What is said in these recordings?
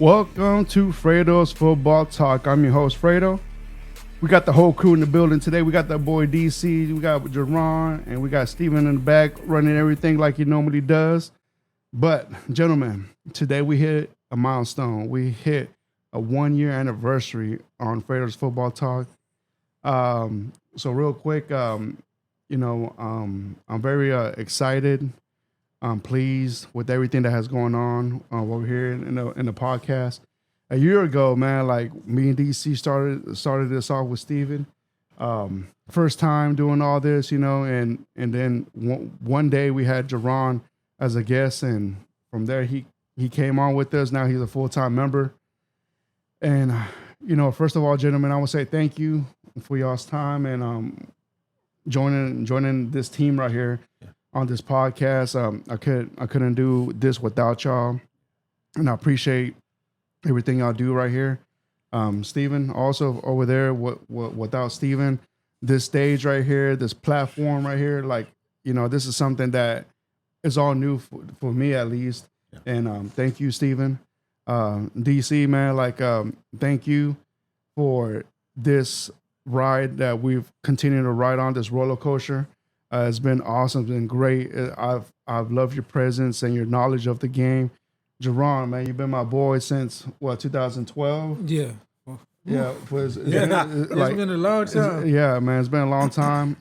Welcome to Fredo's Football Talk. I'm your host, Fredo. We got the whole crew in the building today. We got that boy DC, we got Jerron, and we got Steven in the back running everything like he normally does. But, gentlemen, today we hit a milestone. We hit a 1-year anniversary on Fredo's Football Talk. So real quick, I'm very excited. I'm pleased with everything that has going on over here in the podcast. A year ago, man, like me and DC started this off with Steven. First time doing all this, and then one day we had Jerron as a guest, and from there he came on with us. Now he's a full-time member. And first of all, gentlemen, I want to say thank you for y'all's time and joining this team right here. Yeah. On this podcast. I couldn't do this without y'all, and I appreciate everything y'all do right here. Steven, also over there, without Steven, this stage right here, this platform right here, this is something that is all new for me at least. Yeah. And thank you, Steven. DC, man, thank you for this ride that we've continued to ride on, this roller coaster. It's been awesome. It's been great. I've loved your presence and your knowledge of the game. Jerron, man, you've been my boy since, 2012? Yeah. Yeah. It's been a long time. Yeah, man, it's been a long time.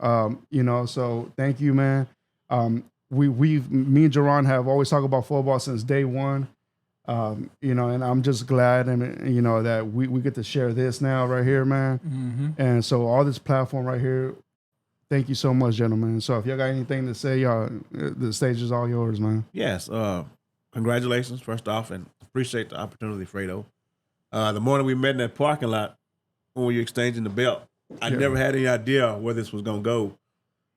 So thank you, man. Me and Jerron have always talked about football since day one. And I'm just glad that we get to share this now right here, man. Mm-hmm. And so all this platform right here, thank you so much, gentlemen. So if y'all got anything to say, y'all, the stage is all yours, man. Yes. Congratulations, first off, and appreciate the opportunity, Fredo. The morning we met in that parking lot when we were exchanging the belt, I never had any idea where this was going to go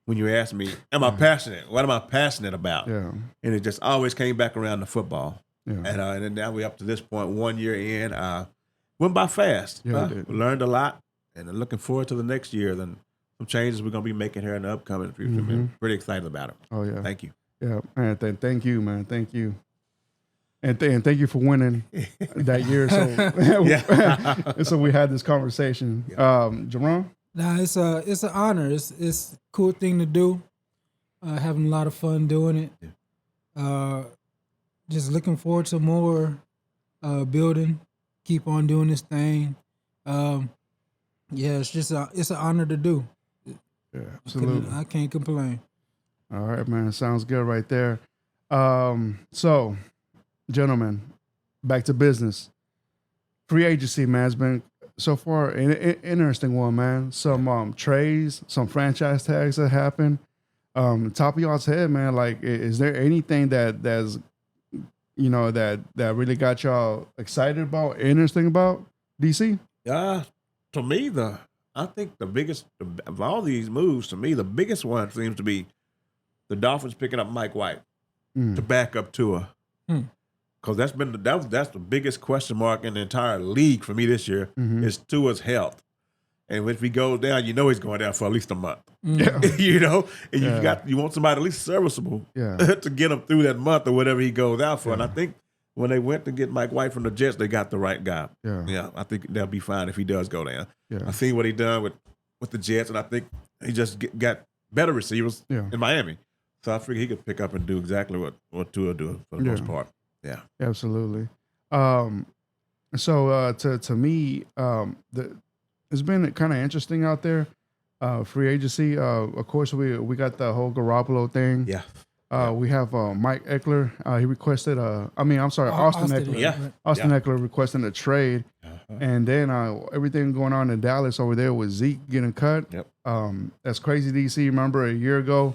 when you asked me, am I passionate? What am I passionate about? Yeah. And it just always came back around to football. Yeah. And then now we're up to this point, 1 year in. Went by fast. Yeah, we learned a lot, and looking forward to the next year. Then some changes we're going to be making here in the upcoming future. Mm-hmm. Pretty excited about it. Oh, yeah. Thank you. Yeah, man. Thank you, man. Thank you. And thank you for winning that year. So, so we had this conversation. Jerron? Nah, it's an honor. It's a cool thing to do. Having a lot of fun doing it. Yeah. Just looking forward to more building. Keep on doing this thing. It's an honor to do. Yeah, absolutely. I can't complain. All right, man. Sounds good right there. So, gentlemen, back to business. Free agency, man, has been so far an interesting one, man. Some trades, some franchise tags that happened. Top of y'all's head, man. Is there anything that's that really got y'all excited about, interesting about, DC? To me, I think the biggest of all these moves, to me, the biggest one seems to be the Dolphins picking up Mike White to back up Tua. Because that's the biggest question mark in the entire league for me this year is Tua's health. And if he goes down, he's going down for at least a month. Yeah. And you want somebody at least serviceable to get him through that month or whatever he goes out for. Yeah. And I think when they went to get Mike White from the Jets, they got the right guy. Yeah, I think they'll be fine if he does go down. Yeah. I seen what he done with the Jets, and I think he just got better receivers in Miami. So I figure he could pick up and do exactly what Tua do for the most part. Yeah, absolutely. So to me, it's been kind of interesting out there. Free agency. Of course, we got the whole Garoppolo thing. Yeah. We have Mike Eckler. He requested Austin Eckler. Yeah. Austin Eckler requesting a trade. And then everything going on in Dallas over there with Zeke getting cut. Yep. That's crazy, DC. Remember a year ago,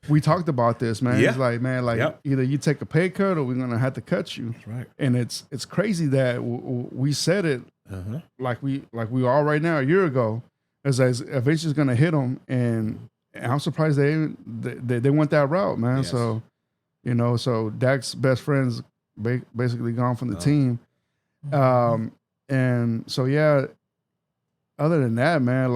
we talked about this, man. Yeah. It's like, man, either you take a pay cut or we're going to have to cut you. That's right. And it's crazy that we said it like we are right now a year ago. As eventually it's going to hit them, and I'm surprised they went that route, man. Yes. So, so Dak's best friend's basically gone from the team. And so, other than that, man,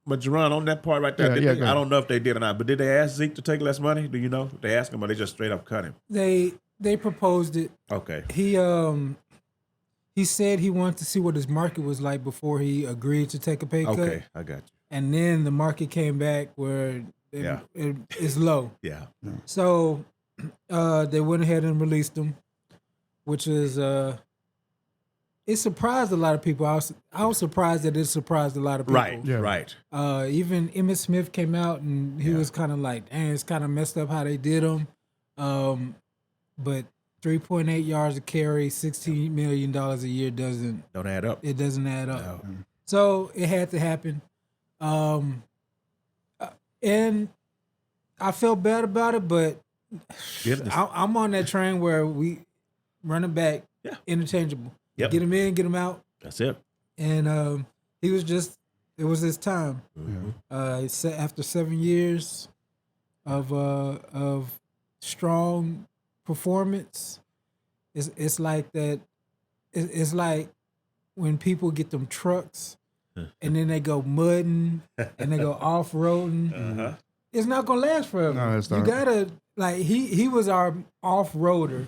But Jerron, on that part right there, I don't know if they did or not, but did they ask Zeke to take less money? Do you know? They asked him, or they just straight up cut him? They proposed it. Okay. He he said he wanted to see what his market was like before he agreed to take a pay cut. Okay, I got you. And then the market came back where it's low. Yeah. So they went ahead and released him, which is it surprised a lot of people. I was surprised that it surprised a lot of people. Right. Yeah. Right. Even Emmitt Smith came out and he was kind of like, "Dang, it's kind of messed up how they did him." But 3.8 yards a carry, $16 million a year don't add up. It doesn't add up. No. So it had to happen. And I felt bad about it, but I'm on that train where we running back interchangeable. Yep. Get him in, get him out. That's it. And he was it was his time. Mm-hmm. After 7 years of strong performance, it's like that. It's like when people get them trucks and then they go mudding and they go off roading. It's not gonna last forever. No, it's not. You gotta he was our off roader,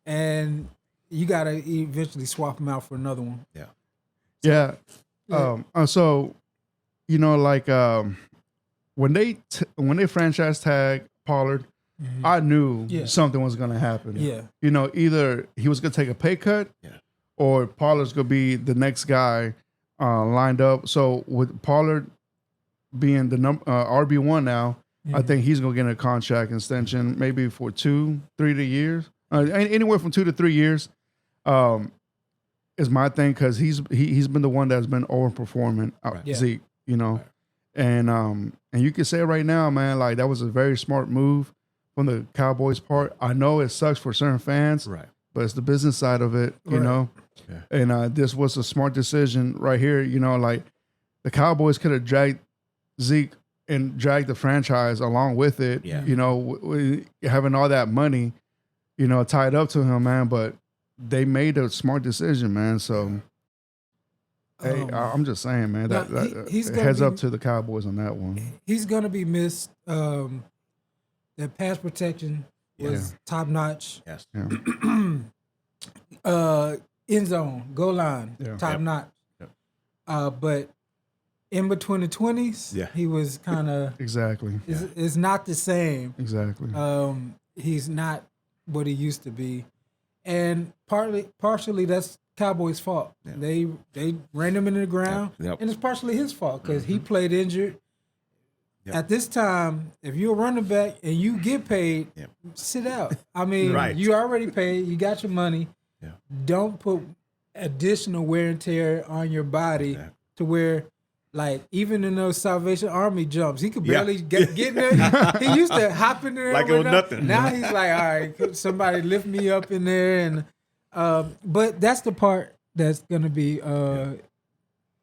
and you gotta eventually swap him out for another one. Yeah. So, you know, like when they franchise tag Pollard, I knew something was gonna happen. Yeah. You know, either he was gonna take a pay cut, or Pollard's gonna be the next guy lined up. So with Pollard being the RB1 now, I think he's gonna get a contract extension, maybe for 2-3 years, anywhere from 2 to 3 years. Is my thing, because he's been the one that's been overperforming Zeke, you know, and you can say right now, man, like that was a very smart move from the Cowboys' part. I know it sucks for certain fans, but it's the business side of it, you know. And this was a smart decision right here, you know. Like the Cowboys could have dragged Zeke and dragged the franchise along with it, you know, having all that money, you know, tied up to him, man. But they made a smart decision, man. So, hey, I'm just saying, man, he's heads up to the Cowboys on that one. He's going to be missed. That pass protection was top notch. Yes. End zone, goal line, top notch. But in between the 20s, he was kind of exactly. It's not the same. Exactly. He's not what he used to be. And partially that's Cowboys' fault. They ran him into the ground, and it's partially his fault because he played injured. At this time, if you're a running back and you get paid, sit out. I mean, you already paid. You got your money. Don't put additional wear and tear on your body to where, like, even in those Salvation Army jumps, he could barely get in there. He used to hop in there like it was nothing. Now he's like, all right, could somebody lift me up in there. And but that's the part that's going to be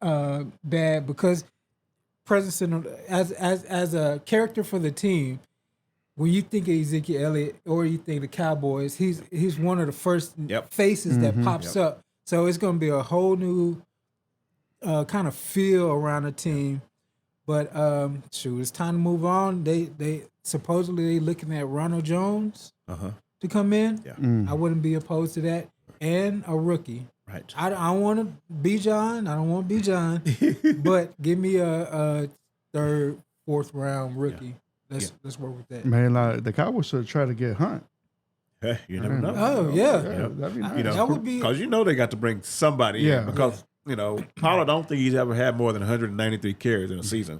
bad, because presence as a character for the team, when you think of Ezekiel Elliott or you think of the Cowboys, he's one of the first faces that pops up. So it's going to be a whole new kind of feel around the team. But it's time to move on. They supposedly looking at Ronald Jones to come in. I wouldn't be opposed to that, and a rookie. Right. I don't want to be John. I don't want to be John. But give me a third, fourth round rookie. Let's work with that. Man, like the Cowboys should try to get Hunt. You never know. Oh yeah, that'd be nice. You know, that would be, because you know they got to bring somebody in, because you know Pollard, I don't think he's ever had more than 193 carries in a season.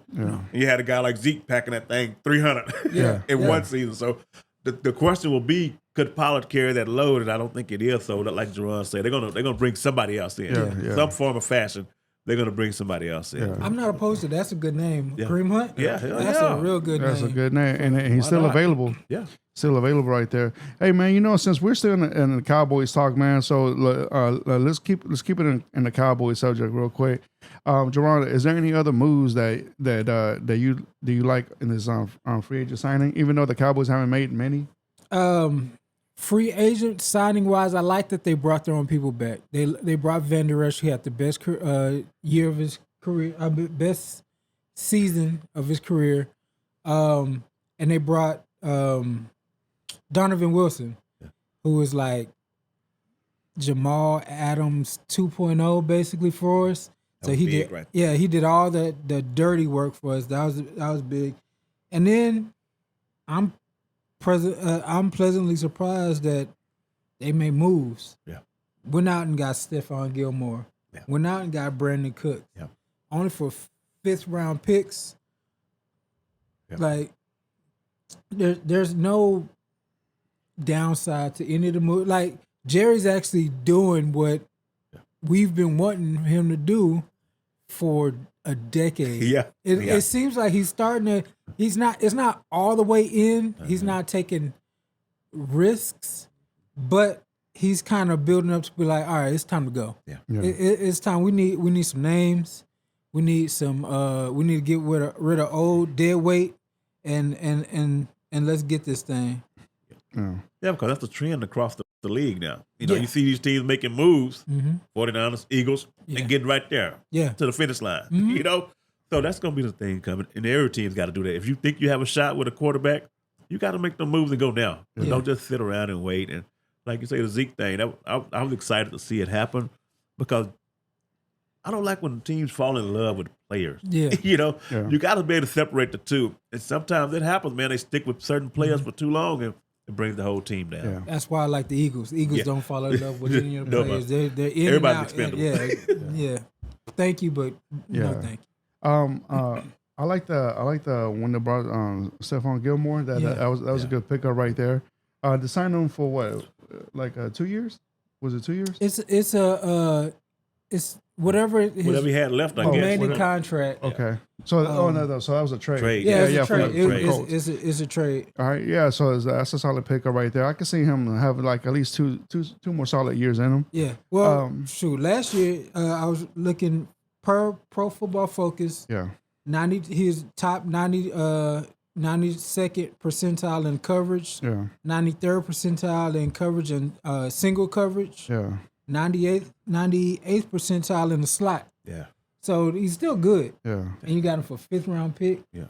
You had a guy like Zeke packing that thing 300 in one season. So the question will be, could Pollard carry that load? And I don't think it is. So like Jerron said, they're gonna bring somebody else in, some form of fashion. They're gonna bring somebody else in. I'm not opposed to that. That's a good name, Kareem Hunt. That's a real good name. That's a good name, and he's still available. Still available right there. Hey man, you know, since we're still in the Cowboys talk, man, so let's keep it in the Cowboys subject real quick. Jerron, is there any other moves that you like in this free agent signing? Even though the Cowboys haven't made many. Free agent signing wise, I like that they brought their own people back. They brought Van Der Esch, who had the best year of his career, best season of his career, and they brought Donovan Wilson, who was like Jamal Adams 2.0 basically for us. So he did, right? Yeah, he did all the dirty work for us. That was big. And then I'm pleasantly surprised that they made moves. Yeah. Went out and got Stephon Gilmore. Yeah. Went out and got Brandon Cooks. Yeah. Only for 5th round picks. Yeah. Like there's no downside to any of the moves. Like Jerry's actually doing what we've been wanting him to do for a decade. Yeah. It seems like he's starting to. It's not all the way in. He's not taking risks, but he's kind of building up to be like, all right, it's time to go. Yeah. It's time. We need some names. We need some. We need to get rid of old dead weight, and let's get this thing. Yeah, because that's the trend across the league now. You know, you see these teams making moves, 49ers, Eagles, and getting right there to the finish line. You know, so that's going to be the thing coming. And every team's got to do that. If you think you have a shot with a quarterback, you got to make them moves and go now. Don't just sit around and wait. And like you say, the Zeke thing, I was excited to see it happen because I don't like when teams fall in love with players. Yeah. You know, you got to be able to separate the two. And sometimes it happens, man. They stick with certain players for too long and it brings the whole team down. Yeah. That's why I like the Eagles. The Eagles don't fall in love with any of the Nobody. players. They're in Everybody's and out. expendable. Yeah. Thank you, but no thank you. I like the when they brought Stephon Gilmore. That was a good pickup right there. To sign him for what, like 2 years? Was it 2 years? It's whatever Whatever he had left, I guess. remaining contract. Okay. So so that was a trade. Yeah, it's a trade. For the Colts. It's a trade. All right, yeah. So that's a solid pickup right there. I can see him have like at least two more solid years in him. Yeah. Well, shoot. Last year, I was looking per Pro Football Focus. Yeah. 90. His top 90. 92nd percentile in coverage. Yeah. 93rd percentile in coverage and single coverage. Yeah. 98th percentile in the slot. Yeah. So he's still good. Yeah. And you got him for 5th round pick. Yeah.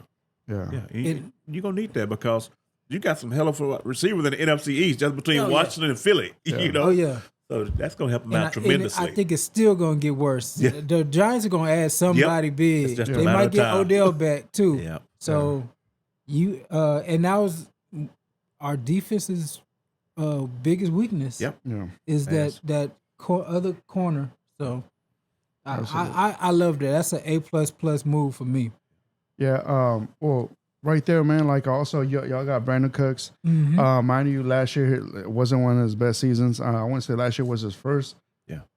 Yeah. Yeah. You're going to need that because you got some hell of a receivers in the NFC East just between Washington and Philly. You know? Oh, yeah. So that's going to help them out tremendously. I think it's still going to get worse. Yeah. The Giants are going to add somebody big. It's just a They matter might of get time. Odell back, too. Yeah. So and that was our defense's biggest weakness. Yep. Yeah. Is that other corner. So I love that. That's an A++ move for me. Yeah. Well, right there, man. Like also, y'all got Brandon Cooks. Mind you, last year it wasn't one of his best seasons. I want to say last year was his first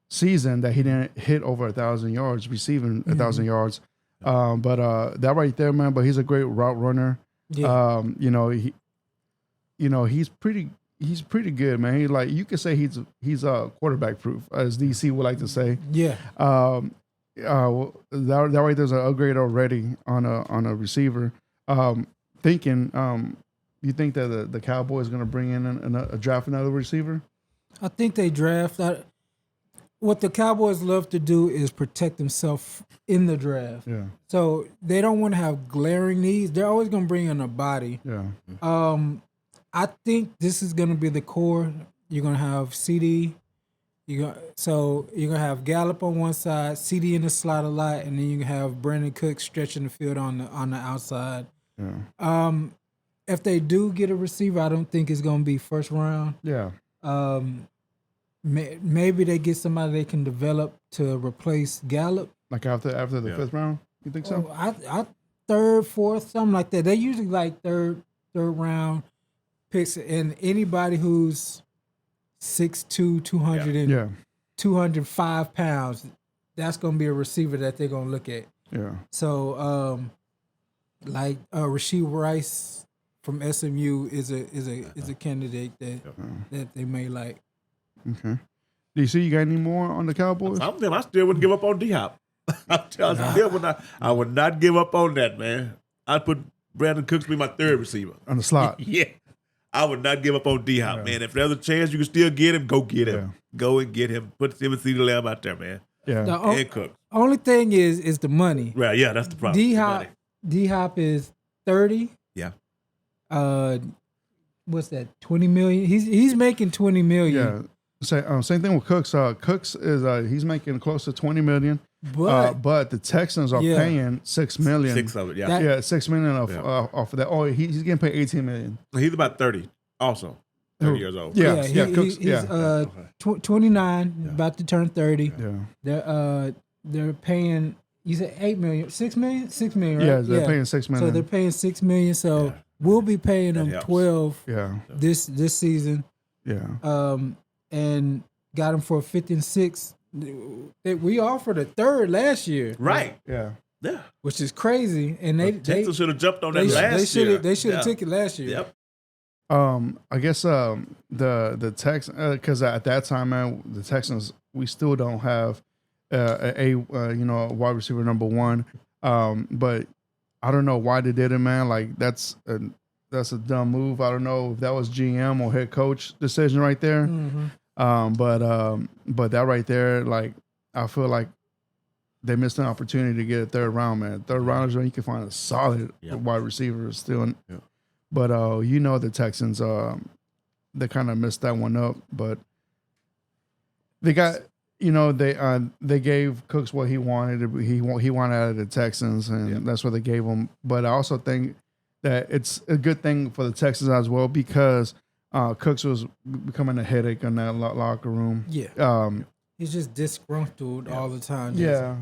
season that he didn't hit over 1,000 yards, receiving 1,000 yards. But that right there, man. But he's a great route runner. Yeah. He's pretty good, man. He like you could say he's quarterback proof, as DC would like to say. Yeah. That right there's an upgrade already on a receiver. You think that the Cowboys going to bring in a draft another receiver? I think they draft. What the Cowboys love to do is protect themselves in the draft. Yeah. So they don't want to have glaring needs. They're always going to bring in a body. Yeah. I think this is going to be the core. You're going to have CD. You're going to have Gallup on one side, CD in the slot a lot, and then you can have Brandon Cooks stretching the field on the outside. Yeah. If they do get a receiver, I don't think it's going to be first round. Yeah. Maybe they get somebody they can develop to replace Gallup. Like after the 5th round, you think so? I third, fourth, something like that. They usually like third round picks, and anybody who's 6'2", 205 pounds, that's going to be a receiver that they're going to look at. Yeah. So, like Rashee Rice from SMU is a candidate that they may like. Okay. Do you see you got any more on the Cowboys? I still wouldn't give up on D-Hop. I would not give up on that, man. I'd put Brandon Cooks be my third receiver. On the slot. Yeah. I would not give up on D-Hop, man. If there's a chance you can still get him, go get him. Yeah. Go and get him. Put him and CeeDee Lamb out there, man. Yeah. And Cooks. Only thing is the money. Right, yeah, that's the problem. D-Hop is 30. Yeah. What's that? 20 million. He's making 20 million. Yeah. Same thing with Cooks. Cooks is he's making close to $20 million, but the Texans are paying $6 million. 6 of it, yeah. $6 million off of that. Oh, he's getting paid $18 million. He's about 30, also 30 years old. Cooks, he's 29, about to turn 30. Yeah, they're paying. You said $8 million, $6 million, $6 million, right? Yeah, they're paying $6 million. So they're paying $6 million. So we'll be paying them 12. Yeah. This season. Yeah. And got them for 56. We offered a third last year. Right. Yeah. Yeah. Which is crazy. And they should have jumped on that last year. They should have took it last year. Yep. I guess the Texans, because at that time, man, the Texans, we still don't have a wide receiver number one. But I don't know why they did it, man. Like that's a dumb move. I don't know if that was GM or head coach decision right there. Mm-hmm. But that right there, like I feel like they missed an opportunity to get a third round, man. Third round is when you can find a solid wide receiver still. But the Texans, they kind of messed that one up. But they got, they gave Cooks what he wanted. He wanted out of the Texans, and that's what they gave him. But I also think that it's a good thing for the Texans as well because Cooks was becoming a headache in that locker room. Yeah. He's just disgruntled all the time. Yeah.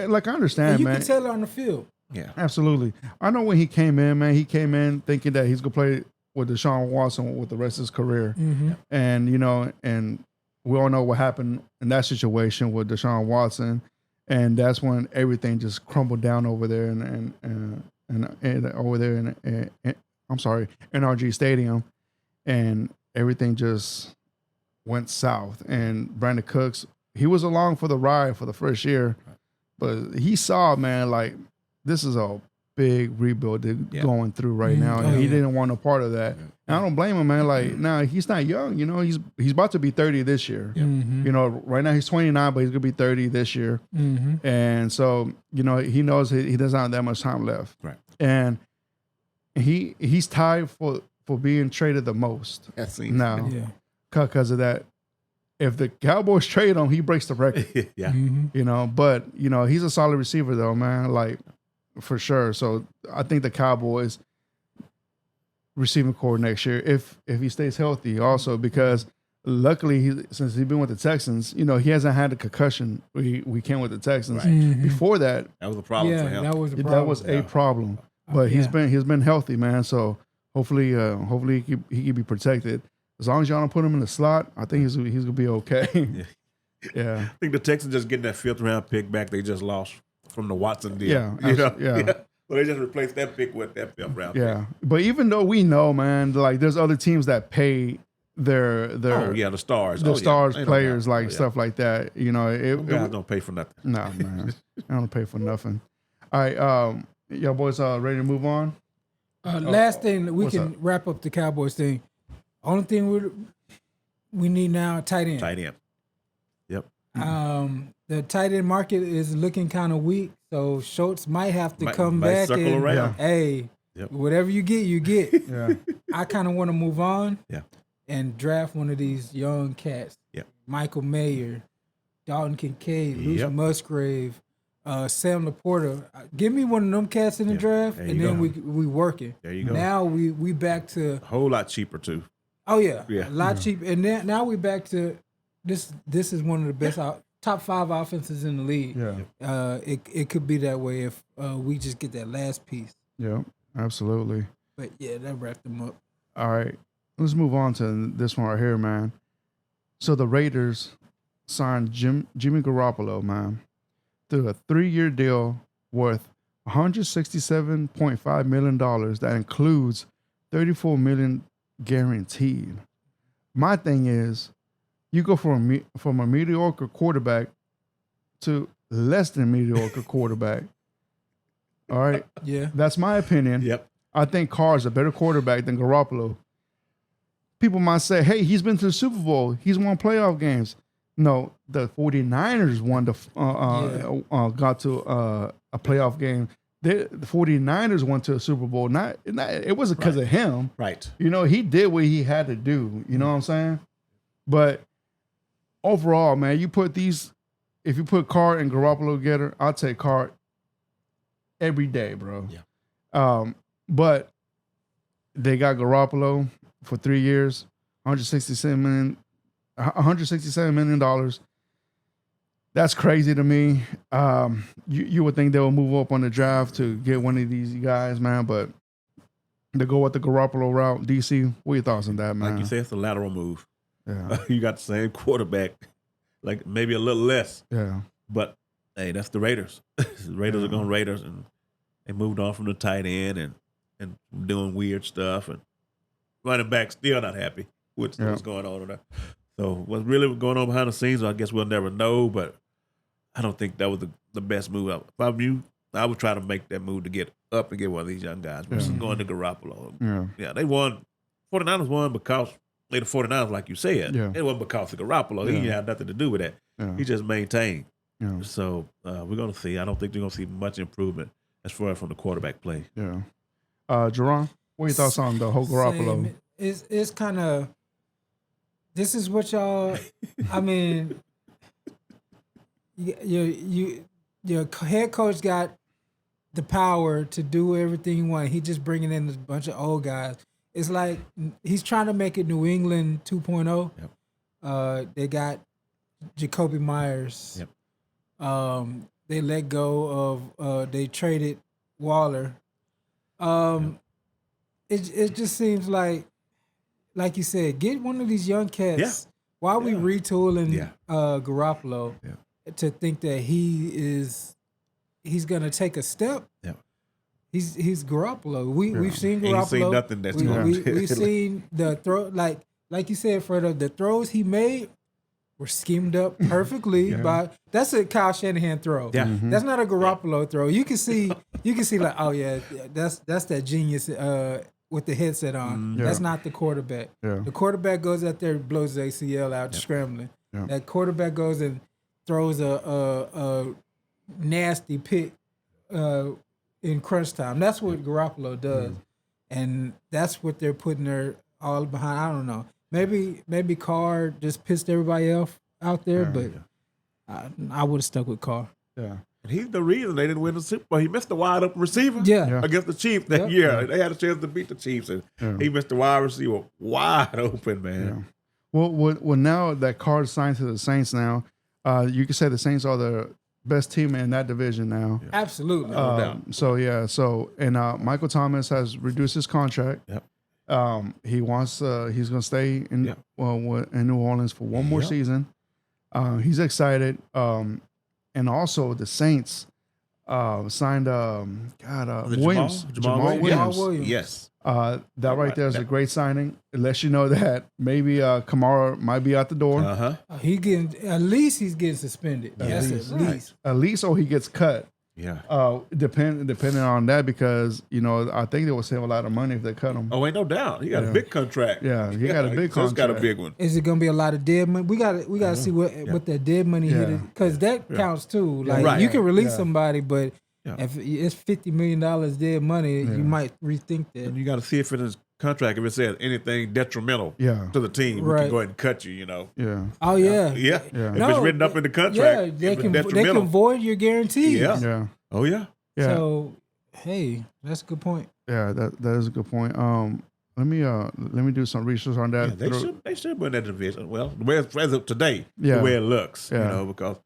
Like I understand, and you man. can tell it on the field. Yeah. Absolutely. I know when he came in, man, he came in thinking that he's going to play with Deshaun Watson with the rest of his career. Mm-hmm. And, and we all know what happened in that situation with Deshaun Watson. And that's when everything just crumbled down over there and over there in NRG Stadium. And everything just went south. And Brandon Cooks, he was along for the ride for the first year. But he saw, man, like, this is a big rebuild they're going through right now, and he didn't want no part of that. And I don't blame him, man. Like, he's not young. He's about to be 30 this year. Mm-hmm. Right now he's 29, but he's gonna be 30 this year. Mm-hmm. And so, he knows he doesn't have that much time left. Right. And he's tied for being traded the most now because of that. If the Cowboys trade him, he breaks the record. But he's a solid receiver though, man. Like, for sure. So I think the Cowboys receiving core next year if he stays healthy also, because luckily since he's been with the Texans, he hasn't had a concussion we came with the Texans. Right. Mm-hmm. Before that was a problem for him. That was a problem. That was a problem. But he's been healthy, man. So hopefully he can be protected. As long as y'all don't put him in the slot, I think he's gonna be okay. Yeah. I think the Texans just getting that 5th round pick back they just lost from the Watson deal. So they just replaced that pick with that 5th round pick. Yeah. But even though we know, man, like there's other teams that pay their the stars. Players, stuff like that. Guys don't pay for nothing. No, man. I don't pay for nothing. All right, y'all boys ready to move on? Last thing, we can wrap up the Cowboys thing. Only thing we need now, tight end. Tight end. Yep. The tight end market is looking kind of weak, so Schultz might have to come back circle and around. Whatever you get, you get. Yeah. I kind of want to move on. Yeah. And draft one of these young cats. Yeah. Michael Mayer, Dalton Kincaid, Luce Musgrave, Sam Laporta. Give me one of them cats in the draft, and then we working. There you go. Now we back to a whole lot cheaper too. Oh yeah. A lot cheaper. And now we back to this. This is one of the best top 5 offenses in the league. Yeah. It could be that way if we just get that last piece. Yeah. Absolutely. But that wrapped them up. All right. Let's move on to this one right here, man. So the Raiders signed Jimmy Garoppolo, man, through a 3-year deal worth $167.5 million that includes $34 million guaranteed. My thing is, you go from a mediocre quarterback to less than mediocre quarterback. All right? Yeah. That's my opinion. Yep. I think Carr's a better quarterback than Garoppolo. People might say, hey, he's been to the Super Bowl. He's won playoff games. No, the 49ers got to a playoff game. The 49ers went to a Super Bowl. It wasn't because of him. Right. He did what he had to do. You know what I'm saying? But overall, man, if you put Carr and Garoppolo together, I'll take Carr every day, bro. Yeah. But they got Garoppolo for 3 years, $167 million. That's crazy to me. You would think they would move up on the draft to get one of these guys, man, but to go with the Garoppolo route, DC, what are your thoughts on that, man? Like you said, it's a lateral move. Yeah. You got the same quarterback, like maybe a little less. Yeah. But hey, that's the Raiders. The Raiders are going Raiders, and they moved on from the tight end and doing weird stuff, and running back still not happy with what's going on there. So what's really going on behind the scenes, I guess we'll never know. But I don't think that was the best move. If I were you, I would try to make that move to get up and get one of these young guys versus going to Garoppolo. Yeah, they won. 49ers won because they're the 49ers, like you said. Yeah. It wasn't because of Garoppolo. He had nothing to do with that. Yeah. He just maintained. Yeah. So we're going to see. I don't think we're going to see much improvement as far as from the quarterback play. Yeah. Jerron, what are your thoughts on the whole Garoppolo? Same. It's kind of, this is what y'all, I mean, your head coach got the power to do everything he wants. He just bringing in a bunch of old guys. It's like he's trying to make it New England 2.0. Yep. They got Jacoby Myers. Yep. They let go of, they traded Waller. It just seems like you said, get one of these young cats. Yeah. Why are we retooling Garoppolo to think that he's gonna take a step? Yeah. He's Garoppolo. We've seen Garoppolo. Ain't seen nothing that's we've seen the throw, like you said, Fredo. The throws he made were schemed up perfectly by. That's a Kyle Shanahan throw. Yeah. That's not a Garoppolo throw. You can see like, oh yeah, that's that genius with the headset on. That's not the quarterback. Yeah. The quarterback goes out there, blows his ACL out scrambling. Yeah. That quarterback goes and throws a nasty pick in crunch time. That's what Garoppolo does, and that's what they're putting their all behind. I don't know. Maybe Carr just pissed everybody else out there, but I would have stuck with Carr. Yeah. And he's the reason they didn't win the Super Bowl. He missed the wide open receiver against the Chiefs that year. They had a chance to beat the Chiefs, and he missed the wide receiver wide open, man. Yeah. Well, now that Carr signed to the Saints now, you can say the Saints are the best team in that division now. Yeah. Absolutely. And Michael Thomas has reduced his contract. Yep. He's going to stay in New Orleans for one more season. He's excited. And also the Saints signed Williams. Jamal Williams. Yes. That right there is a great signing. It lets you know that maybe Kamara might be out the door. At least he's getting suspended. At least, or he gets cut. Yeah. Depending on that, because I think they will save a lot of money if they cut him. Oh, ain't no doubt. He got a big contract. Yeah, he got a big contract. Got a big one. Is it gonna be a lot of dead money? We got to see what that dead money hit is, because that counts too. Like you can release somebody, but if it's $50 million dead money, you might rethink that. And you got to see if in his contract, if it says anything detrimental to the team, we can go ahead and cut you. Yeah. Oh yeah. If it's written up in the contract, they can void your guarantee. Yeah. Oh yeah. So hey, that's a good point. Yeah, that is a good point. Let me do some research on that. Yeah, they should win that division. Well, the way it's as of today, the way it looks, because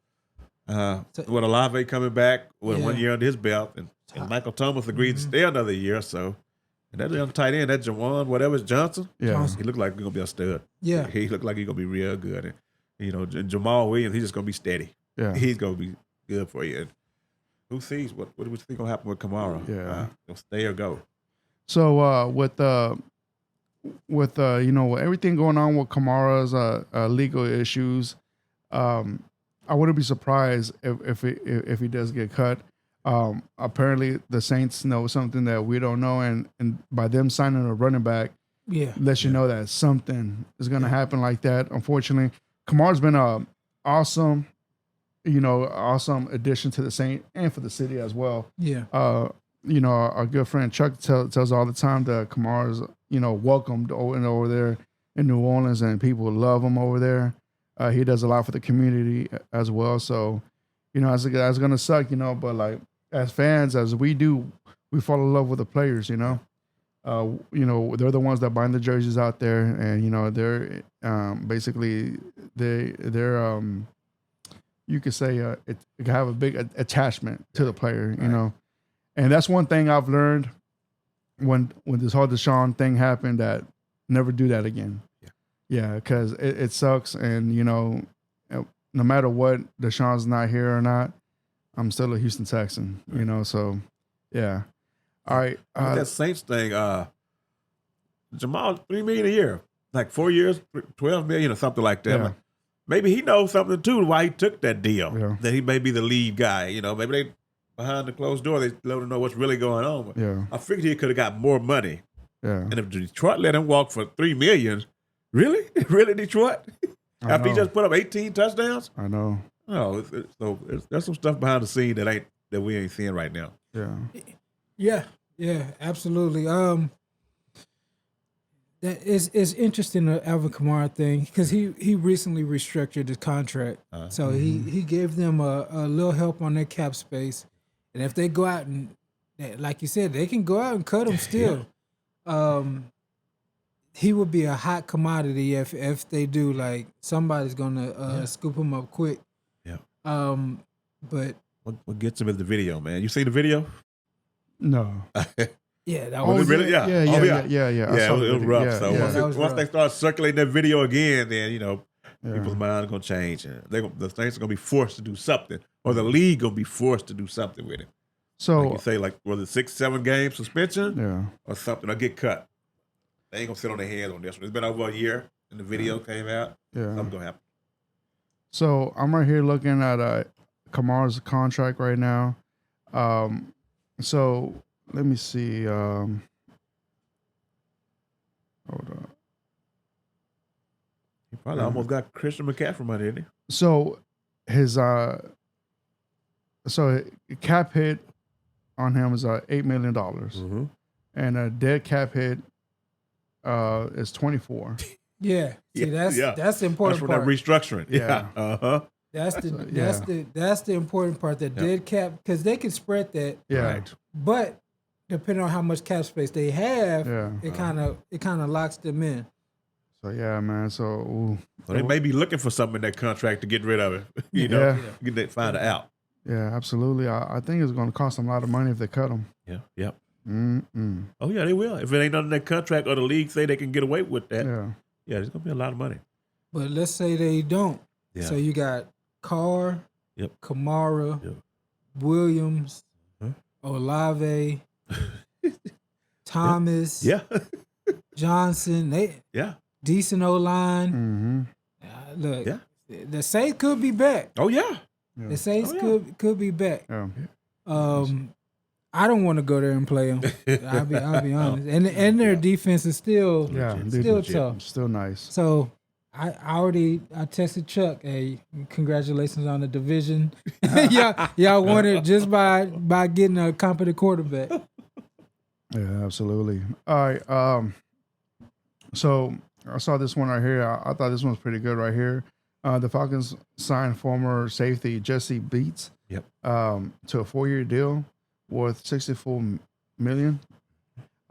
with Olave coming back with 1 year under his belt, and Michael Thomas agreed to stay another year, so. And that young tight end, that Jawan, whatever, Johnson, he looked like he's going to be a stud. Yeah. He looked like he's going to be real good. And, Jamal Williams, he's just going to be steady. Yeah. He's going to be good for you. And who sees what do we think going to happen with Kamara? Yeah. He'll stay or go. So with everything going on with Kamara's legal issues, I wouldn't be surprised if he does get cut. Apparently the Saints know something that we don't know, and by them signing a running back, lets you know that something is going to happen like that. Unfortunately, Kamara's been a awesome addition to the Saints and for the city as well. Yeah. Our good friend Chuck tells all the time that Kamara's welcomed over there in New Orleans, and people love him over there. He does a lot for the community as well. So, that's gonna suck, but like as fans, as we do, we fall in love with the players, they're the ones that bind the jerseys out there, and they're basically they're you could say it can have a big attachment to the player, and that's one thing I've learned when this whole Deshaun thing happened, that never do that again. Yeah, because it sucks, and no matter what, Deshaun's not here or not, I'm still a Houston Texan, so yeah. All right. That Saints thing, Jamal, $3 million a year, like 4 years, $12 million or something like that. Yeah. Like, maybe he knows something too why he took that deal. Yeah. That he may be the lead guy. Maybe they behind the closed door they let him know what's really going on. But Yeah. I figured he could have got more money. Yeah. And if Detroit let him walk for $3 million, really, Detroit? After he just put up 18 touchdowns? I know. No, there's some stuff behind the scene that we ain't seeing right now. Yeah. Yeah, absolutely. That is interesting, the Alvin Kamara thing, because he recently restructured his contract, so he gave them a little help on their cap space, and if they go out and, like you said, they can go out and cut him still. He would be a hot commodity if they do. Like, somebody's gonna scoop him up quick. Yeah. But what gets him is the video, man. You see the video? No. yeah, that Was was it really? Yeah. Yeah. Yeah, it was rough. Yeah, So yeah. once they start circulating that video again, then people's mind are gonna change, and the Saints are gonna be forced to do something, or the league gonna be forced to do something with it. So Like you say, like was it 6-7 game suspension, yeah. or something, or get cut. They ain't gonna sit on their hands on this one. It's been over a year, and the video came out. Yeah. Something's gonna happen. So I'm right here looking at Kamara's contract right now. So let me see. Hold on. He probably almost got Christian McCaffrey money, didn't he? So his cap hit on him is $8 million, and a dead cap hit is 24. yeah. See, that's the important That's for part. that restructuring. Yeah. That's the important part. That dead cap, because they can spread that. Yeah. Right. But depending on how much cap space they have, Yeah. it kind of locks them in. So yeah, man. So they may be looking for something in that contract to get rid of it. Get that find it out. yeah, absolutely. I think it's going to cost them a lot of money if they cut him. Yeah. Yep. Mm-mm. Oh yeah, they will. If it ain't under that contract or the league say they can get away with that, Yeah. there's gonna be a lot of money. But let's say they don't. Yeah. So you got Carr, Yep. Kamara, Yep. Williams, Huh? Olave, Thomas, Yeah. Johnson. They decent O-line. Mm-hmm. Look, Yeah. the Saints could be back. Oh yeah. Yeah. The Saints Oh, could be back. Yeah. I don't want to go there and play them. I'll be honest. And their defense is still tough. Still nice. So I texted Chuck, hey, congratulations on the division. y'all won it just by getting a competent quarterback. Yeah, absolutely. All right. So I saw this one right here. I thought this one was pretty good right here. The Falcons signed former safety Jesse Beats to a 4-year deal worth $64 million.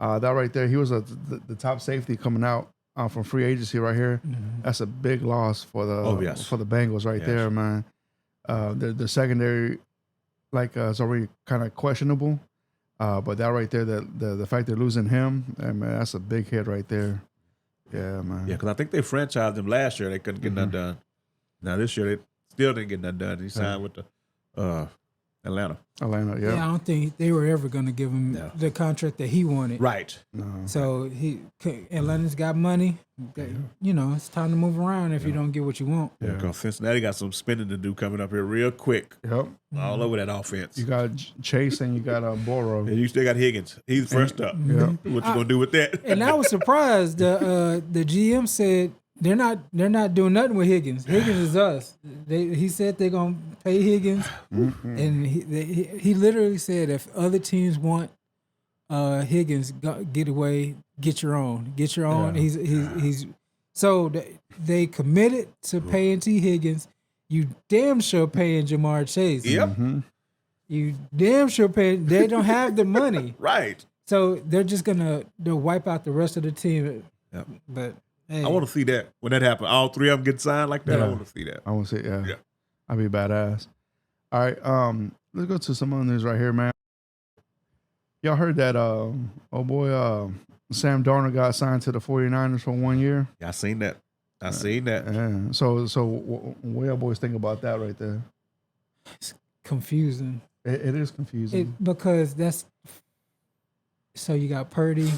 That right there, he was the top safety coming out from free agency right here. Mm-hmm. That's a big loss for the for the Bengals right there, man. The secondary, is already kind of questionable, but that right there, the fact they're losing him, man, that's a big hit right there. Yeah, man. Yeah, because I think they franchised him last year. They couldn't get nothing done. Now this year they still didn't get nothing done. He signed with the Atlanta. Yeah, I don't think they were ever going to give him the contract that he wanted. Right. No. So Atlanta's got money. It's time to move around if you don't get what you want. Yeah, because Cincinnati got some spending to do coming up here real quick. Yep. All over that offense. You got Chase and you got Boro. And you still got Higgins. He's first up. Yeah. What you gonna do with that? And I was surprised. The GM said they're not doing nothing with Higgins. Higgins is us. He said they're gonna pay Higgins, and he literally said if other teams want Higgins, get away, get your own. Yeah. So they committed to paying T. Higgins. You damn sure paying Jamar Chase. Yep. Mm-hmm. You damn sure paying. They don't have the money. Right. So they're just they'll wipe out the rest of the team. Yep. But hey, I want to see that when that happens. All three of them get signed like that. Yeah. I want to see that. I want to say, yeah. Yeah. I'd be badass. All right, let's go to some other news right here, man. Y'all heard that, Sam Darnold got signed to the 49ers for 1 year? Yeah, I seen that. I seen that. Yeah. So what y'all boys think about that right there? it's confusing. It is confusing. Because that's so you got Purdy,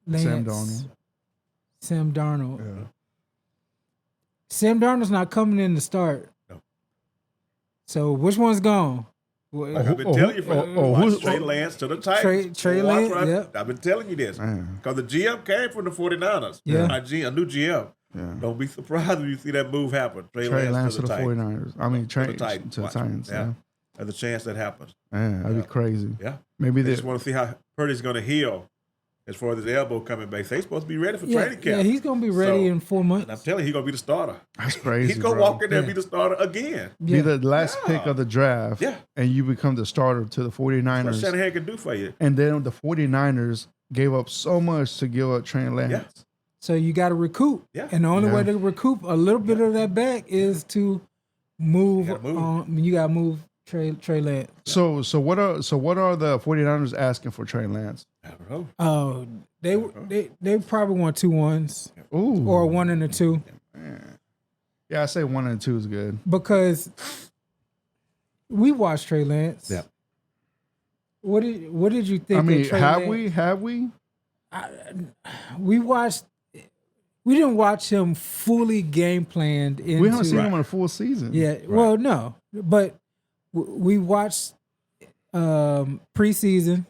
Lance, Sam Darnold. Yeah. Sam Darnold's not coming in to start. No. So which one's gone? I've been telling you watch Trey Lance to the Titans. Trey Lance, yep. I've been telling you this. Because the GM came from the 49ers. Yeah. A new GM. Yeah. Don't be surprised when you see that move happen. Trey Lance to the Titans. 49ers. I mean, to the Titans. to the Titans. Yeah. There's a chance that happens. Yeah, that'd be crazy. Yeah. Maybe They they just want to see how Purdy's going to heal as far as his elbow coming back. They're supposed to be ready for training camp. Yeah, he's going to be ready in 4 months. And I'm telling you, he's going to be the starter. That's crazy. He's going to walk in there and be the starter again. Be the last pick of the draft. Yeah. And you become the starter to the 49ers. That's what Shanahan can do for you. And then the 49ers gave up so much to give up Trey Lance. Yeah. So you got to recoup. Yeah. And the only way to recoup a little bit of that back is to move. You got to move Trey Lance. So what are the 49ers asking for Trey Lance? I don't know. Oh, they probably want 2 1s. Ooh. Or 1 and a 2. Yeah, I say 1 and 2 is good. Because we watched Trey Lance. Yeah. What did you think? I mean, of Trey Lance? have we? We watched. We didn't watch him fully game planned. We haven't seen him in a full season. Yeah. Right. Well, no, but we watched preseason.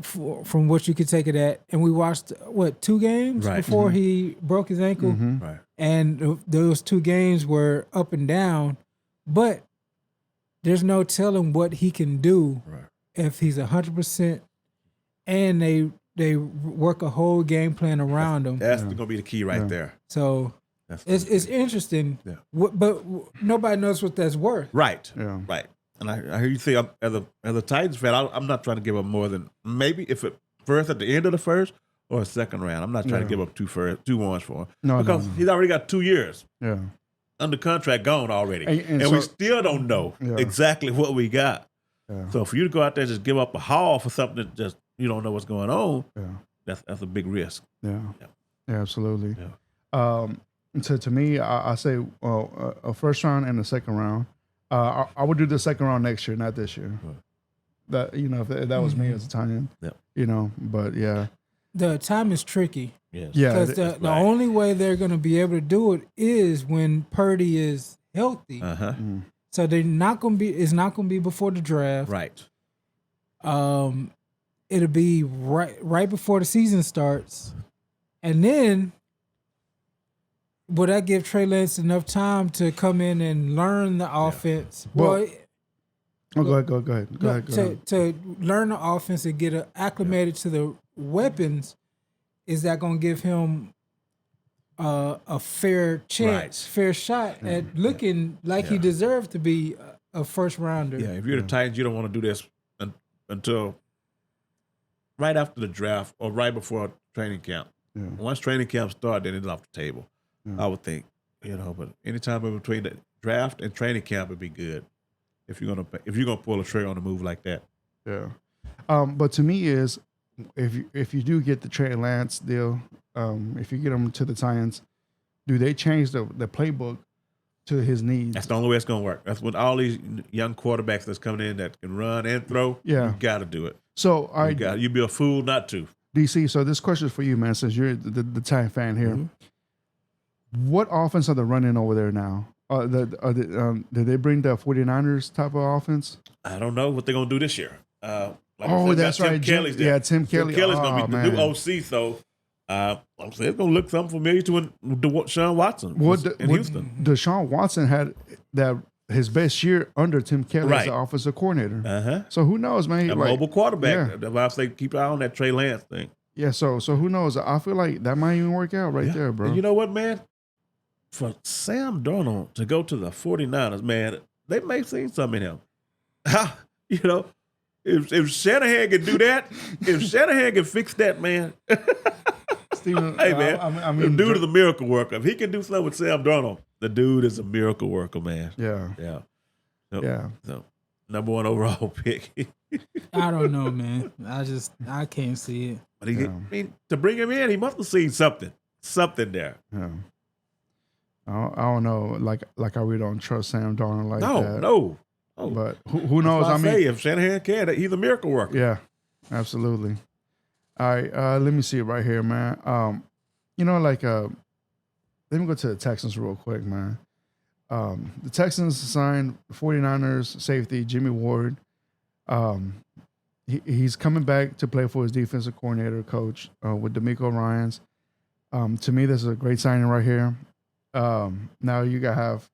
From what you could take of that, and we watched 2 games before he broke his ankle, Right. and those 2 games were up and down, but there's no telling what he can do if he's 100%, and they work a whole game plan around him. That's going to be the key right there. So it's interesting, but nobody knows what that's worth. Right. Yeah. Right. And I hear you say, as a Titans fan, I'm not trying to give up more than maybe if it first at the end of the first or a second round. I'm not trying to give up 2 ones for him. No, because he's already got 2 years under contract gone already. And so, we still don't know exactly what we got. Yeah. So for you to go out there and just give up a haul for something that just you don't know what's going on, that's a big risk. Yeah, absolutely. Yeah. So to me, I say a first round and a second round. I would do the second round next year, not this year. That if that was me as a Italian, but the time is tricky. Yes. Yeah, because the only way they're going to be able to do it is when Purdy is healthy. So they're not going to be. It's not going to be before the draft. Right. It'll be right before the season starts, and then. Would that give Trey Lance enough time to come in and learn the offense? Go ahead. To learn the offense and get acclimated to the weapons, is that going to give him a fair chance, fair shot at looking like he deserved to be a first rounder? Yeah, if you're the Titans, you don't want to do this until right after the draft or right before training camp. Yeah. Once training camp starts, then it's off the table. I would think, but anytime in between the draft and training camp would be good if you're gonna pull a trigger on a move like that. Yeah, but to me is if you do get the Trey Lance deal, if you get him to the Titans, do they change the playbook to his needs? That's the only way it's gonna work. That's what all these young quarterbacks that's coming in that can run and throw. Yeah, you got to do it. So you'd be a fool not to. DC. So this question is for you, man. Since you're the Titan fan here. What offense are they running over there now? Did they bring the 49ers type of offense? I don't know what they're going to do this year. That's right. Tim Kelly's there. Tim Kelly. Tim Kelly's going to be the new OC, so I'm saying it's going to look something familiar to Deshaun Watson in Houston. Deshaun Watson had his best year under Tim Kelly as the offensive coordinator. So who knows, man? A mobile quarterback. That's why I say keep an eye on that Trey Lance thing. Yeah, so who knows? I feel like that might even work out right there, bro. And you know what, man? For Sam Darnold to go to the 49ers, man, they may see something in him. You know, if Shanahan can do that, if Shanahan can fix that, man. Steven, Hey, man, I mean, the dude is a miracle worker. If he can do something with Sam Darnold, the dude is a miracle worker, man. Yeah. Yeah. So, number 1 overall pick. I don't know, man. I can't see it. But I mean, to bring him in, he must have seen something there. Yeah. I don't know. Like I really don't trust Sam Darnold like that. No. But who knows? I mean, if Shanahan can, he's a miracle worker. Yeah, absolutely. All right, let me see it right here, man. Let me go to the Texans real quick, man. The Texans signed 49ers safety Jimmy Ward. He's coming back to play for his defensive coordinator coach with DeMeco Ryans. To me, this is a great signing right here. Now you could have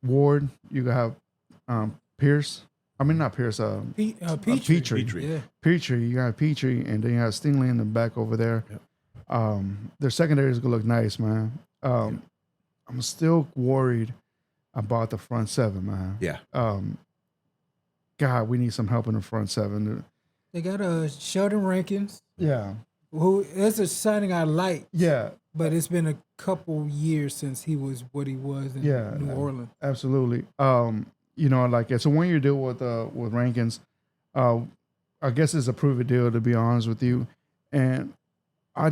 Ward. You could have Pierce. I mean, not Pierce. Petrie. Yeah. Petrie. You got Petrie, and then you have Stingley in the back over there. Yep. Their secondary is gonna look nice, man. I'm still worried about the front seven, man. Yeah. God, we need some help in the front seven. They got Sheldon Rankins, Yeah. who is a signing I like. Yeah. But it's been a couple years since he was what he was in New Orleans. Absolutely. It's a 1-year deal with Rankins. I guess it's a prove it deal, to be honest with you. And I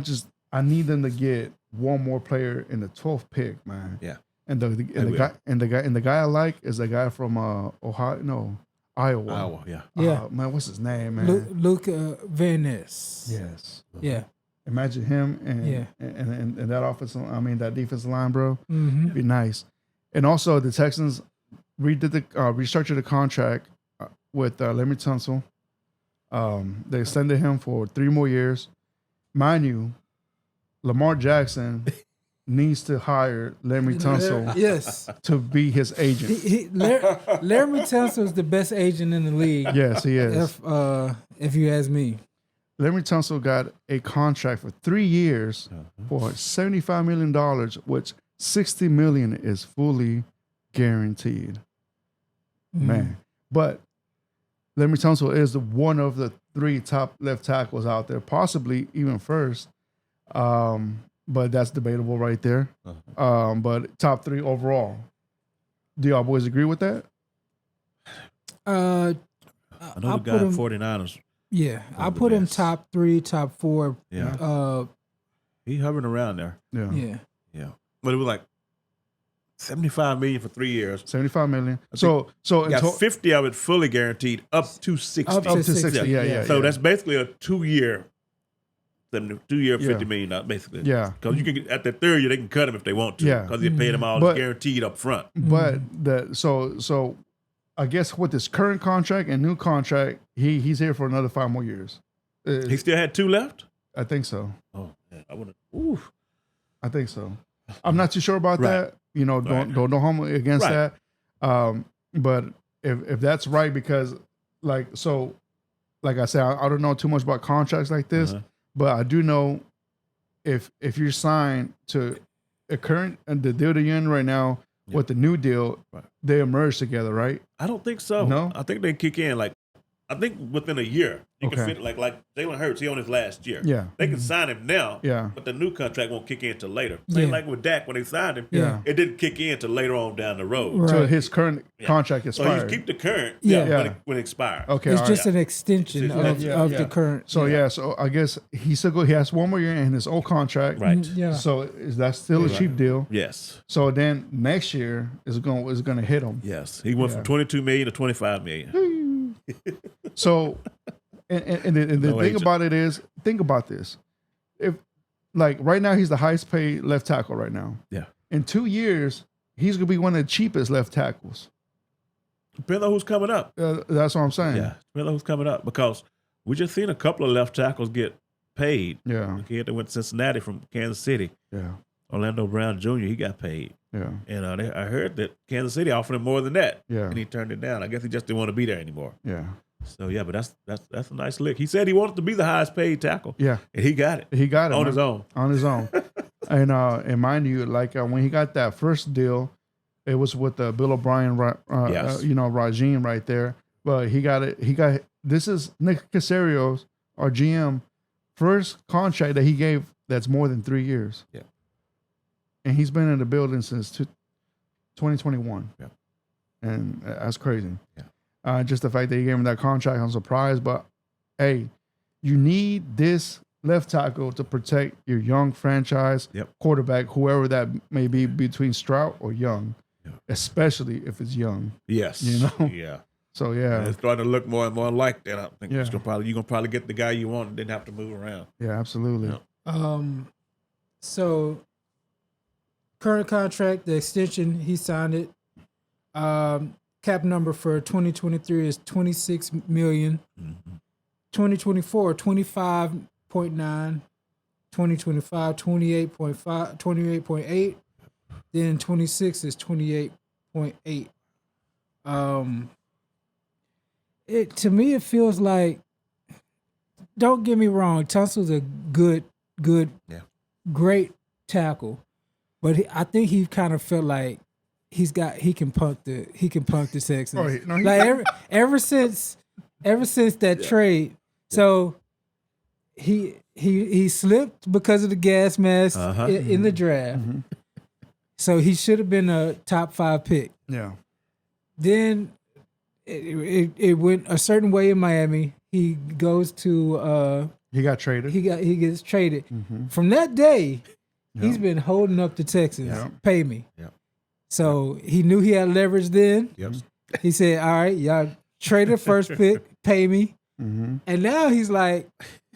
need them to get one more player in the 12th pick, man. Yeah. And the guy I like is the guy from Iowa. Iowa, yeah. Yeah. Man, what's his name, man? Luke Van Ness. Yes. Yeah. Imagine him and that that defensive line, bro. Mm-hmm. It'd be nice. And also the Texans restructured the contract with Laremy Tunsil. They extended him for 3 more years. Mind you, Lamar Jackson needs to hire Laremy Tunsil to be his agent. Laremy Tunsil is the best agent in the league. Yes, he is. If you ask me. Laremy Tunsil got a contract for 3 years for $75 million, which $60 million is fully guaranteed. Man. But Laremy Tunsil is one of the 3 top left tackles out there, possibly even first. But that's debatable right there. But top 3 overall. Do y'all boys agree with that? I know the guy in 49ers. Yeah, I put him top 3, top 4. Yeah. He hovering around there. Yeah. But it was like $75 million for 3 years. $75 million. So you got 50 of it fully guaranteed, up to 60. Up to 60. Yeah. So that's basically a 2-year, $50 million, basically. Yeah. Because you can get, at the 3rd year they can cut him if they want to. Yeah. Because you paid him all guaranteed up front. But so I guess with this current contract and new contract, he's here for another 5 more years. He still had 2 left? I think so. Oh, man. I think so. I'm not too sure about that. Don't hold me against that. But if that's right, because like I said, I don't know too much about contracts like this, but I do know if you're signed to a current and the deal that you're in right now with the new deal, they emerge together, right? I don't think so. No? I think they kick in I think within a year. You can fit like Jalen Hurts, he on his last year. Yeah. They can sign him now, but the new contract won't kick in until later. Same like with Dak when they signed him, it didn't kick in until later on down the road. Right. So his current contract expired. So you keep the current when it expires. Okay, it's just an extension of the current. So so I guess he has 1 more year in his old contract. Right. Yeah. So is that still a cheap deal? Yes. So then next year is going to hit him. Yes. He went from $22 million to $25 million. So and the thing about it is, think about this. If like right now he's the highest paid left tackle right now. Yeah. In 2 years, he's gonna be one of the cheapest left tackles. Depending on who's coming up. That's what I'm saying. Yeah. Depending on who's coming up. Because we just seen a couple of left tackles get paid. Yeah. The kid that went to Cincinnati from Kansas City. Yeah. Orlando Brown Jr., he got paid. Yeah. And I heard that Kansas City offered him more than that. Yeah. And he turned it down. I guess he just didn't want to be there anymore. Yeah. So yeah, but that's a nice lick. He said he wanted to be the highest paid tackle. Yeah, and he got it. he got it on man. his own. On his own. And mind you, like when he got that first deal, it was with the Bill O'Brien, Yes. regime right there. But he got it. This is Nick Caserio's, our GM, first contract that he gave that's more than 3 years. Yeah. And he's been in the building since 2021. Yeah. And that's crazy. Yeah. Just the fact that he gave him that contract, I'm surprised. But hey, you need this left tackle to protect your young franchise quarterback, whoever that may be, between Stroud or Young, especially if it's Young. Yes. You know? Yeah. So yeah, it's starting to look more and more like that. I think Yeah. you're gonna probably get the guy you want and didn't have to move around. yeah, absolutely. Yeah. So current contract, the extension, he signed it. Cap number for 2023 is $26 million. 2024, 25.9. 2025, 28.5, 28.8. Then 26 is 28.8. To me, it feels like, don't get me wrong, Tunsil's a good, great tackle, but I think he kind of felt like he can punk the Texans. Like ever since that trade, so he slipped because of the gas mask in the draft. Mm-hmm. So he should have been a top 5 pick. Yeah. Then it went a certain way in Miami. He goes to He got traded. he gets traded. Mm-hmm. From that day, he's been holding up the Texans. Yeah. Pay me. Yep. So he knew he had leverage then. Yep. He said, all right, y'all traded first pick, pay me. Mm-hmm. And now he's like,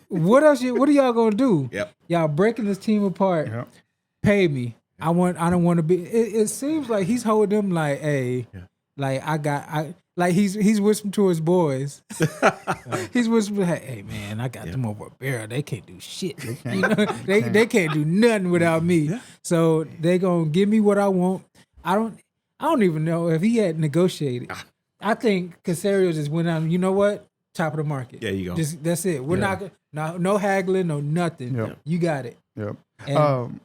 what else? What are y'all gonna do? Yep. Y'all breaking this team apart. Yep. Pay me. I don't want to be. It seems like he's holding them like, hey, like like he's whispering to his boys. He's whispering, hey man, I got them over a barrel. They can't do shit. They can't do nothing without me. Yeah. So they gonna give me what I want. I don't even know if he had negotiated. I think Caserio just went out. You know what? Top of the market. There you go. Just that's it. We're not no haggling, no nothing. Yep. You got it. Yep. And,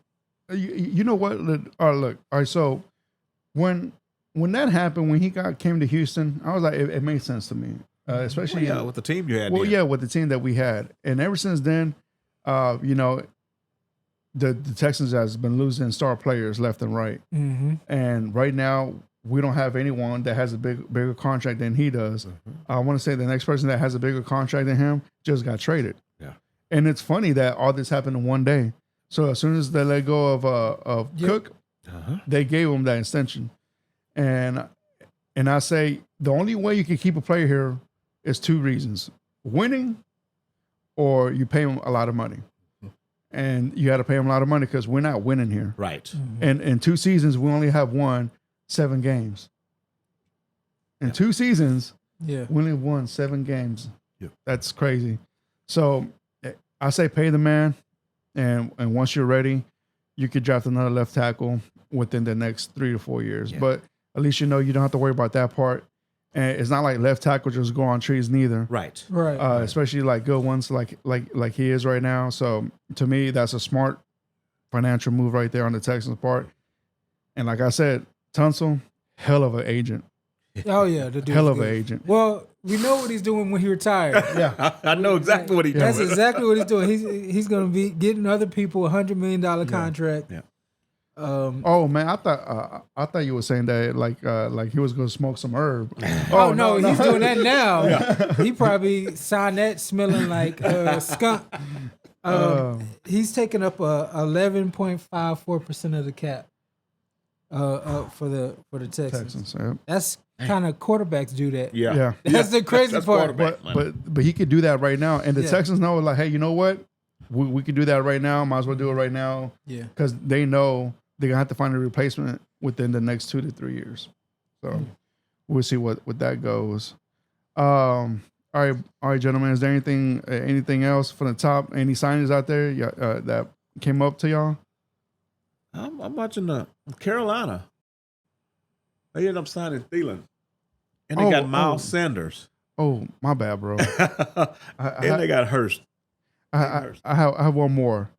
You know what? Look. All right. So when that happened, when he came to Houston, I was like, it made sense to me, especially with the team you had. Well, then. yeah, with the team that we had, and ever since then, the Texans has been losing star players left and right, and right now we don't have anyone that has a bigger contract than he does. I want to say the next person that has a bigger contract than him just got traded. Yeah, and it's funny that all this happened in one day. So as soon as they let go of Cook, they gave him that extension. And I say the only way you can keep a player here is 2 reasons: winning, or you pay him a lot of money. And you got to pay him a lot of money because we're not winning here. Right. And in 2 seasons, we only have won 7 games. In 2 seasons, we only won 7 games. Yeah. That's crazy. So I say pay the man. And once you're ready, you could draft another left tackle within the next 3 to 4 years. Yeah. But at least you don't have to worry about that part. And it's not like left tackle just go on trees neither. Right. Especially like good ones like he is right now. So to me, that's a smart financial move right there on the Texans' part. And like I said, Tunsil, hell of an agent. Oh yeah, the hell of an agent. Well, we know what he's doing when he retired. Yeah, I know exactly what he's doing. That's exactly what he's doing. He's going to be getting other people $100 million contract. Yeah. Oh man, I thought you were saying that like he was going to smoke some herb. Oh no, he's doing that now. Yeah. He probably signed that smelling like skunk. He's taking up 11.54% of the cap for the Texans. That's kind of quarterbacks do that. Yeah. That's the crazy part. But he could do that right now, and the Texans know like, hey, you know what? We could do that right now. Might as well do it right now. Yeah, because they know they're gonna have to find a replacement within the next 2 to 3 years. So we'll see what that goes. All right, gentlemen. Is there anything else from the top? Any signings out there that came up to y'all? I'm watching Carolina. They ended up signing Thielen, and they got Miles Sanders. Oh, my bad, bro. And they got Hurst. I have one more.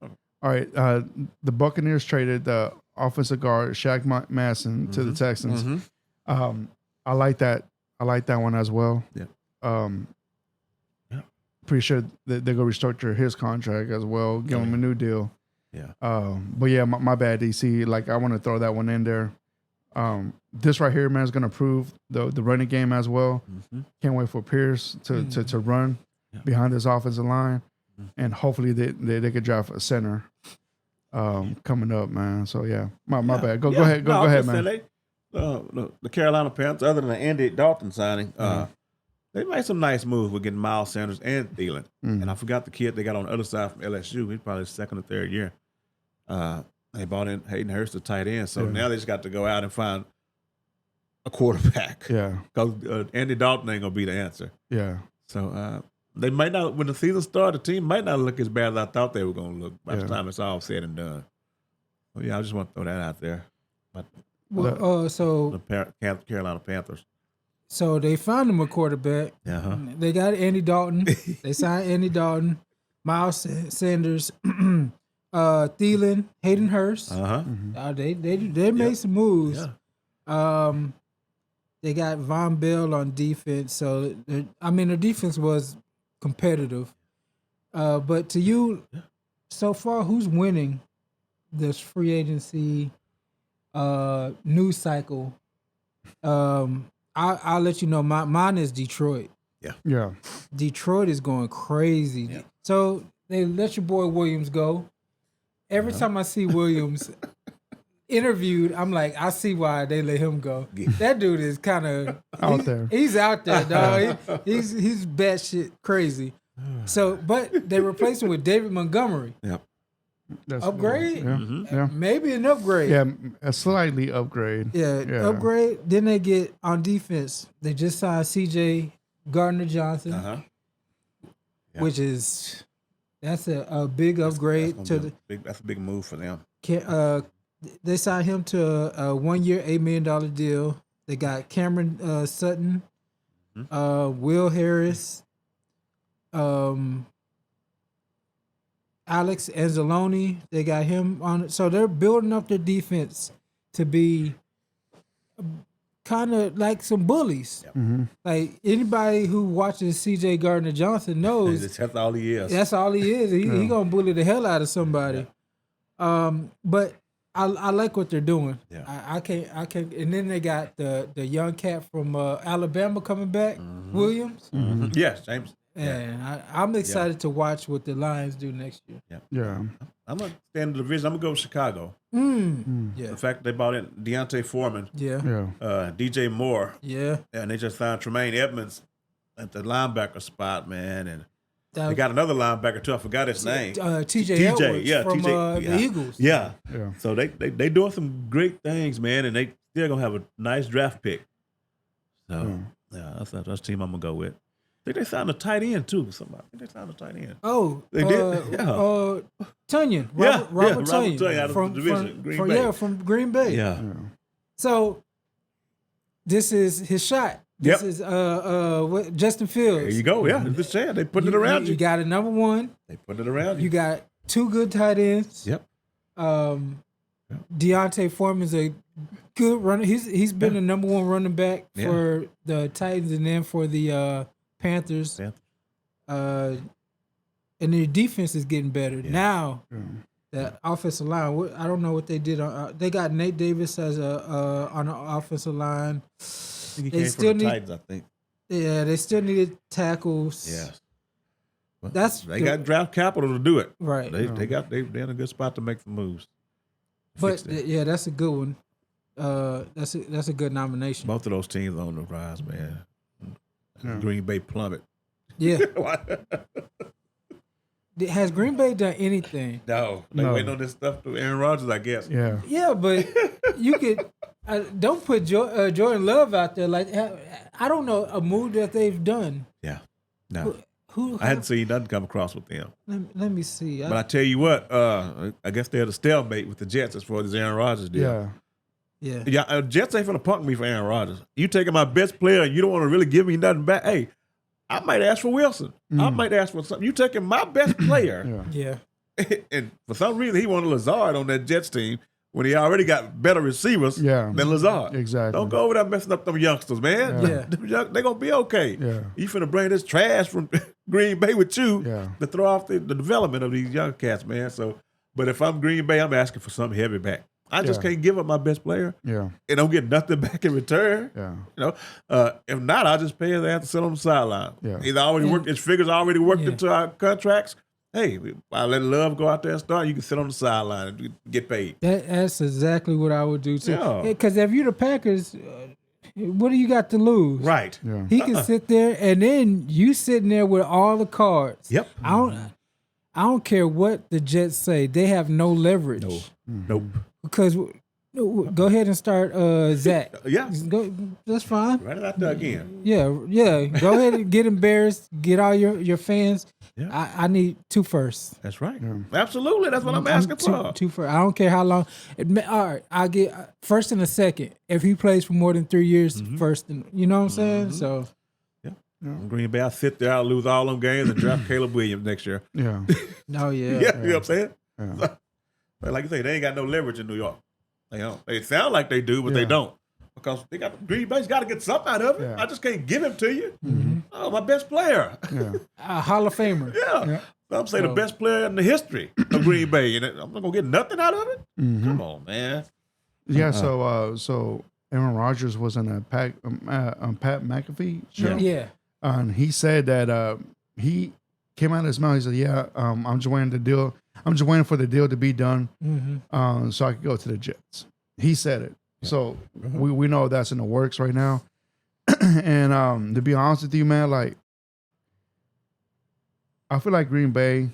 All right. The Buccaneers traded the offensive guard Shaq Masson to the Texans. I like that. I like that one as well. Yeah. Pretty sure that they're gonna restructure his contract as well, give him a new deal. Yeah. But yeah, my bad, DC. Like, I want to throw that one in there. This right here, man, is gonna prove the running game as well. Can't wait for Pierce to run behind this offensive line, and hopefully they could draft a center coming up, man. So yeah, my bad. Go ahead, go ahead, man. The Carolina Panthers, other than the Andy Dalton signing, they made some nice moves with getting Miles Sanders and Thielen. And I forgot the kid they got on the other side from LSU. He's probably his second or third year. They bought in Hayden Hurst, the tight end. So now they just got to go out and find a quarterback. Yeah. Because Andy Dalton ain't going to be the answer. Yeah. So they might not, when the season started, the team might not look as bad as I thought they were going to look by the time it's all said and done. So yeah, I just want to throw that out there. But, so the Carolina Panthers. So they found him a quarterback. They got Andy Dalton. They signed Andy Dalton, Miles Sanders, Thielen, Hayden Hurst. They made some moves. They got Von Bell on defense. So their defense was competitive. But to you, so far, who's winning this free agency news cycle? I'll let you know. Mine is Detroit. Yeah. Detroit is going crazy. Yeah. So they let your boy Williams go. Every time I see Williams interviewed, I'm like, I see why they let him go. That dude is kind of out there. He's out there, dog. He's batshit crazy. So, but they replaced him with David Montgomery. Yep. That's upgrade? Yeah. Maybe an upgrade. Yeah, a slightly upgrade. Yeah, upgrade. Then they get on defense. They just signed CJ Gardner-Johnson, which is that's a big upgrade that's a big move for them. They signed him to a 1 year, $8 million deal. They got Cameron Sutton, Will Harris, Alex Anzalone, they got him on. So they're building up their defense to be kind of like some bullies. Like anybody who watches C.J. Gardner-Johnson knows that's all he is. That's all he is. He gonna bully the hell out of somebody. But I like what they're doing. Yeah. I can't. And then they got the young cat from Alabama coming back, Williams. Yes, James. And I'm excited to watch what the Lions do next year. Yeah. I'm going to stay in the division. I'm going to go with Chicago. Yeah. The fact they bought in Deontay Foreman, DJ Moore, and they just signed Tremaine Edmonds at the linebacker spot, man. And they got another linebacker, too. I forgot his name. TJ Edwards from the Eagles. Yeah. So they doing some great things, man, and they still going to have a nice draft pick. So, that's the team I'm going to go with. I think they signed a tight end too. Somebody. I think they signed a tight end. Oh, they did. Tonyan. Robert Tonyan out of the division, Green Bay. From Green Bay. Yeah. So this is his shot. This is Justin Fields. There you go. Yeah, just saying they put it around you. You got a number one. They put it around you. You got two good tight ends. Yep. Deontay Foreman's a good runner. He's been the number one running back for the Titans and then for the Panthers. And their defense is getting better. Now, that offensive line, I don't know what they did. They got Nate Davis as on the offensive line. They still need Titans, I think. Yeah, they still needed tackles. Yeah. Well, they got draft capital to do it. Right. They're in a good spot to make some moves. But that's a good one. That's a good nomination. Both of those teams on the rise, man. Green Bay plummet. Yeah. Has Green Bay done anything? No. They're waiting on this stuff to Aaron Rodgers, I guess. Yeah. Yeah, but you could don't put Jordan Love out there. Like, I don't know a move that they've done. Yeah. No. Who I hadn't seen nothing come across with them. Let me see. But I tell you what, I guess they're the stalemate with the Jets as far as Aaron Rodgers deal. Yeah. Jets ain't finna punk me for Aaron Rodgers. You taking my best player and you don't want to really give me nothing back. Hey, I might ask for Wilson. I might ask for something. You taking my best player, Yeah. and for some reason he wanted Lazard on that Jets team when he already got better receivers than Lazard. Exactly. Don't go over there messing up them youngsters, man. Yeah. They're gonna be okay. Yeah. You finna bring this trash from Green Bay with you Yeah. to throw off the development of these young cats, man. So, but if I'm Green Bay, I'm asking for something heavy back. I just can't give up my best player Yeah. and don't get nothing back in return. Yeah. You know, if not, I'll just pay his ass to sit on the sideline. Yeah. He's already worked. His figures already worked into our contracts. Hey, I let Love go out there and start. You can sit on the sideline and get paid. That's exactly what I would do too. Yeah. Because if you're the Packers, what do you got to lose? Right. Yeah. He can sit there, and then you sitting there with all the cards. Yep. I don't care what the Jets say. They have no leverage. No. Nope. Because go ahead and start Zach. Yeah. Go, that's fine. Right out there again. Yeah. Go ahead and get embarrassed. Get all your fans. Yeah. I need 2 firsts. That's right. Absolutely. That's what I'm asking for. 2 firsts. I don't care how long. All right. I'll get first and a second. If he plays for more than 3 years, first. And, you know what I'm saying? So. Green Bay, I'll sit there, I'll lose all them games and draft Caleb Williams next year. Yeah. Oh, yeah. You know what I'm saying? Yeah. But like you say, they ain't got no leverage in New York. They don't. They sound like they do, but they don't. Because they got Green Bay's got to get something out of it. Yeah. I just can't give him to you. Oh, my best player. Yeah. A Hall of Famer. Yeah. So I'm saying the best player in the history of Green Bay, and I'm not gonna get nothing out of it. Come on, man. Yeah. So Aaron Rodgers was on a Pat McAfee show. Yeah. And he said that he came out of his mouth. He said, "Yeah, I'm just waiting the deal. I'm just waiting for the deal to be done, so I could go to the Jets." He said it. Yeah. So we know that's in the works right now. And to be honest with you, man, like I feel like Green Bay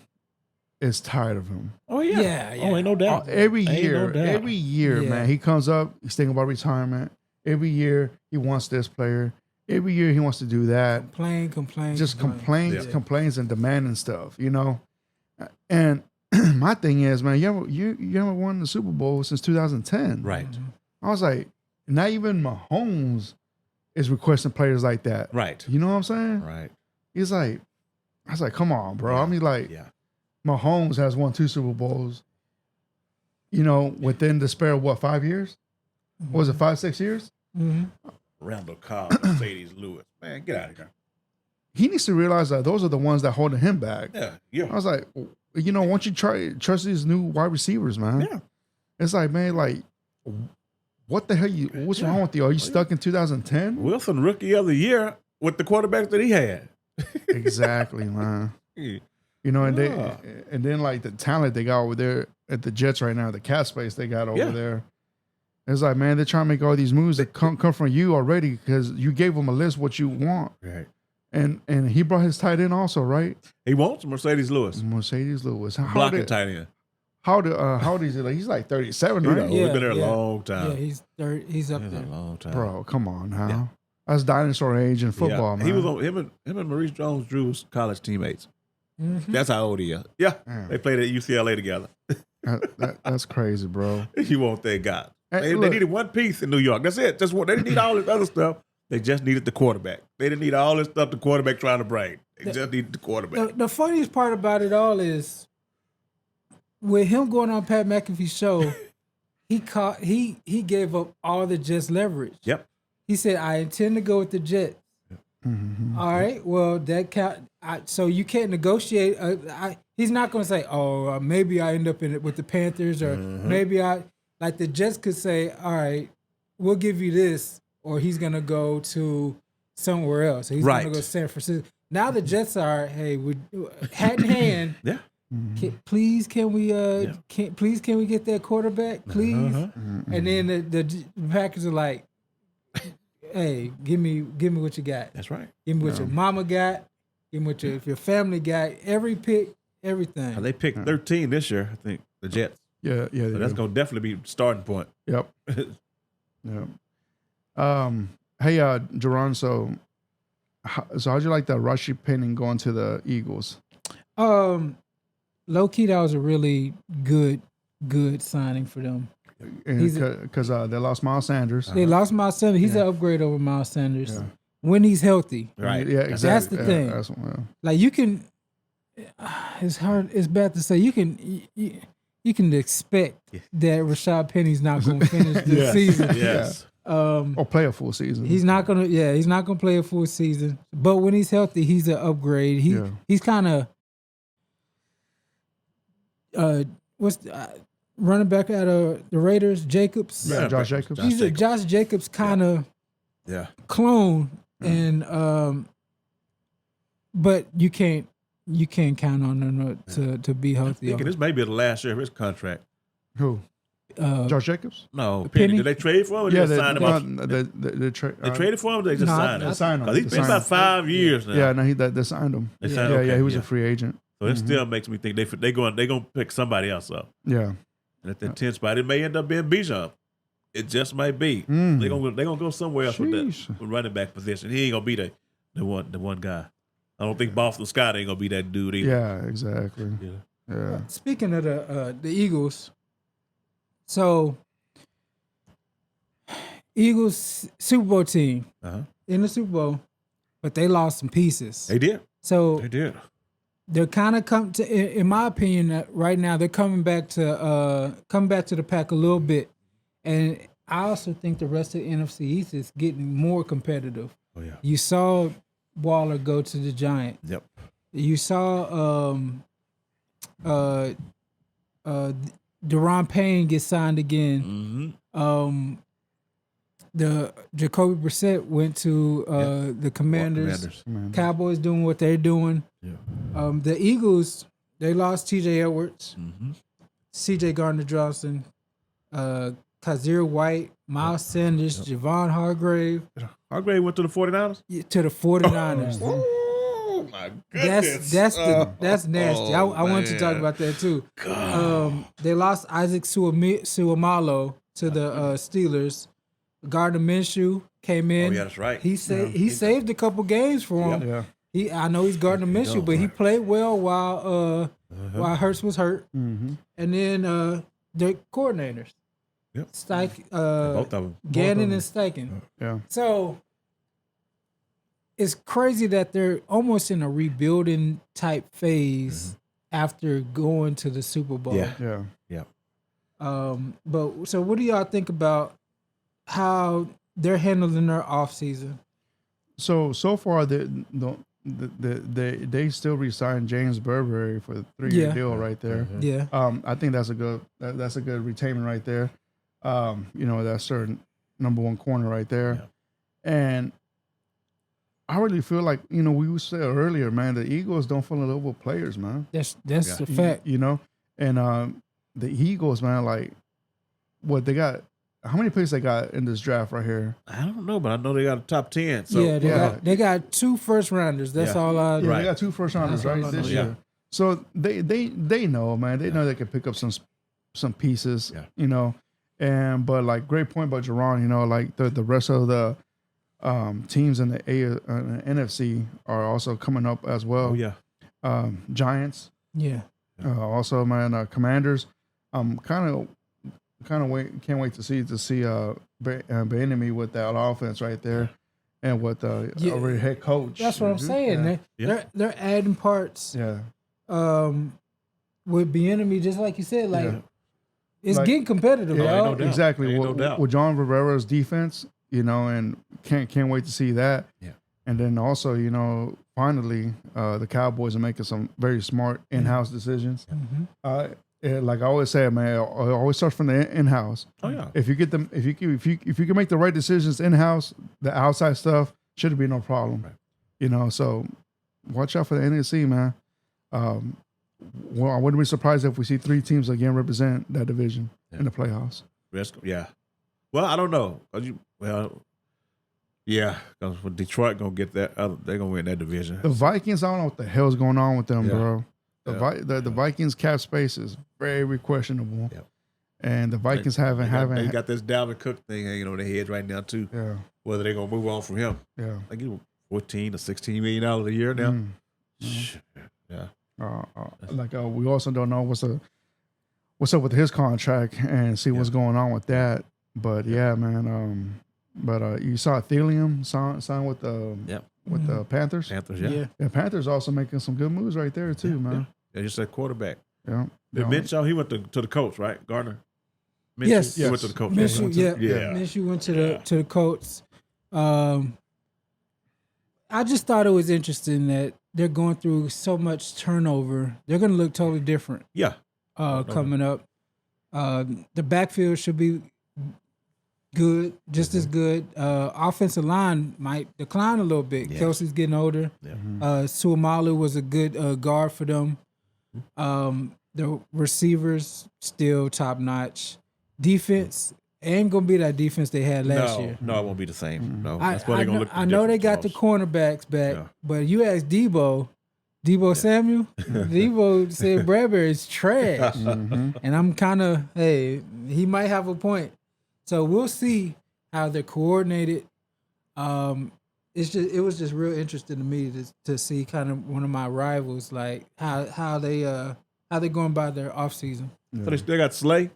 is tired of him. Oh yeah. Yeah. Oh, ain't no doubt. Every Ain't year, no doubt. every year, Yeah. man, he comes up. He's thinking about retirement. Every year, he wants this player. Every year, he wants to do that. Complain. Just complains, Yeah. complains, and demanding stuff, you know. And my thing is, man, you haven't won the Super Bowl since 2010. Right. I was like, not even Mahomes is requesting players like that. Right. You know what I'm saying? Right. He's like, I was like, come on, bro. I mean, like, Mahomes has won 2 Super Bowls. You know, within the spare of what, 5 years? What was it 5-6 years? Randall Cobb, Mercedes Lewis. Man, get out of here. He needs to realize that those are the ones that holding him back. Yeah. I was like, you know, once you trust these new wide receivers, man. Yeah. It's like, man, like, what the hell? What's wrong with you? Are you stuck in 2010? Wilson, rookie of the year with the quarterback that he had. Exactly, man. You know, and then like the talent they got over there at the Jets right now, the cap space they got over there. It's like, man, they're trying to make all these moves that come from you already because you gave them a list what you want. Right. And he brought his tight end also, right? He wants Mercedes Lewis. Mercedes Lewis. Blocking tight end. How old is he? Like, he's like 37, right? He's been there a long time. Yeah, he's up there. A long time. Bro, come on now. That's dinosaur age in football, man. He was on him and Maurice Jones-Drew's college teammates. That's how old he is. Yeah. They played at UCLA together. That's crazy, bro. You want that guy. Hey, They needed one piece in New York. That's it. They didn't need all this other stuff. They just needed the quarterback. They didn't need all this stuff the quarterback trying to bring. They just needed the quarterback. The funniest part about it all is with him going on Pat McAfee's show, he gave up all the Jets leverage. Yep. He said, "I intend to go with the Jets." All right. Well, that count. So you can't negotiate. He's not going to say, "Oh, maybe I end up with the Panthers," or maybe like the Jets could say, "All right, we'll give you this," or he's going to go to somewhere else. He's going to go to San Francisco. Now the Jets are, hey, we hat in hand. Yeah. Please, can we get that quarterback, please? And then the Packers are like, hey, give me what you got. That's right. Give me what your mama got. Give me what your family got. Every pick, everything. They picked 13 this year, I think, the Jets. Yeah. So that's going to definitely be the starting point. Yep. Yep. Hey, Jerron, so how'd you like the Rashid Penny going to the Eagles? Low key, that was a really good signing for them. Because they lost Miles Sanders. They lost Miles Sanders. He's an upgrade over Miles Sanders. when he's healthy. Right. Yeah, exactly. That's the thing. That's, Like you can, it's hard. It's bad to say. You can expect that Rashad Penny's not going to finish the season. Yes. or play a full season. He's not gonna. Yeah, he's not gonna play a full season. But when he's healthy, he's an upgrade. He's kind of what's running back out of the Raiders, Jacobs. Yeah, Josh Jacobs. He's a Josh Jacobs kind of clone, and but you can't count on him to be healthy. Thinking this may be the last year of his contract. Who? Josh Jacobs? No, Penny. Did they trade for him? Or did they sign him up? They traded for him. Or they just signed him. They signed him. Because he's been about 5 years now. Yeah, no, they signed him. They signed he was a free agent. So it still makes me think they gonna pick somebody else up. Yeah. And at the 10th spot, it may end up being Bijan. It just might be. They gonna go somewhere else with running back position. He ain't gonna be the one guy. I don't think Boston Scott ain't gonna be that dude either. Yeah, exactly. Yeah. Speaking of the Eagles, so Eagles Super Bowl team in the Super Bowl, but they lost some pieces. They did. So they did. They're kind of come to, in my opinion, right now they're coming back to the pack a little bit, and I also think the rest of the NFC East is getting more competitive. Oh yeah. You saw Waller go to the Giants. Yep. You saw Deron Payne get signed again. The Jacoby Brissett went to the Commanders. Cowboys doing what they're doing. Yeah. The Eagles, they lost T.J. Edwards, C.J. Gardner-Johnson, Kazir White, Miles Sanders, Javon Hargrave. Hargrave went to the 49ers? To the 49ers. Oh, my goodness. That's nasty. I wanted to talk about that, too. They lost Isaac Suamalo to the Steelers. Gardner Minshew came in. Oh, yeah, that's right. He saved a couple games for him. Yeah. I know he's Gardner Minshew, but he played well while Hurts was hurt. And then their coordinators. Yep. Both of them. Gannon and Steichen. Yeah. So it's crazy that they're almost in a rebuilding type phase after going to the Super Bowl. Yeah. But so what do y'all think about how they're handling their offseason? So far they still re-signed James Burberry for a 3-year deal right there. Yeah. I think that's a good retainment right there. That's their number one corner right there. Yeah. And I really feel like, we said earlier, man, the Eagles don't fall in love with players, man. That's a fact. And the Eagles, man, like what they got. How many picks they got in this draft right here? I don't know, but I know they got a top 10. So they got 2 first rounders. That's all I know. Yeah, they got 2 first rounders right this year. So they know, man. They know they can pick up some pieces, but like great point about Jerron, like the rest of the teams in the NFC are also coming up as well. Oh yeah. Giants. Yeah. Also, man, Commanders. Can't wait to see Bieniemy with that offense right there, and with already head coach. That's what I'm saying. They're adding parts. Yeah. With Bieniemy, just like you said, it's getting competitive. Yeah, exactly. No doubt. With John Rivera's defense, and can't wait to see that. Yeah. And then also, finally, the Cowboys are making some very smart in-house decisions. Like I always say, man, it always starts from the in-house. Oh yeah. If you get them, if you can make the right decisions in-house, the outside stuff shouldn't be no problem. Right. So watch out for the NFC, man. Well, I wouldn't be surprised if we see 3 teams again represent that division in the playoffs. Yeah. Well, I don't know. Because Detroit gonna get that. They're gonna win that division. The Vikings, I don't know what the hell's going on with them, bro. The Vikings cap space is very questionable, and the Vikings haven't. They got this Dalvin Cook thing hanging on their heads right now too. Yeah, whether they're gonna move on from him. Yeah, like $14 to $16 million a year now. Yeah. We also don't know what's up with his contract and see what's going on with that. But man, But you saw Thielen sign with the Panthers. Panthers, Yeah, Panthers also making some good moves right there too, man. Yeah, just that quarterback. Yeah. Did Minshew, he went to the Colts, right? Gardner? Minshew? Yes. He went to the Colts. Minshew, Yeah. Minshew went to the Colts. I just thought it was interesting that they're going through so much turnover. They're going to look totally different. Yeah. Coming up. The backfield should be good, just as good. Offensive line might decline a little bit. Yeah. Kelsey's getting older. Yeah. Suamalu was a good guard for them. The receivers still top notch. Defense ain't gonna be that defense they had last year. No, it won't be the same. No, I that's what they're gonna look. I know they got the cornerbacks back, but you ask Debo Samuel, Debo said Bradbury's trash, and I'm kind of he might have a point. So we'll see how they're coordinated. It was just real interesting to me to see kind of one of my rivals, like how they going by their offseason. So they still got Slay.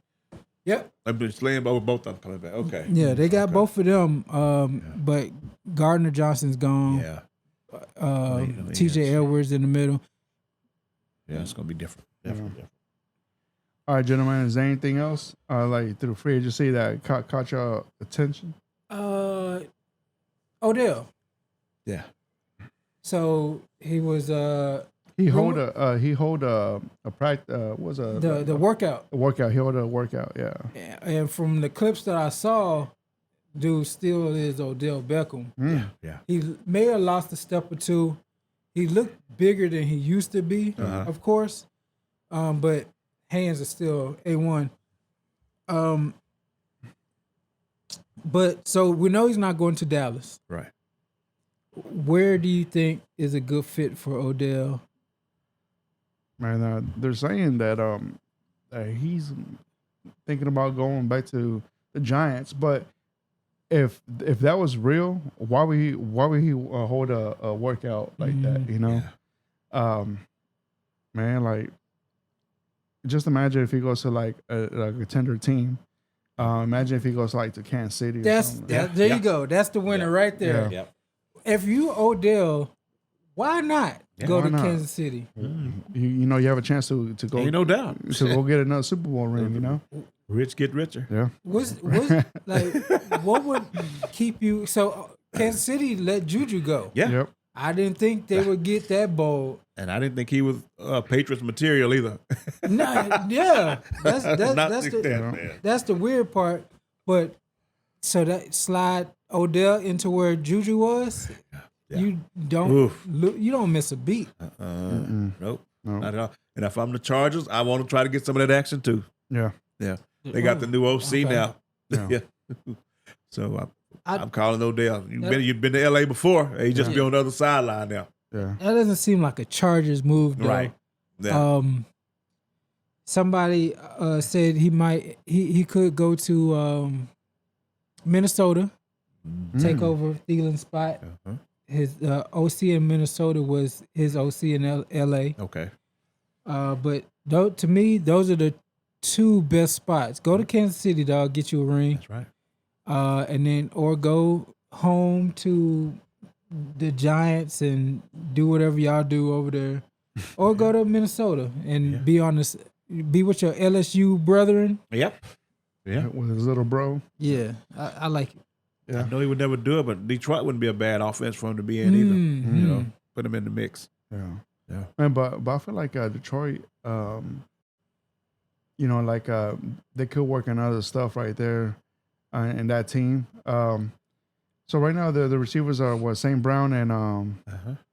Yep. I've been slaying both of them coming back. Okay. Yeah, they got both of them. But Gardner Johnson's gone. Yeah. T.J. Edwards in the middle. Yeah, it's gonna be different. Definitely different. All right, gentlemen. Is there anything else like through free agency that caught your attention? Odell. Yeah. So he was He hold a practice the workout. A workout. He hold a workout. Yeah. And from the clips that I saw, dude still is Odell Beckham. Yeah. He may have lost a step or two. He looked bigger than he used to be, of course. But hands are still A1. But so we know he's not going to Dallas. Right. Where do you think is a good fit for Odell? Man, they're saying that he's thinking about going back to the Giants. But if that was real, why would he hold a workout like that? You know, man, like just imagine if he goes to like a contender team. Imagine if he goes like to Kansas City. There you go. That's the winner right there. Yeah. If you Odell, why not go to not? Kansas City? You have a chance to go. Ain't no doubt. To go get another Super Bowl ring. You know, Rich get richer. yeah. What's like? What would keep you? So Kansas City let Juju go. Yeah. Yep. I didn't think they would get that bold. And I didn't think he was Patriots material either. Yeah, that's man. that's the weird part. But so that slide Odell into where Juju was, you don't miss a beat. Nope, not at all. And if I'm the Chargers, I want to try to get some of that action too. Yeah. Yeah, they got the new OC now. Yeah. So I'm calling Odell. You've been to LA before. He just be on the other sideline now. Yeah. That doesn't seem like a Chargers move, though. Right. Yeah. Somebody said he could go to Minnesota, take over Thielen's spot. His OC in Minnesota was his OC in LA. Okay. But to me, those are the two best spots. Go to Kansas City, dog, get you a ring. That's right. And then or go home to the Giants and do whatever y'all do over there, or go to Minnesota and be with your LSU brethren. Yep. Yeah. With his little bro. Yeah, I like it. Yeah. I know he would never do it, but Detroit wouldn't be a bad offense for him to be in either. You know, put him in the mix. Yeah. Yeah. Man, but I feel like Detroit, they could work on other stuff right there in that team. So right now the receivers are St. Brown and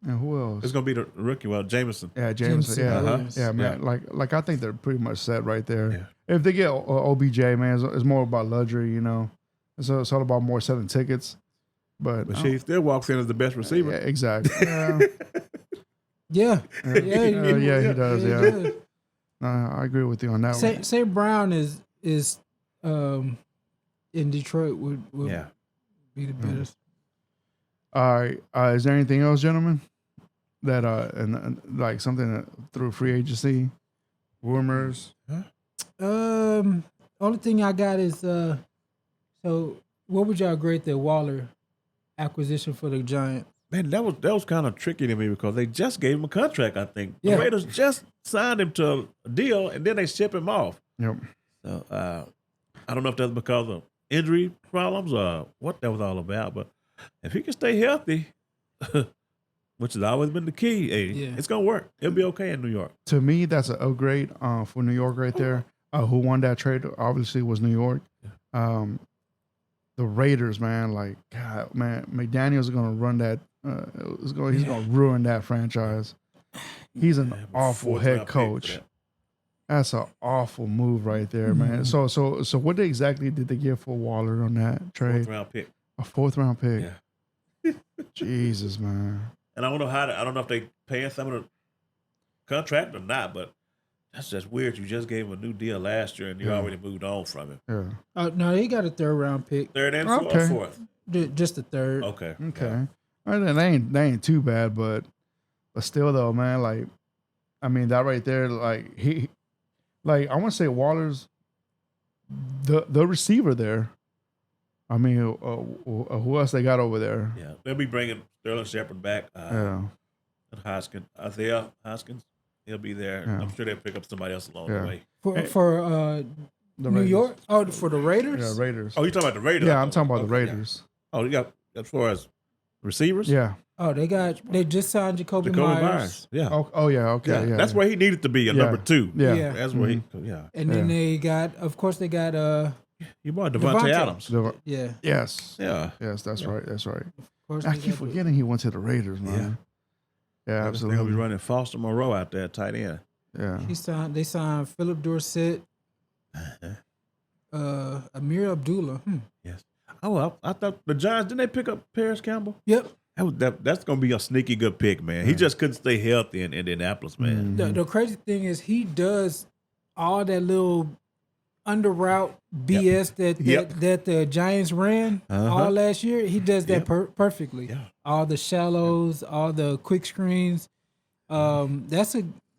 who else? It's gonna be the rookie. Well, Jameson. Yeah, Jameson. Yeah, yeah, man. Like I think they're pretty much set right there. Yeah. If they get OBJ, man, it's more about luxury. You know, it's all about more selling tickets. But she still walks in as the best receiver. Yeah, exactly. Yeah, he does. Yeah, Yeah, he does. I agree with you on that one. St. Brown is in Detroit would be the best. All right. Is there anything else, gentlemen? That and like something that through free agency, rumors? Only thing I got is so What would y'all grade the Waller acquisition for the Giants? Man, that was kind of tricky to me because they just gave him a contract, I think. Yeah. The Raiders just signed him to a deal, and then they ship him off. Yep. So I don't know if that's because of injury problems or what that was all about, but if he can stay healthy, which has always been the key, it's going to work. It'll be okay in New York. To me, that's an upgrade for New York right there. Who won that trade obviously was New York. The Raiders, man, like, God, man, McDaniel's going to run that. He's going to ruin that franchise. He's an awful head coach. That's an awful move right there, man. So what exactly did they get for Waller on that trade? 4th-round pick. A 4th-round pick. Yeah. Jesus, man. And I don't know if they paying some of the contract or not, but that's just weird. You just gave him a new deal last year, and you already moved on from him. Yeah. No, they got a 3rd-round pick. 3rd and 4th? Just a 3rd. Okay. Okay. All right, they ain't too bad, but still though, man, like, I mean, that right there, like I want to say Waller's the receiver there. I mean, who else they got over there? Yeah, they'll be bringing Sterling Shepard back. And Isaiah Hoskins, he'll be there. Yeah. I'm sure they'll pick up somebody else along the way. For The New Raiders. York? Oh, for the Raiders? Yeah, Raiders. Oh, you're talking about the Raiders? Yeah, I'm talking about the Raiders. Yeah. Oh, you got as far as receivers? Yeah. Oh, they just signed Jacoby Myers. Yeah. Oh yeah. Okay. Yeah. That's where he needed to be, number 2. Yeah. That's where he. And then they got You bought Devontae Adams. Yeah. Yes. Yeah. Yes, that's right. That's right. Of course I keep forgetting he went to the Raiders, man. Yeah, absolutely. They'll be running Foster Moreau out there, tight end. Yeah. They signed Philip Dorsett, Amir Abdullah. Yes. Oh, I thought the Giants, didn't they pick up Paris Campbell? Yep. That's going to be a sneaky good pick, man. He just couldn't stay healthy in Indianapolis, man. The crazy thing is he does all that little under route BS that the Giants ran all last year. He does that perfectly. Yeah. All the shallows, all the quick screens. That's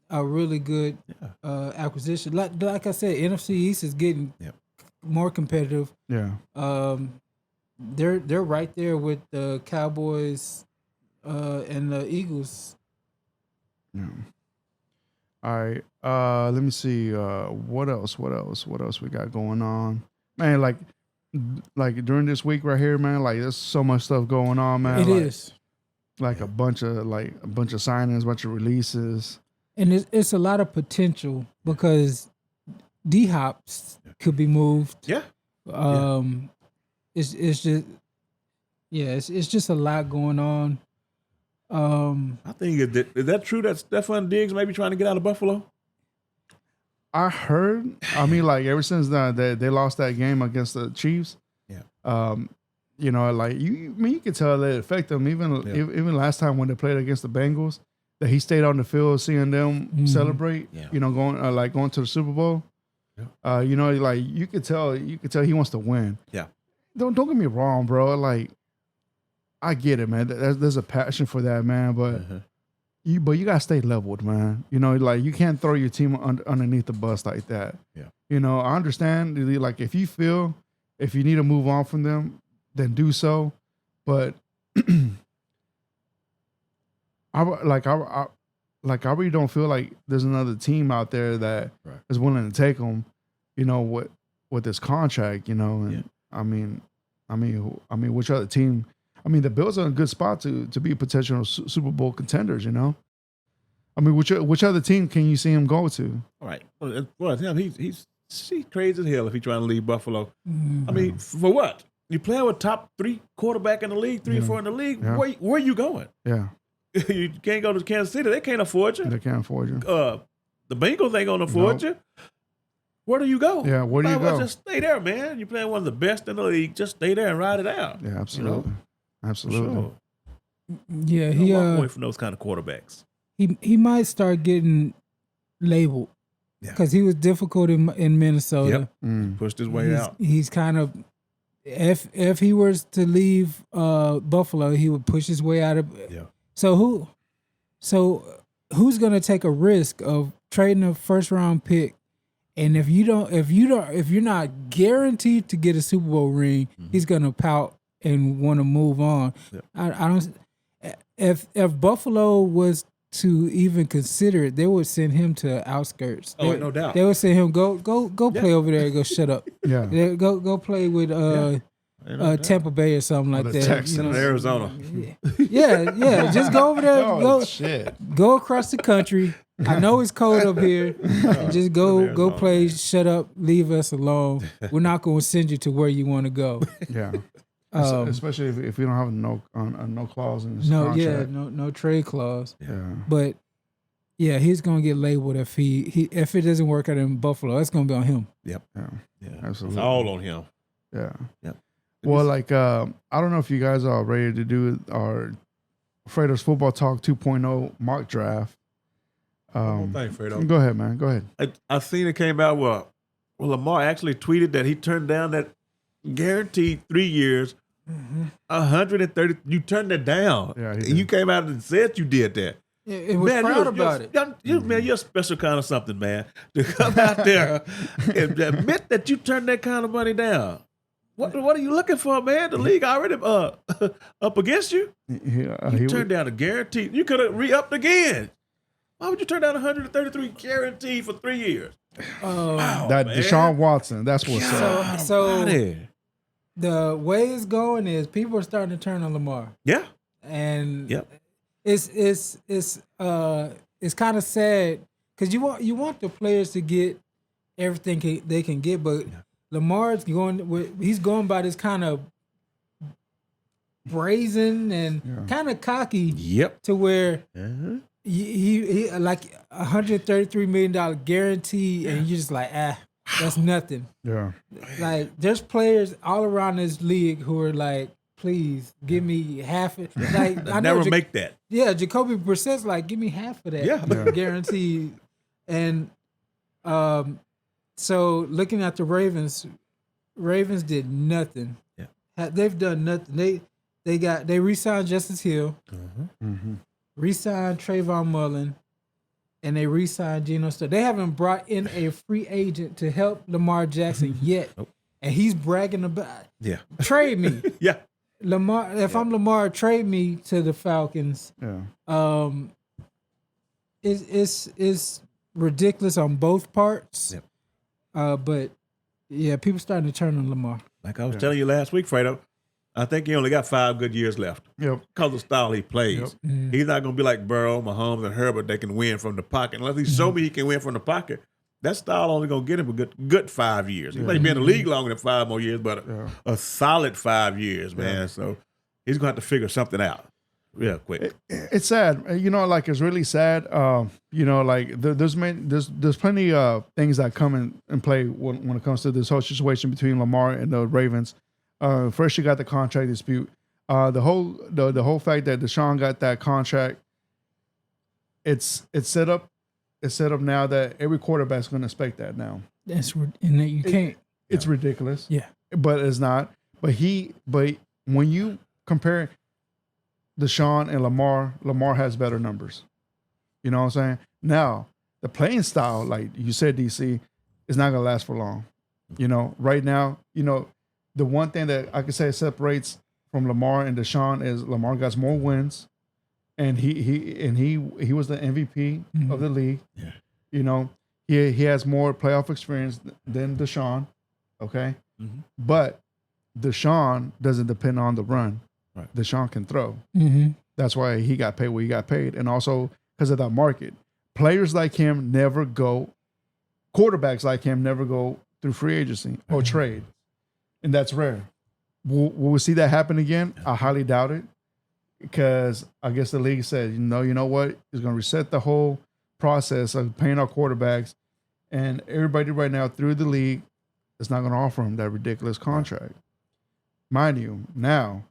a really good acquisition. Like I said, NFC East is getting more competitive. Yeah. They're right there with the Cowboys and the Eagles. Yeah. All right. Let me see. What else we got going on? Man, like during this week right here, man, like there's so much stuff going on, man. It is. Like a bunch of signings, a bunch of releases. And it's a lot of potential because D-Hops could be moved. Yeah. It's just it's just a lot going on. I think is that true that Stephon Diggs may be trying to get out of Buffalo? I heard. I mean, like ever since they lost that game against the Chiefs. Yeah. You know, like you could tell that it affected him. Even last time when they played against the Bengals, that he stayed on the field, seeing them celebrate. Yeah. You know, going to the Super Bowl. Yeah. You know, like you could tell he wants to win. Yeah. Don't get me wrong, bro. Like, I get it, man. There's a passion for that, man. But you gotta stay leveled, man. You know, like you can't throw your team underneath the bus like that. Yeah. You know, I understand. Like, if you need to move on from them, then do so. But I really don't feel like there's another team out there that is willing to take them. You know, with this contract. You know, and I mean, which other team? I mean, the Bills are in a good spot to be potential Super Bowl contenders. You know, I mean, which other team can you see him go to? All right. Well, he's crazy as hell if he's trying to leave Buffalo. I mean, for what? You playing with top 3 quarterback in the league, 3 or 4 in the league. Yeah. Where are you going? Yeah, You can't go to Kansas City. They can't afford you. they can't afford you. The Bengals ain't gonna afford you. Where do you go? Yeah, where do you go? Just stay there, man. You're playing one of the best in the league. Just stay there and ride it out. Yeah, absolutely, You know? absolutely. Sure. Yeah, Don't walk away from those kind of quarterbacks. he might start getting labeled because he was difficult in Minnesota. Mm. Pushed his way out. He's kind of if he was to leave Buffalo, he would push his way out of. Yeah. So who's gonna take a risk of trading a 1st round pick? And if you're not guaranteed to get a Super Bowl ring, he's gonna pout and want to move on. Yeah. I don't. If Buffalo was to even consider it, they would send him to outskirts. Oh, no doubt. They would send him go play over there and go shut up. Yeah. Go play with Tampa Bay or something like that. Texans. Arizona. Yeah. Just go over there. Oh, shit. Go across the country. I know it's cold up here. Just go play. Shut up. Leave us alone. We're not going to send you to where you want to go. Yeah. Especially if you don't have no clause in this contract. No trade clause. Yeah. But yeah, he's gonna get labeled if if it doesn't work out in Buffalo. It's gonna be on him. Yep. Yeah. It's Absolutely. all on him. Yeah. Yep. Well, like I don't know if you guys are ready to do our Fredo's Football Talk 2.0 mock draft. One more thing, Fredo. Go ahead, man. Go ahead. I seen it came out well, Lamar actually tweeted that he turned down that guaranteed 3 years. 130. You turned it down. Yeah, you came out and said you did that. It was proud about it. Man, you're a special kind of something, man. To come out there and admit that you turned that kind of money down. What are you looking for, man? The league already up against you. You turned down a guarantee. You could have re-upped again. Why would you turn down 133 guarantee for 3 years? That man. Deshaun Watson. That's what's up. So the way it's going is people are starting to turn on Lamar. Yeah. And it's kind of sad because you want the players to get everything they can get, but Lamar's he's going by this kind of brazen and kind of cocky. Yep. To where he like $133 million guarantee, and you're just like, that's nothing. Yeah. Like there's players all around this league who are like, please give me half it. Like I never make that. Yeah, Jacoby Brissett's like, give me half of that guaranteed. And so looking at the Ravens did nothing. Yeah. They've done nothing. They re-signed Justice Hill, re-signed Trayvon Mullen, and they re-signed Geno Smith. They haven't brought in a free agent to help Lamar Jackson yet. And he's bragging about trade me. Yeah. Lamar, if I'm Lamar, trade me to the Falcons. Yeah. It's ridiculous on both parts. But yeah, people starting to turn on Lamar. Like I was telling you last week, Fredo, I think he only got 5 good years left. Yep. Because of the style he plays. Yep. He's not going to be like Burrow, Mahomes, and Herbert that can win from the pocket. Unless he show me he can win from the pocket, that style only going to get him a good 5 years. He may be in the league longer than 5 more years, but a solid 5 years, man. Yeah. So he's going to have to figure something out real quick. It's sad. Like it's really sad. Like there's plenty of things that come in play when it comes to this whole situation between Lamar and the Ravens. First, you got the contract dispute. The whole fact that Deshaun got that contract, it's set up now that every quarterback's going to expect that now. And that you can't. It's ridiculous. Yeah, but it's not. But when you compare Deshaun and Lamar has better numbers. You know what I'm saying? Now the playing style, like you said, DC, is not going to last for long. Right now, the one thing that I could say separates from Lamar and Deshaun is Lamar got more wins, and he was the MVP of the league. Yeah. He has more playoff experience than Deshaun. Okay, but Deshaun doesn't depend on the run. Right. Deshaun can throw. That's why he got paid what he got paid, and also because of that market, players like him never go. Quarterbacks like him never go through free agency or trade. And that's rare. Will we see that happen again? I highly doubt it, because I guess the league said, you know what? It's going to reset the whole process of paying our quarterbacks, and everybody right now through the league is not going to offer him that ridiculous contract. Mind you, now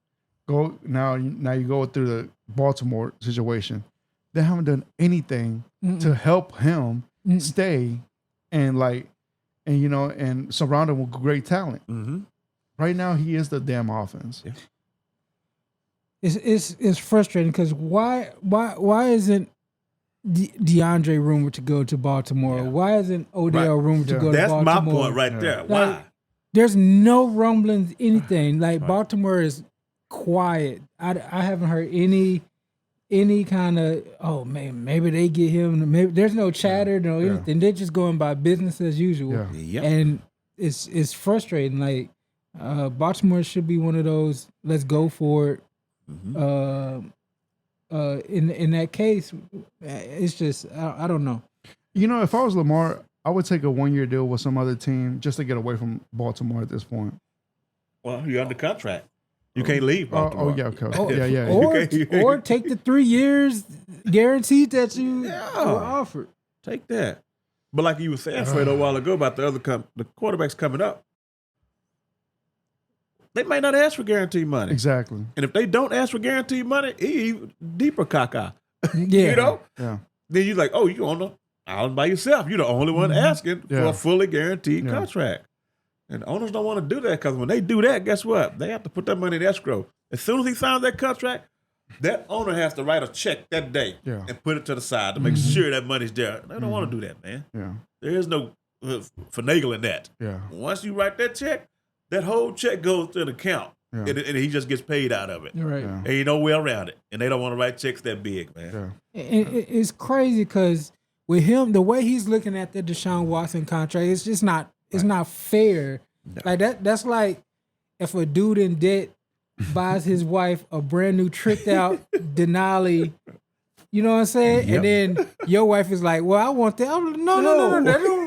you go through the Baltimore situation. They haven't done anything to help him stay and surround him with great talent. Right now, he is the damn offense. Yeah. It's frustrating because why isn't DeAndre rumored to go to Baltimore? Yeah. Why isn't Odell rumored to go to Baltimore? That's my point right there. Why? there's no rumblings, anything. Like Baltimore is quiet. I haven't heard any kind of, oh man, maybe they get him. Maybe there's no chatter, no anything. They're just going by business as usual. Yeah. And it's frustrating. Like Baltimore should be one of those. Let's go for it. In that case, it's just I don't know. You know, if I was Lamar, I would take a 1-year deal with some other team just to get away from Baltimore at this point. Well, you're under contract. You can't leave Baltimore. Oh, yeah, okay. Yeah. Or take the 3 years guaranteed that you were offered. Take that. But like you were saying, Fredo, a while ago about the quarterbacks coming up, they might not ask for guaranteed money. Exactly. And if they don't ask for guaranteed money, even deeper caca. Yeah. You know? Yeah. Then you're like, oh, you on the island by yourself. You're the only one asking for a fully guaranteed contract. And owners don't want to do that because when they do that, guess what? They have to put that money in escrow. As soon as he signs that contract, that owner has to write a check that day and put it to the side to make sure that money's there. They don't want to do that, man. Yeah. There is no finagling that. Yeah. Once you write that check, that whole check goes to an account. Yeah. And he just gets paid out of it. You're right. Yeah. Ain't no way around it. And they don't want to write checks that big, man. Yeah. It's crazy because with him, the way he's looking at the Deshaun Watson contract, it's just not. It's not fair. No. Like that's like if a dude in debt buys his wife a brand new tricked out Denali. You know what I'm saying? Yep. And then your wife is like, "Well, I want that." I'm like, no.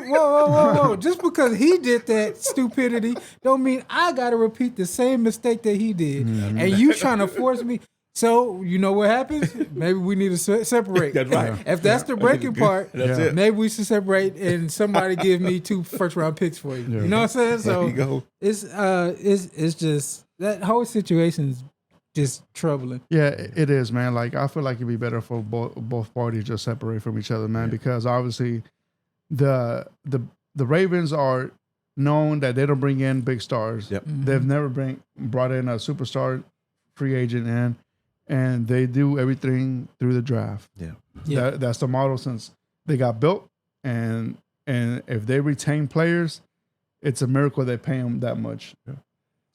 Whoa. Just because he did that stupidity don't mean I got to repeat the same mistake that he did. Mm-hmm. And you trying to force me. So, you know what happens? Maybe we need to separate. That's right. If that's the breaking part, that's it. Maybe we should separate and somebody give me 2 first-round picks for you. Yeah. You know what I'm saying? So there you go. It's just that whole situation's just troubling. Yeah, it is, man. Like I feel like it'd be better for both parties just separate from each other, man, because obviously the Ravens are known that they don't bring in big stars. Yep. Mm-hmm. They've never brought in a superstar free agent in. And they do everything through the draft. Yeah. That's the model since they got built. And if they retain players, it's a miracle they pay them that much. Yeah.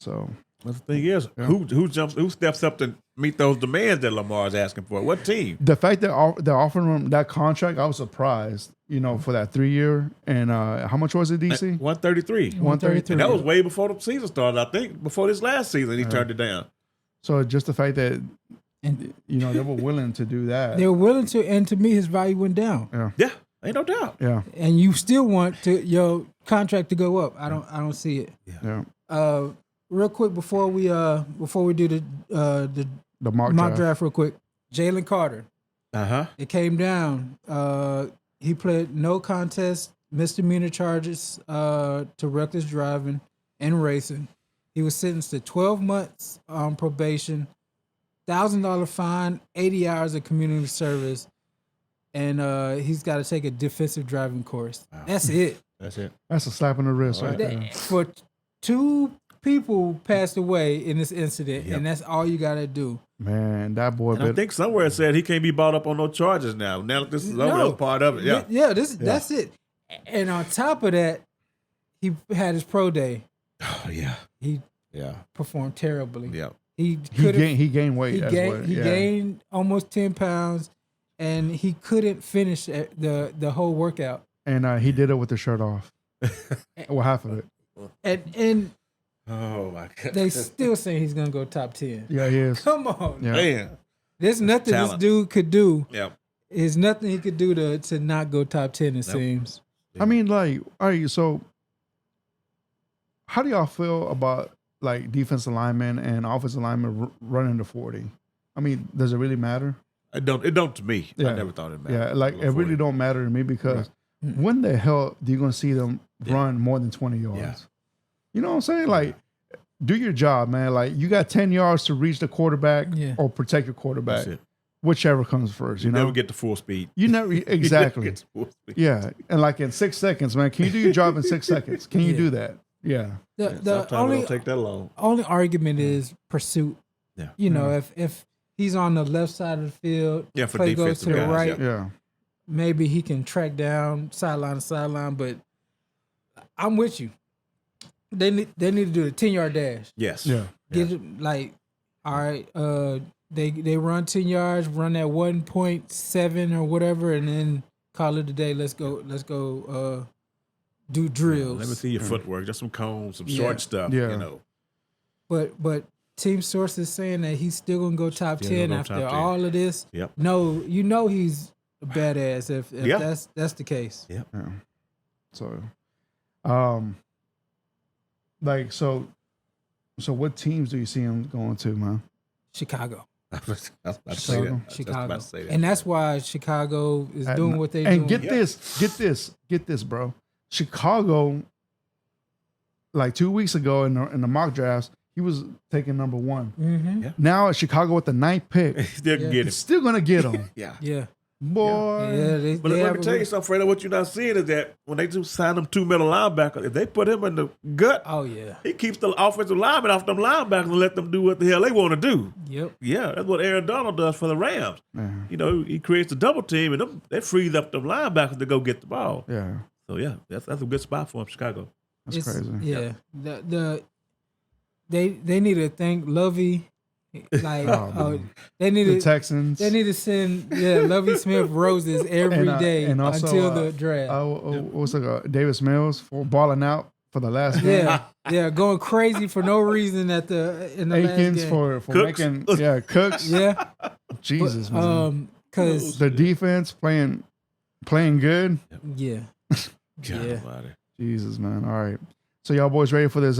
So the thing is, who steps up to meet those demands that Lamar's asking for? What team? The fact that they're offering him that contract, I was surprised. You know, for that 3-year. And how much was it, DC? 133. 133. And that was way before the season started. I think before this last season, he turned it down. So just the fact that, you know, they were willing to do that. They were willing to, and to me, his value went down. Yeah, ain't no doubt. Yeah. And you still want your contract to go up. I don't see it. Yeah. Real quick before we do the mock draft real quick. Jalen Carter. It came down. He pled no contest, misdemeanor charges to reckless driving and racing. He was sentenced to 12 months on probation, $1,000 fine, 80 hours of community service, and he's got to take a defensive driving course. Wow. That's it. That's it. That's a slap in the wrist right there. For 2 people passed away in this incident, and that's all you got to do. Man, that boy. I think somewhere it said he can't be brought up on no charges now. Now that this is over, that's part of it. Yeah. That's it. And on top of that, he had his pro day. Oh yeah. He performed terribly. Yeah. He gained weight. He gained almost 10 pounds, and he couldn't finish the whole workout. And he did it with the shirt off. Well, half of it. And oh my God. They still saying he's gonna go top 10. Yeah, he is. Come on, man. There's nothing this dude could do. Yeah. There's nothing he could do to not go top 10. It seems. I mean, like, all right. So, how do y'all feel about like defensive linemen and offensive linemen running the 40? I mean, does it really matter? It don't to me. I never thought it mattered. Yeah, like it really don't matter to me because when the hell do you gonna see them run more than 20 yards? Yeah. You know what I'm saying? Like, do your job, man. Like, you got 10 yards to reach the quarterback or protect your quarterback. That's it. Whichever comes first. You know? Never get to full speed. You never exactly. Get to full speed. Yeah, and like in 6 seconds, man. Can you do your job in 6 seconds? Can you do that? Yeah. The only don't take that long. Only argument is pursuit. Yeah. You know, if he's on the left side of the field, for play goes to the right. Yeah. Maybe he can track down sideline to sideline, but I'm with you. They need to do the 10-yard dash. Yes. Yeah. Get it, like, all right, they run 10 yards, run at 1.7 or whatever, and then call it a day. Let's go do drills. Let me see your footwork. Just some cones, some Yeah. short stuff. Yeah. You know. But team sources saying that he's still gonna go top Still 10 gonna go after top 10. all of this. Yep. No, he's a badass if Yeah. that's the case. Yep. Yeah. So, like, so what teams do you see him going to, man? Chicago. I was about to say that. I was just Chicago. about to say that. And that's why Chicago is doing what they and doing. get this, bro. Chicago, like 2 weeks ago in the mock drafts, he was taking number 1. Mm-hmm. Yeah. Now at Chicago with the 9th pick, Still can Yeah. get he's it. still gonna get him, Yeah. Yeah. boy. Yeah, But let me tell you something, Fredo. What you're not seeing is that when they do sign them 2 middle linebackers, if they put him in the gut, Oh yeah. he keeps the offensive linemen off them linebackers and let them do what the hell they want to do. Yep. Yeah, that's what Aaron Donald does for the Rams. Yeah. You know, he creates a double team and that frees up them linebackers to go get the ball. Yeah, So yeah, that's a good spot for him, Chicago. that's crazy. Yeah. They need to thank Lovey. Like man. they need The to Texans. they need to send Lovey Smith roses every day and also, until the draft. What's it? Davis Mills for balling out for the last game. Yeah, going crazy for no reason in the Akins last game. for Cooks. making Cooks. Yeah, Jesus, man. because The defense playing good. yeah, God Yeah. almighty. Jesus, man. All right. So y'all boys ready for this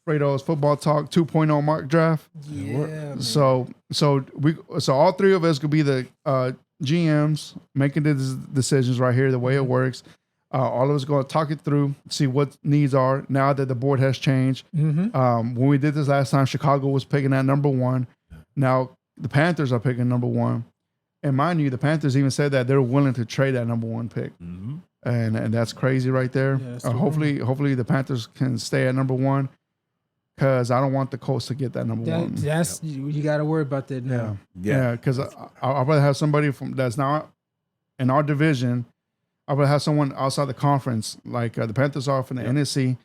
Fredo's football talk 2.0 mock draft? yeah. man. So all three of us could be the GMs making the decisions right here, the way it works. All of us going to talk it through, see what needs are now that the board has changed. Mm-hmm. When we did this last time, Chicago was picking at number 1. Now the Panthers are picking number 1. And mind you, the Panthers even said that they're willing to trade that number 1 pick. Mm-hmm. And that's crazy right there. Yeah, that's Hopefully the Panthers can stay at number 1 because I don't want the Colts to get that number 1. That's you got to worry about that now. Yeah, because I'd rather have somebody that's not in our division. I'd rather have someone outside the conference, like the Panthers are from the NFC.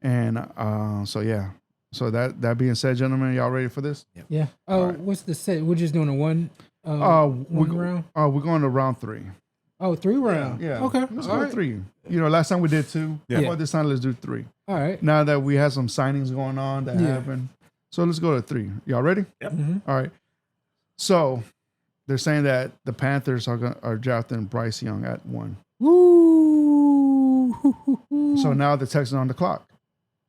And so that being said, gentlemen, y'all ready for this? Yeah. Oh, right. what's the set? We're just doing a one We're round. We're going to round 3. Oh, 3 round. Yeah. Okay. Let's All go right. 3. You know, last time we did 2. Yeah. But this time let's do 3. All right. Now that we have some signings going on that Yeah. happen. So let's go to 3. Y'all ready? Yep. Mm-hmm. All right. So they're saying that the Panthers are drafting Bryce Young at 1. Woo. So now the Texans on the clock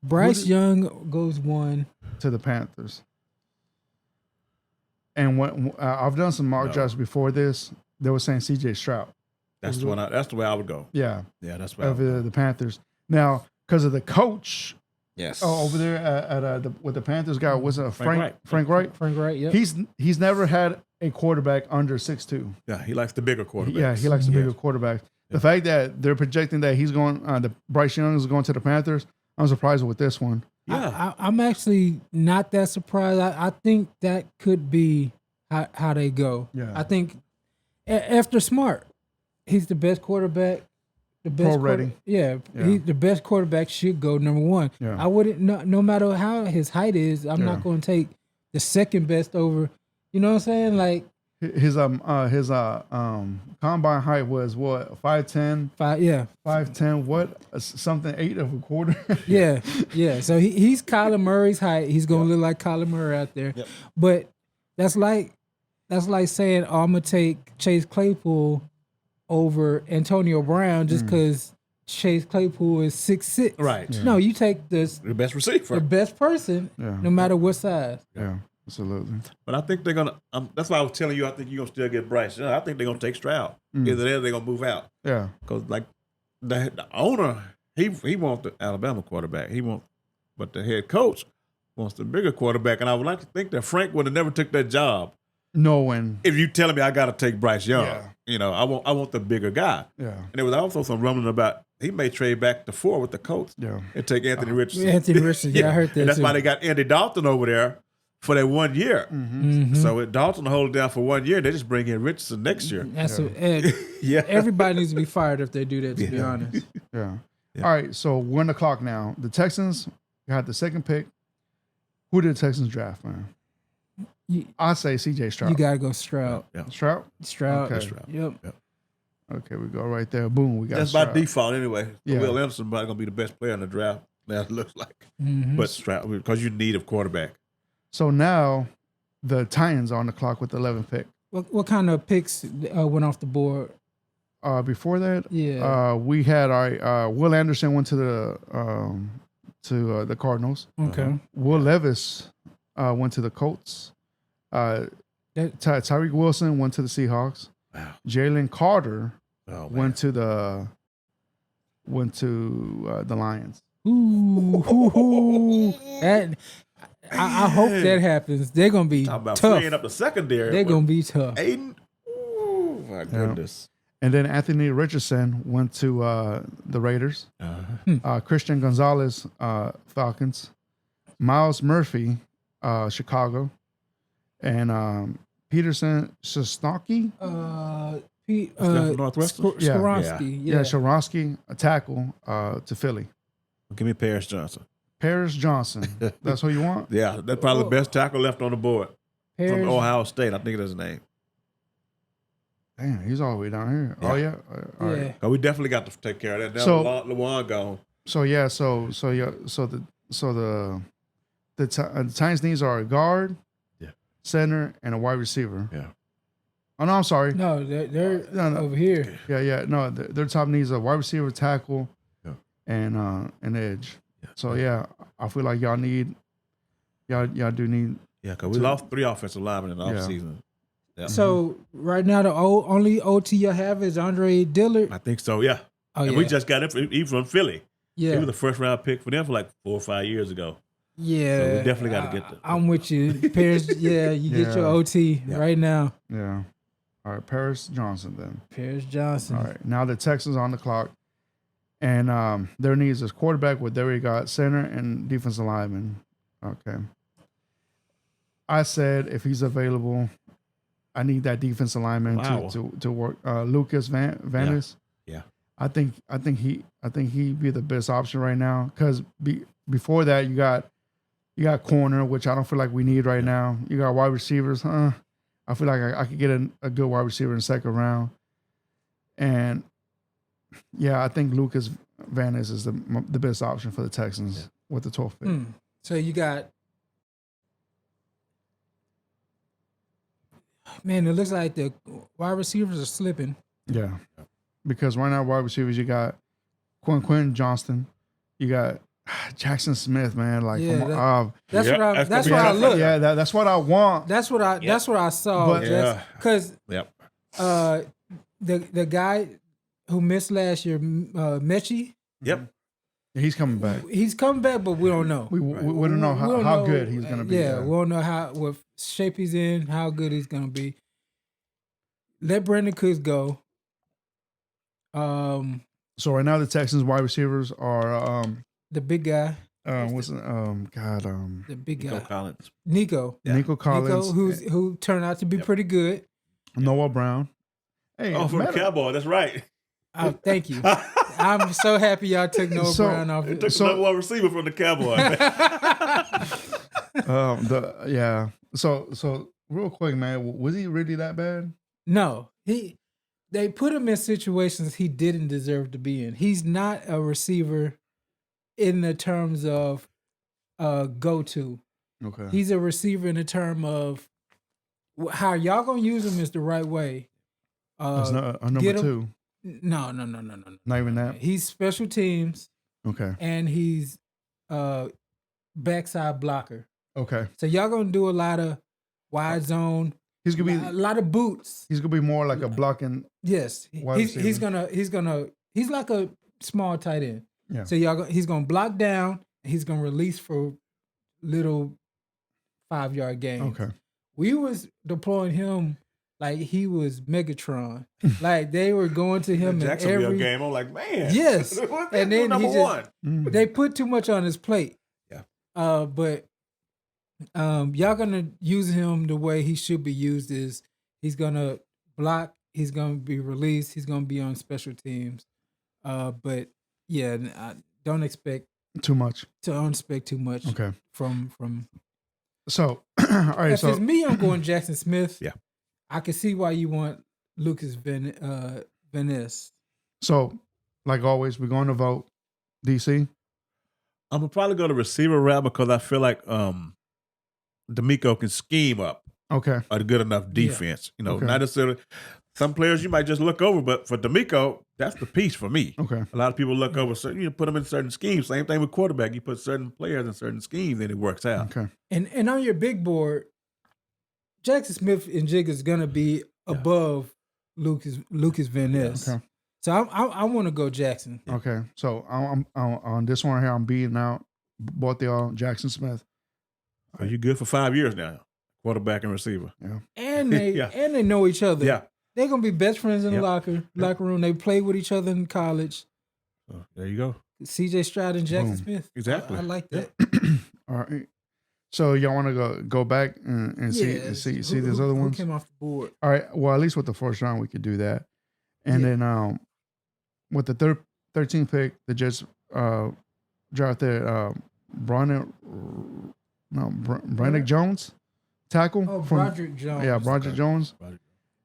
Bryce Young goes 1. to the Panthers. And when I've done some mock drafts before this, they were saying CJ Stroud. That's the one. That's the way I would go. Yeah, Yeah, that's where I of would go. the Panthers. Now, because of the coach Yes. over there at with the Panthers guy, was it Frank Wright. Frank Wright? Frank Wright. Yep. He's never had a quarterback under 6'2". Yeah, he likes the bigger quarterbacks. Yeah, he likes the bigger quarterbacks. The fact that they're projecting that he's going, the Bryce Young is going to the Panthers, I'm surprised with this one. Yeah. I'm actually not that surprised. I think that could be how they go. Yeah. I think after Smart, he's the best quarterback. The best Pro-ready. Yeah, he's the best quarterback should go number 1. Yeah. I wouldn't no matter how his height is, I'm not going to take the second best over. You know what I'm saying? Like His combine height was what 5'10", 5'10", what something 8 of a quarter. Yeah. So he's Kyler Murray's height. He's gonna look like Kyler Murray out there. Yep. But that's like saying, oh, I'm gonna take Chase Claypool over Antonio Brown just because Chase Claypool is 6'6". Right. Yeah. No, you take the best receiver. the best person, no matter what size. Yeah, absolutely. But I think they're gonna. that's why I was telling you. I think you're gonna still get Bryce. I think they're gonna take Stroud. Either that, or they're gonna move out. Yeah, Because like the owner, he wants the Alabama quarterback. But the head coach wants the bigger quarterback. And I would like to think that Frank would have never took that job knowing. if you telling me I got to take Bryce Young. Yeah. You know, I want the bigger guy. Yeah, And there was also some rumbling about he may trade back to 4 with the Colts yeah. and take Anthony Richardson. Anthony Richardson, yeah, I heard that And that's too. why they got Andy Dalton over there for that 1 year. Mm-hmm. So with Dalton hold it down for 1 year, they just bring in Richardson next year. And Yeah. everybody needs to be fired if they do that. To be honest, Yeah. Yeah. All right, so we're on the clock now. The Texans got the second pick. Who did the Texans draft, man? I say C.J. Stroud. You gotta go Stroud. Yeah. Stroud? Stroud. Okay. Stroud. Yep. Okay, we go right there. Boom, we got That's Stroud. by default anyway. Yeah. Will Anderson probably going to be the best player in the draft. Now it looks like. Mhm. But Stroud, because you need a quarterback. So now the Titans are on the clock with the 11th pick. What kind of picks went off the board? Before that, Yeah. we had our Will Anderson went to the Cardinals. Okay. Will Levis went to the Colts. Tyreek Wilson went to the Seahawks. Wow. Jalen Carter Oh, man. went to the Lions. Ooh. That, I hope that happens. They're gonna be Talking about tough. freeing up the secondary. They're gonna be tough. Aiden. Ooh, my goodness. And then Anthony Richardson went to the Raiders. Christian Gonzalez, Falcons. Miles Murphy, Chicago. And Peterson Shostakey. From Northwestern? Skoronsky. Yeah, Skoronsky, a tackle to Philly. Give me Paris Johnson. Paris Johnson. That's who you want? Yeah, that's probably the best tackle left on the board. From Paris- Ohio State, I think that's his name. Damn, he's all the way down here. Oh, yeah? All right. Yeah. 'Cause we definitely got to take care of that. Now So- Lawan gone. So the Titans needs are a guard, center, and a wide receiver. Yeah. Oh no, I'm sorry. No, they're No. over here. Yeah. No, their top needs a wide receiver, tackle, Yeah. and an edge. Yeah. So yeah, I feel like y'all do need. Yeah, because we lost 3 offensive linemen in the Yeah. offseason. Yeah. So right now the only OT you have is Andre Dillard. I think so, yeah. Oh And yeah. we just got him from Philly. He yeah. was the first round pick for them for like 4 or 5 years ago. Yeah. So we definitely got to get the. I'm with you. Paris, yeah, you get your OT right now. Yeah. All right, Paris Johnson then. Paris Johnson. All right, now the Texans on the clock, and their needs is quarterback. With there we got center and defensive lineman. Okay. I said if he's available, I need that defensive lineman Wow. to work. Lucas Vanis. Yeah. I think he'd be the best option right now because before that you got corner, which I don't feel like we need right now. You got wide receivers, I feel like I could get a good wide receiver in the second round, and yeah, I think Lucas Vanis is the best option for the Texans with the 12th pick. So you got, man, it looks like the wide receivers are slipping. Yeah, because right now wide receivers you got Quentin Johnston, you got Jackson Smith, man. Like, Yeah, that's Yep, what I. that's That's gonna what be I tough. look. yeah, that's what I want. That's what I. That's what I saw. But- Because Yep. the guy who missed last year, Mechie, Yep. He's coming back. he's coming back, but we don't know. We don't know We how, don't how know, good he's gonna be. Yeah, we don't know what shape he's in, how good he's gonna be. Let Brandon Cooks go. So right now the Texans wide receivers are The big guy, the the big Nico guy, Collins. Nico. Nico Collins, Nico, who turned out to be pretty good. Noah Brown. Hey, Oh, from the Cowboy. That's right. Oh, thank you. I'm so happy y'all took Noah So- Brown off. It took So- another one receiver from the Cowboy. So real quick, man, was he really that bad? No, they put him in situations he didn't deserve to be in. He's not a receiver in the terms of go-to. Okay. He's a receiver in the term of how y'all gonna use him is the right way. That's not a number get him- 2. No. Not even that. He's special teams Okay. and he's backside blocker. Okay. So y'all gonna do a lot of wide zone, He's gonna a be lot of boots. he's gonna be more like a blocking. Yes, Wide he's receiver. he's like a small tight end. Yeah. So he's gonna block down. He's gonna release for little 5-yard gains. Okay. We was deploying him like he was Megatron. Like they were going to him in Jacksonville every game. I'm like, man. Yes. What And then number he just- one. Mm. They put too much on his plate. Yeah. But y'all gonna use him the way he should be used is he's gonna block, he's gonna be released, he's gonna be on special teams. But Yeah, I don't expect Too much. too much. Okay. From So, all right. if So, it's me, I'm going Jackson Smith. Yeah. I can see why you want Lucas Van Ness. so, like always, we're going to vote. DC. I'm gonna probably go to receiver route because I feel like D'Amico can scheme up Okay. a good enough defense. You know, Okay. not necessarily some players you might just look over, but for D'Amico, that's the piece for me. Okay. A lot of people look over certain, you put them in certain schemes. Same thing with quarterback. You put certain players in certain schemes, and it works out. Okay. And on your big board, Jackson Smith and Jig is gonna be above Lucas Van Ness. Okay. So I want to go Jackson. Okay. So I'm on this one here. I'm beating out both y'all. Jackson Smith. Are you good for 5 years now? Quarterback and receiver. Yeah. And they Yeah. and they know each other. Yeah. They're gonna be best friends in the Yep. locker room. They played with each other in college. So there you go. CJ Stroud and Jackson Boom. Smith. Exactly. I like that. All right. So y'all want to go back and see Yes. see Who- these who- other who ones? came off the board. All right. Well, at least with the first round, we could do that. And Yeah. then with the 13th pick, the Jets drafted Brandon Jones, tackle. Oh, from, Broderick Jones. Yeah, Broderick Jones.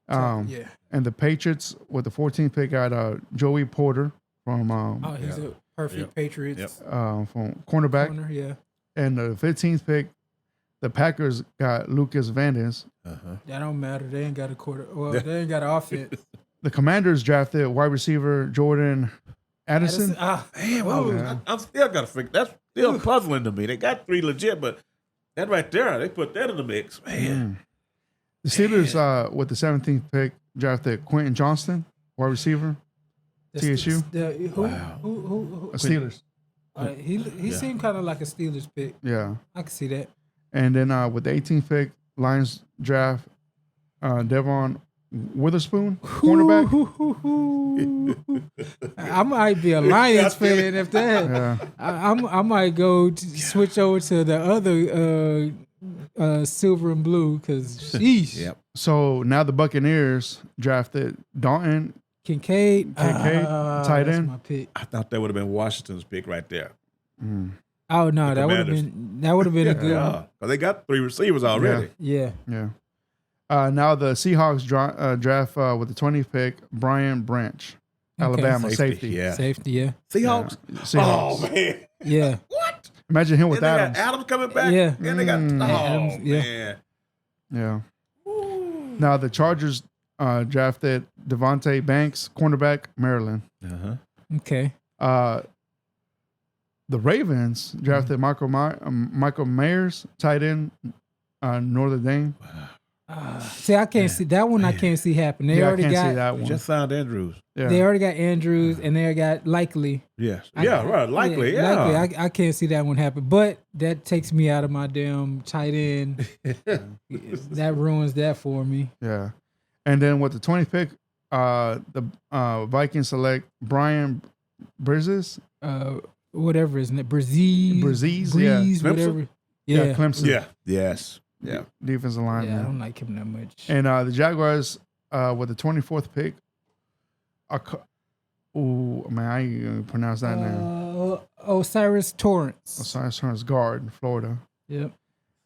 Yeah. And the Patriots with the 14th pick got Joey Porter from Oh, he's a perfect Yep. Patriots from cornerback. corner. Yeah. And the 15th pick, the Packers got Lucas Van Ness. That don't matter. They ain't got a quarter. Well, they ain't got an offense. The Commanders drafted wide receiver Jordan Addison. Damn, whoa. I'm still got to figure. That's still puzzling to me. They got 3 legit, but that right there, they put that in the mix. Man. The Steelers with the 17th pick drafted Quentin Johnston, wide receiver, TSU. Who? Steelers. He seemed kind of like a Steelers pick. Yeah. I can see that. And then with the 18th pick, Lions draft Devon Witherspoon, cornerback. I might be a Lions fan if that. Yeah. I might go switch over to the other silver and blue because sheesh. Yep. So now the Buccaneers drafted Dalton Kincaid, tight that's end. my pick. I thought that would have been Washington's pick right there. Oh no, The that would have Commanders. been a good one. Yeah, because they got 3 receivers already. Yeah. Yeah. Now the Seahawks draft with the 20th pick Brian Branch, Alabama safety. Yeah. Safety, yeah. Seahawks. Seahawks. Oh man. Yeah. What? Imagine him with And they Adams. got Adams coming back. Yeah. And they got Adams, yeah. man. Yeah. Now the Chargers drafted Devontae Banks, cornerback, Maryland. Okay. The Ravens drafted Michael Myers, tight end, Notre Dame. See, I can't see that one. I can't see happen. They Yeah, I already can't got. see that one. Just signed Andrews. Yeah. They already got Andrews, and they already got Likely. Yes. Right. Likely. Yeah. Likely. I can't see that one happen. But that takes me out of my damn tight end. That ruins that for me. Yeah. And then with the 20th pick, the Vikings select Brian Brizes. Whatever his name, Breeze, yeah. whatever. Yeah, Clemson. Yeah. Yes. Yeah. Defensive Yeah, I lineman. don't like him that much. And the Jaguars with the 24th pick. Oh man, I ain't gonna pronounce that name. Osiris Torrance. Osiris Torrance, guard, Florida. Yep.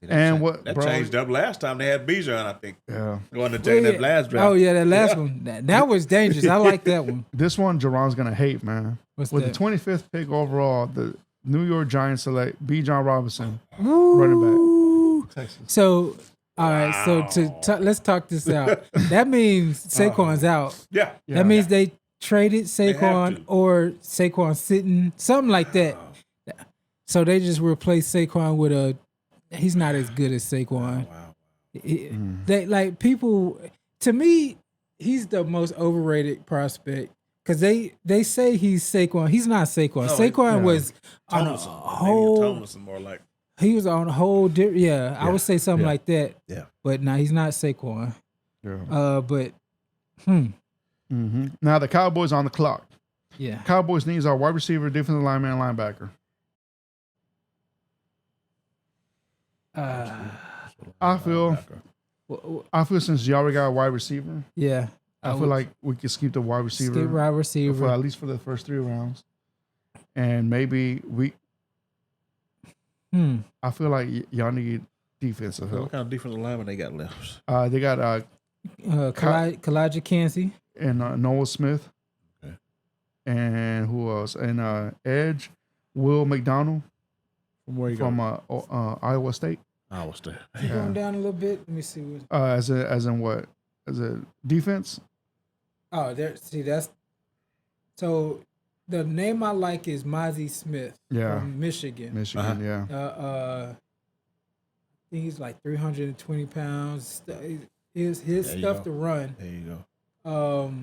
And what That bro, changed up last time they had Bijan, I think. Yeah. Going to take that last draft. Oh yeah, that last one. That was dangerous. I like that one. This one, Jerron's gonna hate, man. What's With that? the 25th pick overall, the New York Giants select B. John Robinson, Woo. running back, Texas. So, all right. So let's talk this out. That means Saquon's out. Yeah. That means they traded have Saquon to. or Saquon sitting, something like that. So they just replaced Saquon with a. He's not as good as Saquon. Wow. They like people. To me, he's the most overrated prospect because they say he's Saquon. He's not Saquon. No, Saquon was on a Tomlinson. whole. Tomlinson more like. He was on a whole. Yeah, I would say something Yeah. like that. Yeah. But no, he's not Saquon. Yeah. But Now the Cowboys on the clock. yeah. Cowboys needs are wide receiver, defensive lineman, and linebacker. I feel since you already got a wide receiver, Yeah. I feel like we could skip the wide receiver skip wide receiver. for at least for the first 3 rounds. and maybe I feel like y'all need defensive What help. kind of defensive lineman they got left? They got Kalijah Kancey. and Noah Smith. Okay. And who else? And Edge, Will McDonald From where you from Iowa State. Iowa State. Going down a little bit. Let me see. As in what? As a defense? Oh, there. See, that's so. The name I like is Mozzie Smith from Michigan. Michigan, yeah. I think he's like 320 pounds. His stuff to run. There you go.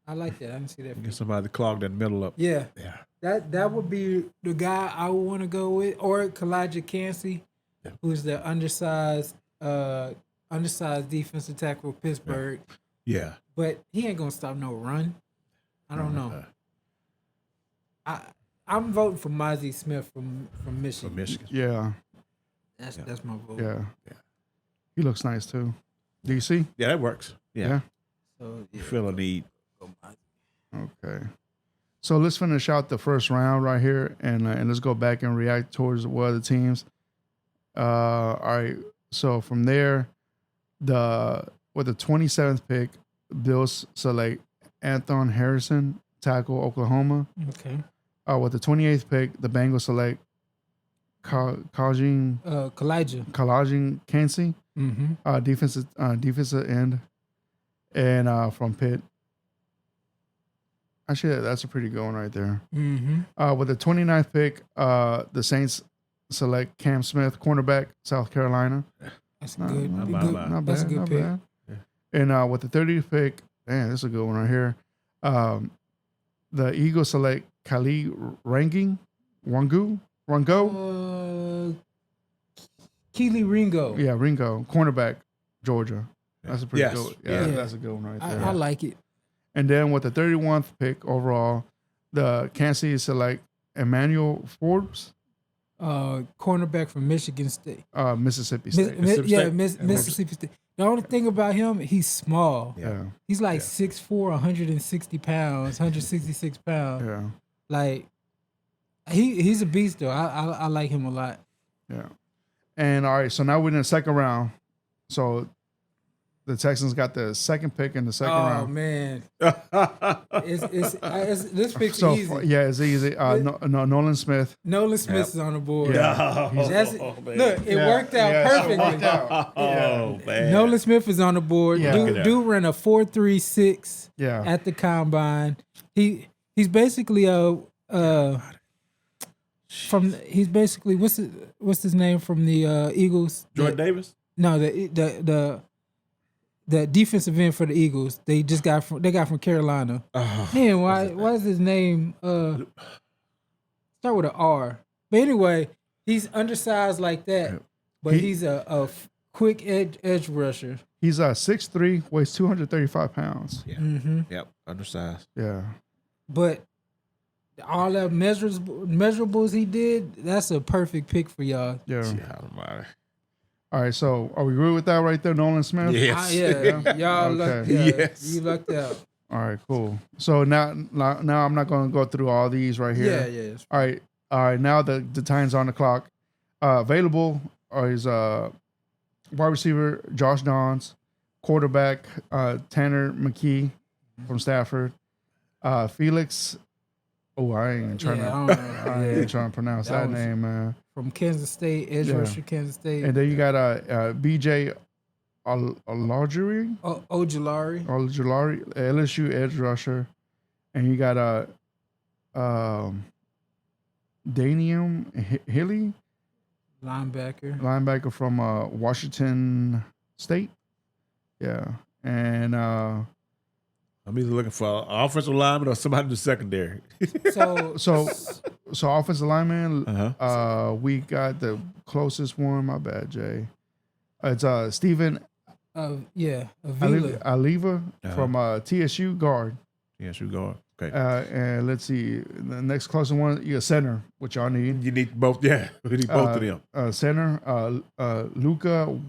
I like that. I didn't see that. Get somebody to clog that middle up. Yeah. Yeah. That would be the guy I would want to go with, or Kalijah Kancey, who's the undersized defensive tackle for Pittsburgh. Yeah. But he ain't gonna stop no run. I don't know. I'm voting for Mozzie Smith from Michigan. From Michigan. Yeah. That's my vote. Yeah. He looks nice too. DC? Yeah, that works. Yeah. So You feel a need. Okay. So let's finish out the first round right here, and let's go back and react towards what other teams. All right. So from there, with the 27th pick, Bills select Anthony Harrison, tackle, Oklahoma. Okay. With the 28th pick, the Bengals select Kalijah Kancey, defensive end, and from Pitt. Actually, that's a pretty good one right there. With the 29th pick, the Saints select Cam Smith, cornerback, South Carolina. That's good. Not Not bad. That's a good not pick. bad. Yeah. And with the 30th pick, man, this is a good one right here. The Eagles select Khalid Rango. Keely Ringo. Yeah, Ringo, cornerback, Georgia. That's a pretty good. Yeah, Yeah. that's a good one right there. I like it. And then with the 31th pick overall, the Kansas City select Emmanuel Forbes, Cornerback from Michigan State. Mississippi State. Mississippi State. The only thing about him, he's small. Yeah. He's like 6'4", 160 pounds, 166 pounds. Yeah. Like, he's a beast, though. I like him a lot. Yeah. And all right, so now we're in the second round. So the Texans got the second pick in the second round. Oh, man. This pick's So easy. yeah, it's easy. Nolan Smith. Nolan Smith is on the board. Yeah. Look, it worked out perfectly. It worked out. Oh, man. Nolan Smith is on the board. Yeah. Dude ran a 4.36 Yeah. at the combine. He's basically what's his name from the Eagles? Jordan Davis? No, the defensive end for the Eagles. They got from Carolina. Man, why is his name start with an R? But anyway, he's undersized like that, but he's a quick edge rusher. He's 6'3", weighs 235 pounds. Yeah. Mm-hmm. Yep. Undersized. Yeah. But all that measurables he did, that's a perfect pick for y'all. Yeah. Yeah. All right, so are we agree with that right there, Nolan Smith? Yes. Y'all lucked out. Yes. You lucked out. All right, cool. So now I'm not going to go through all these right here. Yeah. All right. Now the time's on the clock. Available is wide receiver Josh Downs, quarterback Tanner McKee from Stafford, Felix. Oh, I ain't trying to pronounce that name, man. From Kansas State, edge rusher, Kansas State. And then you got BJ Ojulari, LSU edge rusher, and you got Danium Hilly, linebacker from Washington State. Yeah, and I'm either looking for an offensive lineman or somebody in the secondary. So offensive lineman, we got the closest one. My bad, Jay. It's Stephen. Aliva from TSU guard. TSU guard. Okay. And let's see, the next closest one, you got center, which y'all need. You need both. Yeah, we need both of them. Center, Luca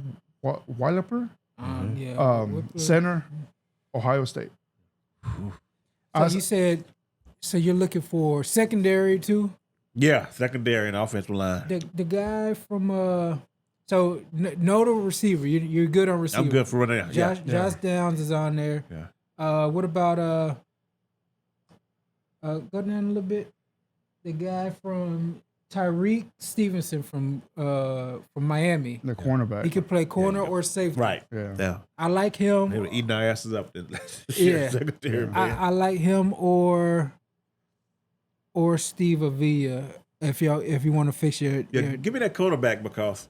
Weileper. Yeah. Center, Ohio State. So you said, so you're looking for secondary too? Yeah, secondary and offensive line. The guy from so know the receiver. You're good on receiver. I'm good for running out. Josh Downs is on there. Yeah. What about go down a little bit. The guy from Tyreek Stevenson from Miami. The cornerback. He could play corner or safety. Right. Yeah. I like him. They were eating our asses up. Yeah. Secondary, man. I like him or Steve Avila if you want to fix your Give me that cornerback because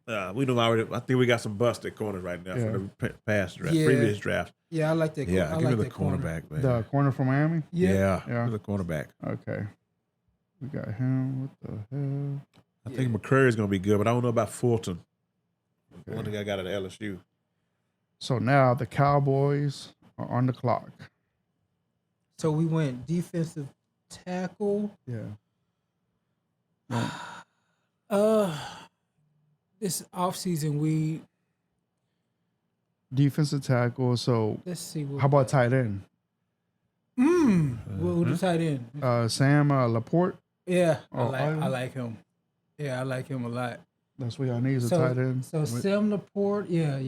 we know already. I think we got some busted corners right now from the past draft, previous draft. Yeah, I like that. Yeah, I give like me the that corner. cornerback, man. The corner from Miami? Yeah. Give me the cornerback. Okay. We got him. What the hell? I think McCurry is going to be good, but I don't know about Fulton. The one thing I got at LSU. So now the Cowboys are on the clock. So we went defensive tackle. Yeah. This offseason we Defensive tackle. So let's see. how about tight end? Who the tight end? Sam Laporte. Yeah, Oh, I like him. Yeah, I like him a lot. That's what y'all need is a tight end. So Sam Laporte, yeah.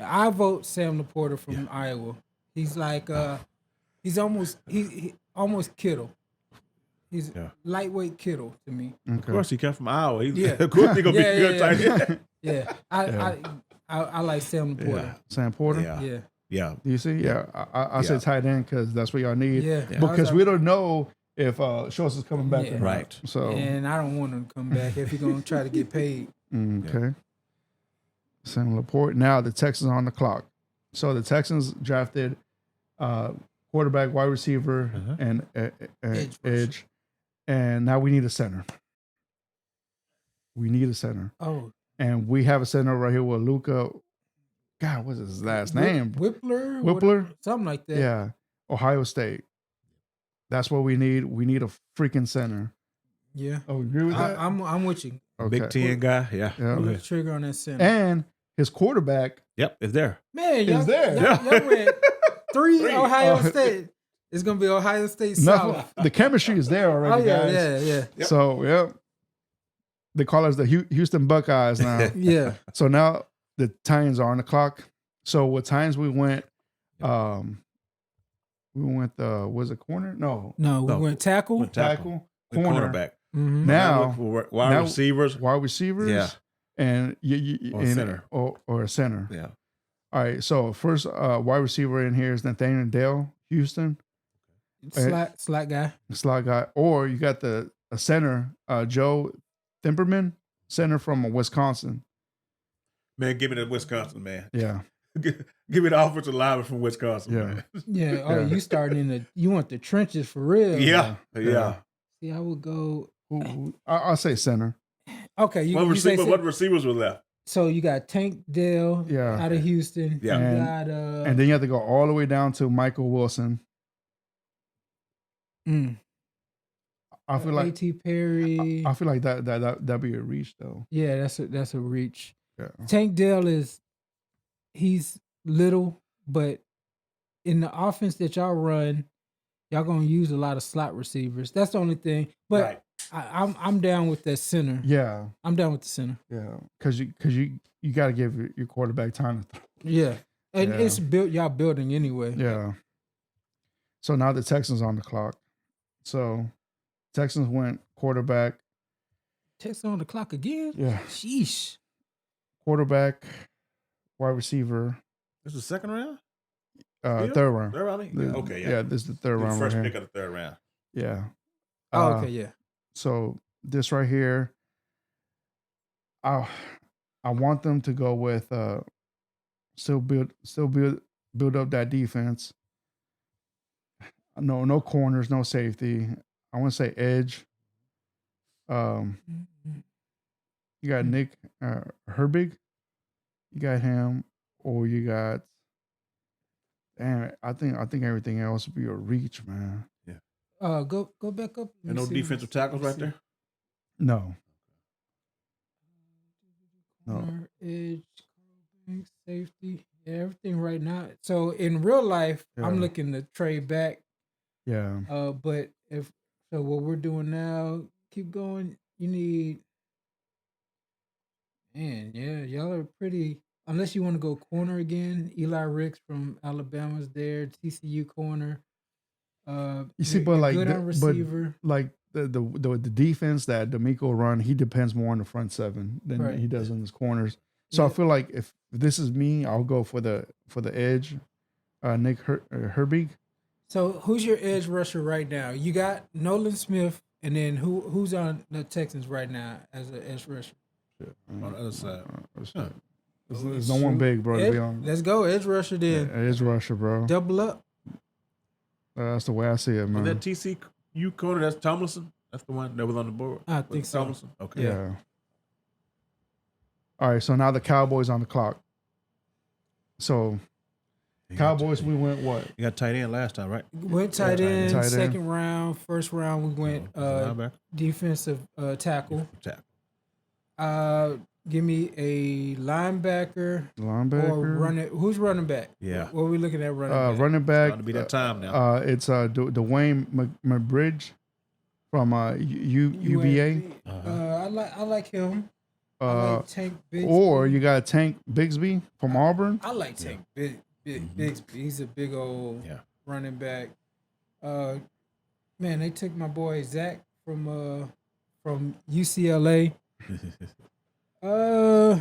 I vote Sam Laporte from Iowa. He's like he's almost Kittle. He's lightweight Kittle to me. Of course, he came from Iowa. Of course, he's gonna be good tight end. Yeah, I like Sam Laporte. Yeah. Sam Porter. Yeah. Do you see? Yeah, I said tight end because that's what y'all need. Yeah. Because we don't know if Schultz is coming back. Or not. Right. So and I don't want him to come back if he's gonna try to get paid. Okay. Sam Laporte. Now the Texans are on the clock. So the Texans drafted quarterback, wide receiver, and edge. And now we need a center. Oh. And we have a center right here with Luka. God, what's his last name? Whippler? Something like that. Yeah. Ohio State. That's what we need. We need a freaking center. Yeah. Oh, you agree with that? I'm with you. Okay. Big 10 guy. Yeah. Pull the trigger on that center. And his quarterback. Yep, it's there. Man, It's there. Y'all went three Ohio State. It's gonna be Ohio State South. The chemistry is there already, guys. Yeah. Yep. So, they call us the Houston Buckeyes now. Yeah. So now the Titans are on the clock. So what times we went? Was it corner? No, we went tackle. tackle, The corner. cornerback. Mm-hmm. Now wide receivers. wide receivers. Yeah. And Or center. or a center. Yeah. All right. So first wide receiver in here is Nathaniel Dale, Houston. Slot guy. Slot guy. Or you got a center, Joe Thimperman, center from Wisconsin. Man, give me the Wisconsin, man. Yeah. Give me the offensive lineman from Wisconsin, man. Yeah. Oh, you starting you want the trenches for real. Yeah. See, I would go. I'll say center. Okay. What receivers were left? So you got Tank Dell out of Houston. Yeah. You got, and then you have to go all the way down to Michael Wilson. I feel like A.T. Perry. I feel like that'd be a reach though. Yeah, that's a reach. Yeah. Tank Dell he's little, but in the offense that y'all run, y'all gonna use a lot of slot receivers. That's the only thing. But I'm down with that center. Yeah. I'm down with the center. Yeah. Because you got to give your quarterback time to throw. Yeah. And it's y'all building anyway. Yeah. So now the Texans on the clock. So Texans went quarterback. Texans on the clock again? Yeah. Sheesh. Quarterback, wide receiver. This is the second round? Third round. Third round? Okay, yeah. Yeah, this is the third round. First right pick here. of the third round. Yeah. Okay, yeah. So this right here, I want them to go with still build up that defense. No corners, no safety. I want to say edge. You got Nick Herbig. You got him, or you got. And I think everything else would be a reach, man. Yeah. Go back up. And no defensive tackles right there? No. Corner, edge, safety, everything right now. So in real life, I'm looking to trade back Yeah. But if so, what we're doing now, keep going. You need, man, yeah, y'all are pretty. Unless you want to go corner again, Eli Ricks from Alabama's there, TCU corner. You see, but you're like, good on receiver, the defense that D'Amico run, he depends more on the front seven than Right. he does on his corners. So I Yeah. feel like if this is me, I'll go for the edge, Nick Herbig. So who's your edge rusher right now? You got Nolan Smith, and then who's on the Texans right now as an edge rusher? On the other side. There's no one big, bro. To be honest, Let's go edge rusher then. edge rusher, bro. Double up. That's the way I see it, man. Was that TCU corner? That's Tomlinson. That's the one that was on the board. I think so. Tomlinson. Okay. Yeah. All right, so now the Cowboys on the clock. So Cowboys, we went what? You got tight end last time, right? Went tight end, tight end. second round. First round we went Linebacker. defensive tackle. Tackle. Give me a linebacker or Linebacker. running. Who's running back? Yeah. What are we looking at running back? Running back. Starting to be that time now. It's Dwayne McBridge from UVA. I like him. I like Tank Bigsby. Or you got Tank Bigsby from Auburn. I like Tank Bigsby. He's a big old running back. Man, they took my boy Zach from UCLA. There's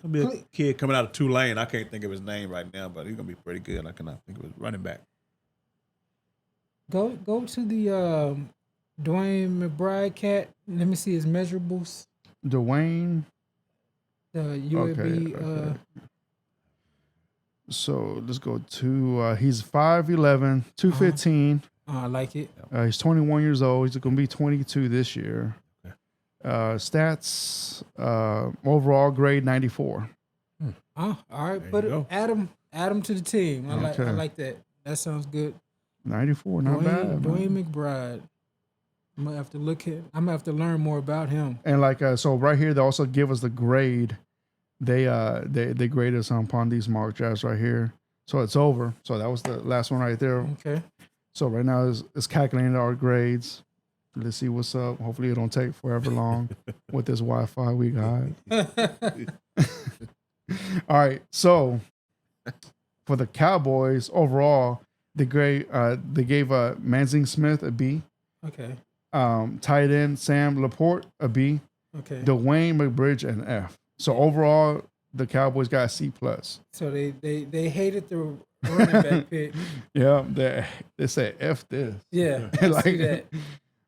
gonna be a kid coming out of Tulane. I can't think of his name right now, but he's gonna be pretty good. I cannot think of his running back. Go to the Dwayne McBride cat. Let me see his measurables. Dwayne. The UAB. Okay. So let's go to he's 5'11", 215. I like it. He's 21 years old. He's going to be 22 this year. Stats, overall grade 94. All right. There Put you it, go. add him to the team. I Okay. like that. That sounds good. 94, not bad. man. Dwayne McBride. I'm gonna have to I'm gonna have to learn more about him. And like so right here they also give us the grade. They grade us upon these mock drafts right here. So it's over. So that was the last one right there. Okay. So right now it's calculating our grades. Let's see what's up. Hopefully it don't take forever long with this Wi-Fi we got. All right. So for the Cowboys overall, they gave Manzing Smith a B. Okay. Tight end Sam Laporte a B. Okay. Dwayne McBridge an F. So overall, the Cowboys got a C plus. So they hated the running back pick. Yeah, they said F this. Yeah, I Like- see that.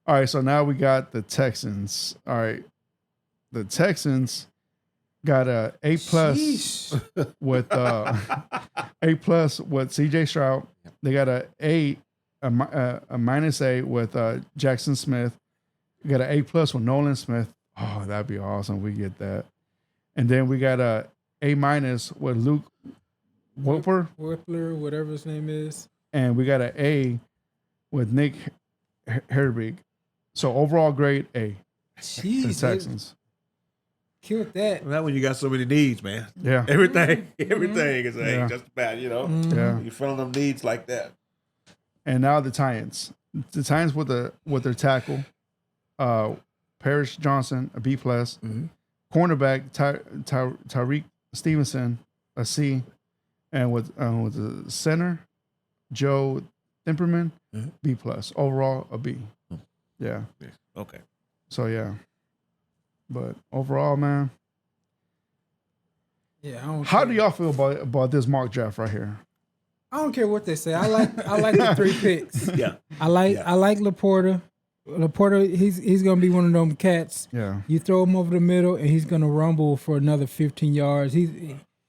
All right, so now we got the Texans. All right, the Texans got a A plus Sheesh. with A plus with C.J. Stroud. They got a minus A with Jackson Smith. We got an A plus with Nolan Smith. Oh, that'd be awesome if we get that. And then we got a minus with Luke Whipper, whatever his name is. and we got an A with Nick Herbig. So overall grade A. Jeez, The Texans. killed that. That when you got so many needs, man. Yeah. Everything is A, Yeah. just about, you know. Yeah. You filling them needs like that. And now the Titans. The Titans with their tackle, Parrish Johnson, a B plus. Cornerback Tyreek Stevenson, a C, and with the center Joe Timperman, B plus. Overall, a B. Yeah. Okay. So yeah. But overall, man, Yeah, I don't how care. do y'all feel about this mock draft right here? I don't care what they say. I like the 3 picks. Yeah. I like Laporta. Laporta, he's gonna be one of them cats. Yeah. You throw him over the middle, and he's gonna rumble for another 15 yards.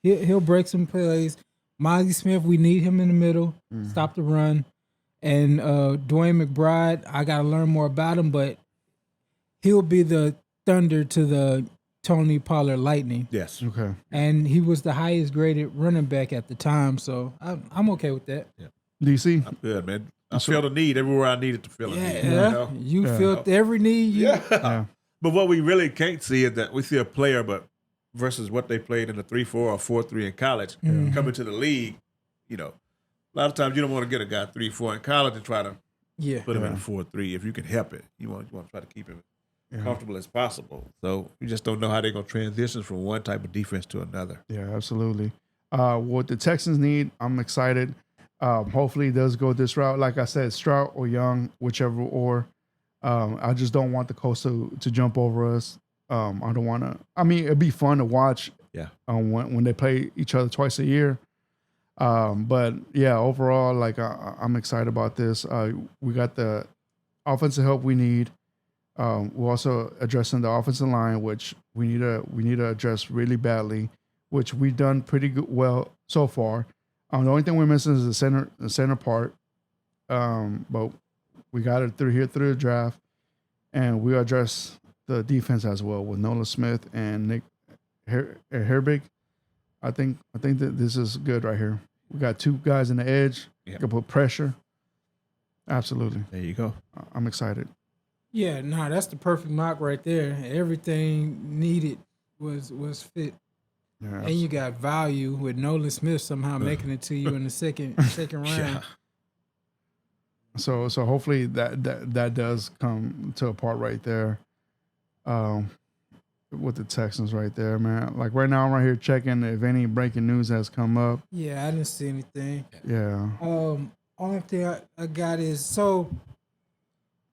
He'll break some plays. Mozzie Smith, we need him in the middle, stop the run. And Dwayne McBride, I gotta learn more about him, but he'll be the thunder to the Tony Pollard Lightning. Yes. Okay. And he was the highest graded running back at the time, so I'm okay with that. DC? I'm good, man. I feel the need everywhere I needed to fill a need. You Yeah, know? you felt every need. Yeah. But what we really can't see is that we see a player, but versus what they played in the 3-4 or 4-3 in college, coming to the league, you know, A lot of times you don't want to get a guy 3-4 in college and try to put him in a 4-3 if you can help it. You want to try to keep him comfortable as possible. So you just don't know how they're going to transition from one type of defense to another. Yeah, absolutely. What the Texans need, I'm excited. Hopefully it does go this route. Like I said, Stroud or Young, whichever or. I just don't want the Colts to jump over us. I don't want to. I mean, it'd be fun to watch. Yeah. When they play each other twice a year. But yeah, overall, like I'm excited about this. We got the offensive help we need. We're also addressing the offensive line, which we need to address really badly, which we've done pretty well so far. The only thing we're missing is the center part. But we got it through the draft, and we address the defense as well with Nolan Smith and Nick Herbig. I think that this is good right here. We got two guys in the edge. Yep. You can put pressure. Absolutely. There you go. I'm excited. Yeah, that's the perfect mock right there. Everything needed was fit. Yeah, And you got value with Nolan Smith somehow making it to you in the second round. Yeah. So hopefully that does come to a part right there. With the Texans right there, man. Like right now I'm right here checking if any breaking news has come up. Yeah, I didn't see anything. Yeah. Only thing I got is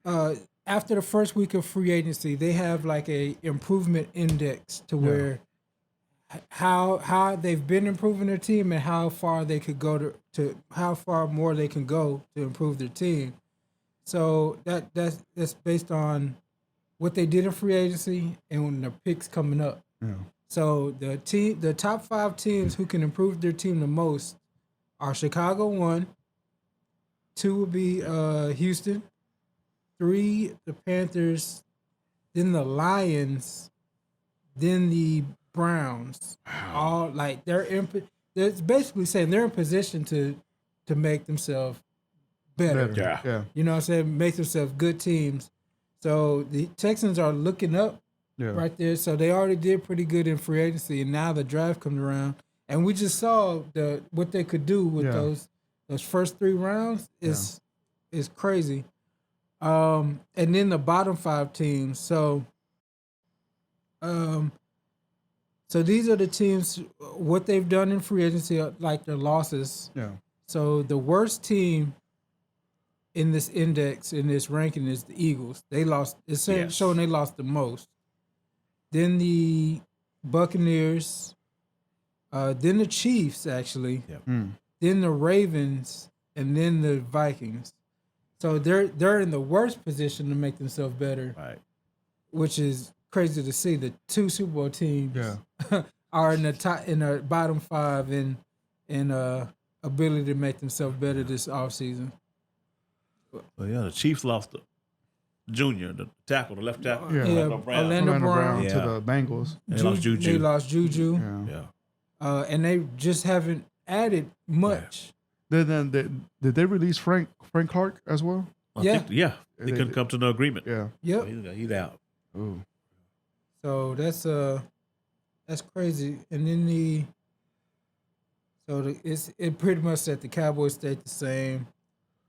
after the first week of free agency, they have like a improvement index to where how they've been improving their team and how far they could go to how far more they can go to improve their team. So that's based on what they did in free agency and when the picks coming up. Yeah. So the top 5 teams who can improve their team the most are Chicago 1, 2 will be Houston, 3 the Panthers, then the Lions, then the Browns. All like they're basically saying they're in position to make themselves better. Yeah. You know what I'm saying? Make themselves good teams. So the Texans are looking up right there. So they already did pretty good in free agency, and now the draft comes around, and we just saw what they could do with those first 3 rounds is crazy. And then the bottom 5 teams. So these are the teams what they've done in free agency, like their losses. Yeah. So the worst team in this index, in this ranking, is the Eagles. They lost. It's showing they lost the most. Then the Buccaneers. Then the Chiefs, actually. Yep. Then the Ravens, and then the Vikings. So they're in the worst position to make themselves better. Right. Which is crazy to see. The 2 Super Bowl teams are in the bottom 5 in ability to make themselves better this offseason. Well, the Chiefs lost the junior, the tackle, the left tackle. Orlando Brown to the Bengals. They lost Juju. They lost Juju. Yeah. And they just haven't added much. Then did they release Frank Clark as well? Yeah. They couldn't come to no agreement. Yeah. Yep. So he's out. Ooh. So that's crazy. And then it pretty much said the Cowboys stayed the same.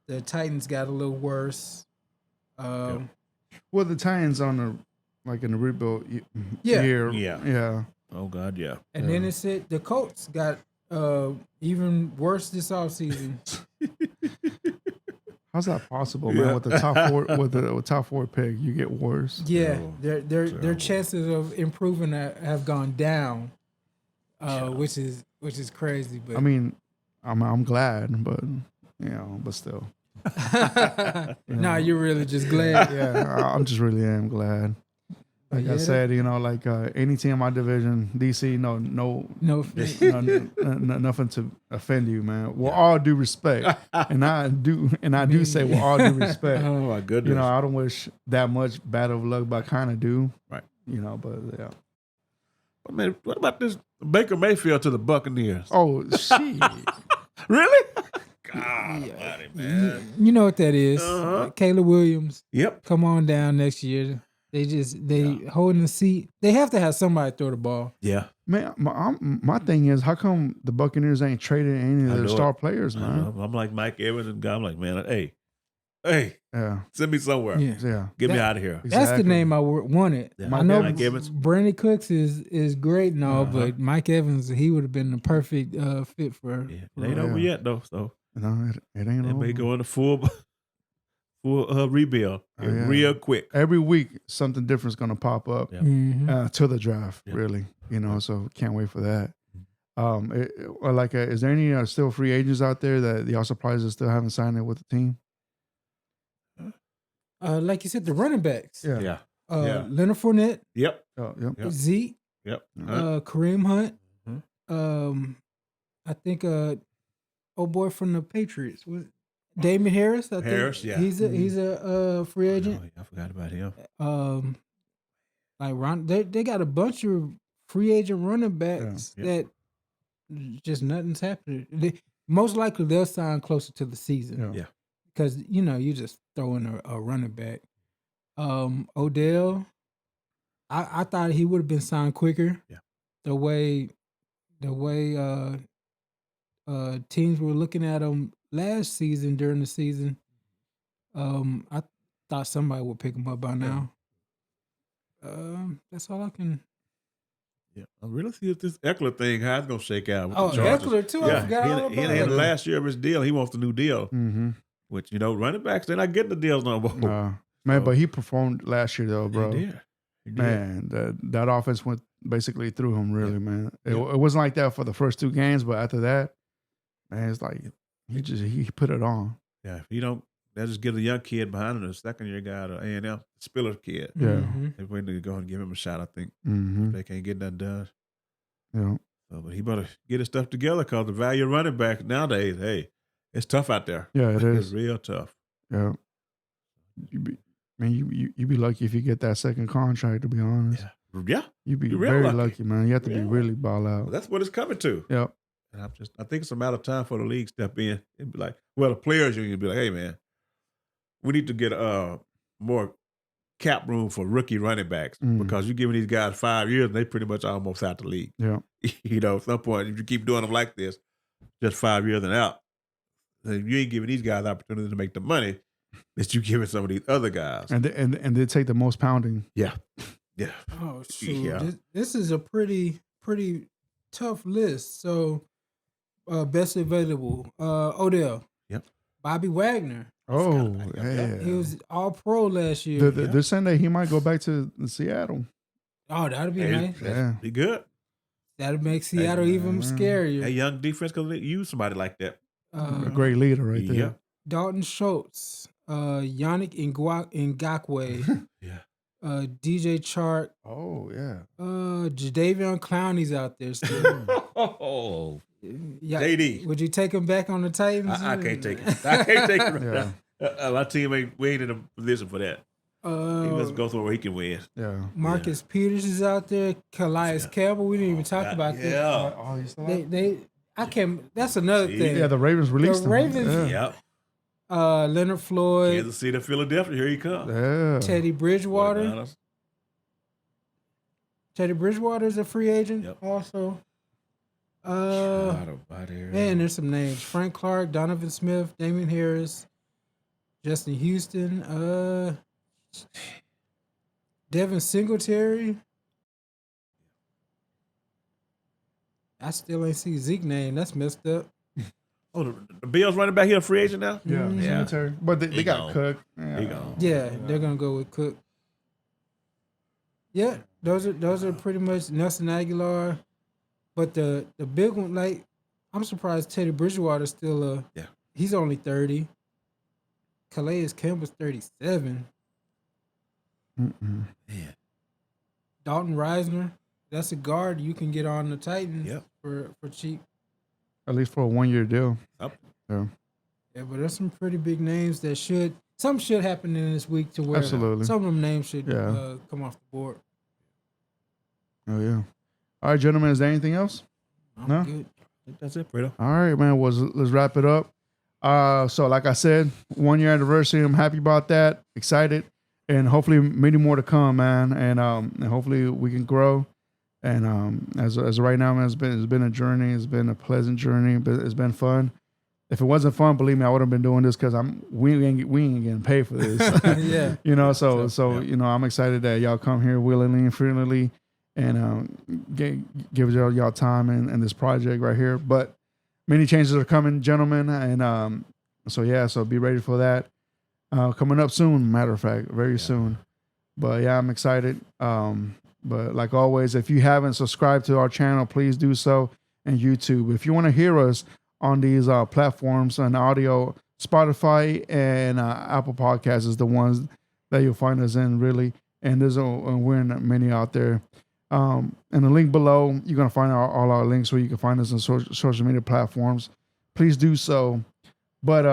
The Titans got a little worse. Well, the Titans in the rebuild Yeah. year. Yeah. Oh God, yeah. And then it said the Colts got even worse this offseason. How's that possible, man? With the top 4 pick, you get worse. Yeah, their chances of improving have gone down, which is crazy. But I mean, I'm glad, but but still. Nah, you're really just glad. Yeah, I'm just really am glad. Like I said, any team in my division, DC, nothing to offend you, man. With all due respect, and I do say with all due respect. Oh my goodness. I don't wish that much bad of luck, but I kind of do. Right. But yeah. But man, what about this Baker Mayfield to the Buccaneers? Oh, shit. Really? God, man. You know what that is. Uh-huh. Caleb Williams. Yep. Come on down next year. They holding the seat. They have to have somebody throw the ball. Yeah. Man, my thing is, how come the Buccaneers ain't traded any of their star players, man? I'm like Mike Evans and guy. I'm like, man, hey, Yeah, send me somewhere. yeah. Get me out of here. That's the name I wanted. Yeah. I know Mike Evans. Brandon Cooks is great and all, but Mike Evans, he would have been the perfect fit for. Yeah. It ain't over yet though, so No, it ain't they over. may go into full rebuild real quick. Every week, something different is going to pop up Mhm. to the draft. Yeah. Really, so can't wait for that. Is there any still free agents out there that the surprises still haven't signed it with the team? Like you said, the running backs. Yeah. Leonard Fournette, Yep. Oh, yep. Yep. Zeke, Yep. Kareem Hunt. Mhm. I think old boy from the Patriots was Damon Harris. I Harris, think yeah. he's a free agent. Oh, I forgot about him. They got a bunch of free agent running backs Yeah. that just nothing's happening. Most likely they'll sign closer to the season. Yeah. Because you just throw in a running back. Odell, I thought he would have been signed quicker. Yeah. The way teams were looking at him last season during the season, I thought somebody would pick him up by now. That's all I can. Yeah. I really see if this Eckler thing, how it's going to shake out. With Oh, the Chargers. Eckler too. I forgot all about He had the it. last year of his deal. He wants the new deal. Mm-hmm. Which, running backs, they're not getting the deals no more. Man, So- but he performed last year though, bro. He did. Man, that offense went basically through him, really, man. It Yeah. wasn't like that for the first 2 games, but after that, man, it's like he put it on. Yeah, if you don't, they'll just get a young kid behind him, a second-year guy, the A&M Spiller kid. Yeah. Mhm. They're waiting to go and give him a shot, I think. Mm-hmm. They can't get nothing done. Yeah. So, but he better get his stuff together because the value of running back nowadays, hey, it's tough out there. Yeah, it It's is. real tough. Yeah. You be lucky if you get that second contract, to be honest. Yeah, You'd be You're real very lucky. lucky, man. You have to be Real really ball well, out. that's what it's coming to. Yep. And I think it's a matter of time for the league to step in and be like, well, the players union be like, hey, man, we need to get more cap room for rookie running backs because you're giving these guys 5 years and they pretty much almost out the league. Yeah. At some point, if you keep doing them like this, just 5 years and out, then you ain't giving these guys the opportunity to make the money that you giving some of these other guys. And they take the most pounding. Yeah. Oh, shoot. Yeah. This is a pretty tough list. So, best available, Odell. Yep. Bobby Wagner. Oh, Yeah. yeah. He was all pro last year. They're saying that he might go back to Seattle. Oh, that'd be nice. Yeah. Be good. That'd make Seattle even scarier. A young defense because they use somebody like that. A great leader right there. Yeah. Dalton Schultz, Yannick Ngakoue, Yeah. DJ Chark, Oh, yeah. Jadeveon Clowney's out there still. Oh, Yeah, JD. would you take him back on the Titans? I can't take it. I can't take it. Yeah. My team we ain't in a position for that. He must go through where he can win. Yeah. Marcus Peters is out there. Calais Campbell. We didn't even talk about that. Yeah. Oh, you still I can't. That's another See? thing. Yeah, the Ravens released him. Ravens- Yeah. Yep. Leonard Floyd, Kansas City, Philadelphia. Here he comes. Yeah. Teddy Bridgewater. 49ers. Teddy Bridgewater is a free agent Yep. also. Out of body here. Man, there's some names: Frank Clark, Donovan Smith, Damian Harris, Justin Houston, Devin Singletary. I still ain't see Zeke name. That's messed up. Oh, the Bills running back here, a free agent now? Yeah. Mhm. Cemetery. But they He got gone. Cook. He gone. Yeah, they're gonna go with Cook. Yeah, those are pretty much Nelson Aguilar. But the big one, like, I'm surprised Teddy Bridgewater's still Yeah. he's only 30. Calais Campbell's 37. Mm-mm. Man. Dalton Reisner, that's a guard you can get on the Titans Yep. for cheap. At least for a 1-year deal. Up. Yeah. Yeah, but there's some pretty big names that something should happen in this week to where Absolutely. some of them names should Yeah. come off the board. Oh, yeah. All right, gentlemen, is there anything else? I'm No? good. That's it, Fredo. All right, man. Well, let's wrap it up. So like I said, 1-year anniversary. I'm happy about that. Excited. and hopefully many more to come, man. And hopefully we can grow. And as of right now, man, it's been a journey. It's been a pleasant journey, but it's been fun. If it wasn't fun, believe me, I would have been doing this because we ain't getting paid for this. Yeah. You know, so you know, I'm excited that y'all come here willingly and freely, and give y'all time in this project right here. But many changes are coming, gentlemen, and so be ready for that. Coming up soon, matter of fact, very soon. But yeah, I'm excited. But like always, if you haven't subscribed to our channel, please do so. And YouTube, if you want to hear us on these platforms and audio, Spotify and Apple Podcasts is the ones that you'll find us in, really. And we're in many out there. And the link below, you're gonna find all our links where you can find us on social media platforms. Please do so. But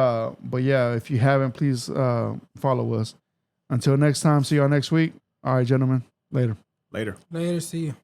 yeah, if you haven't, please follow us. Until next time, see y'all next week. All right, gentlemen. Later. Later. Later. See you.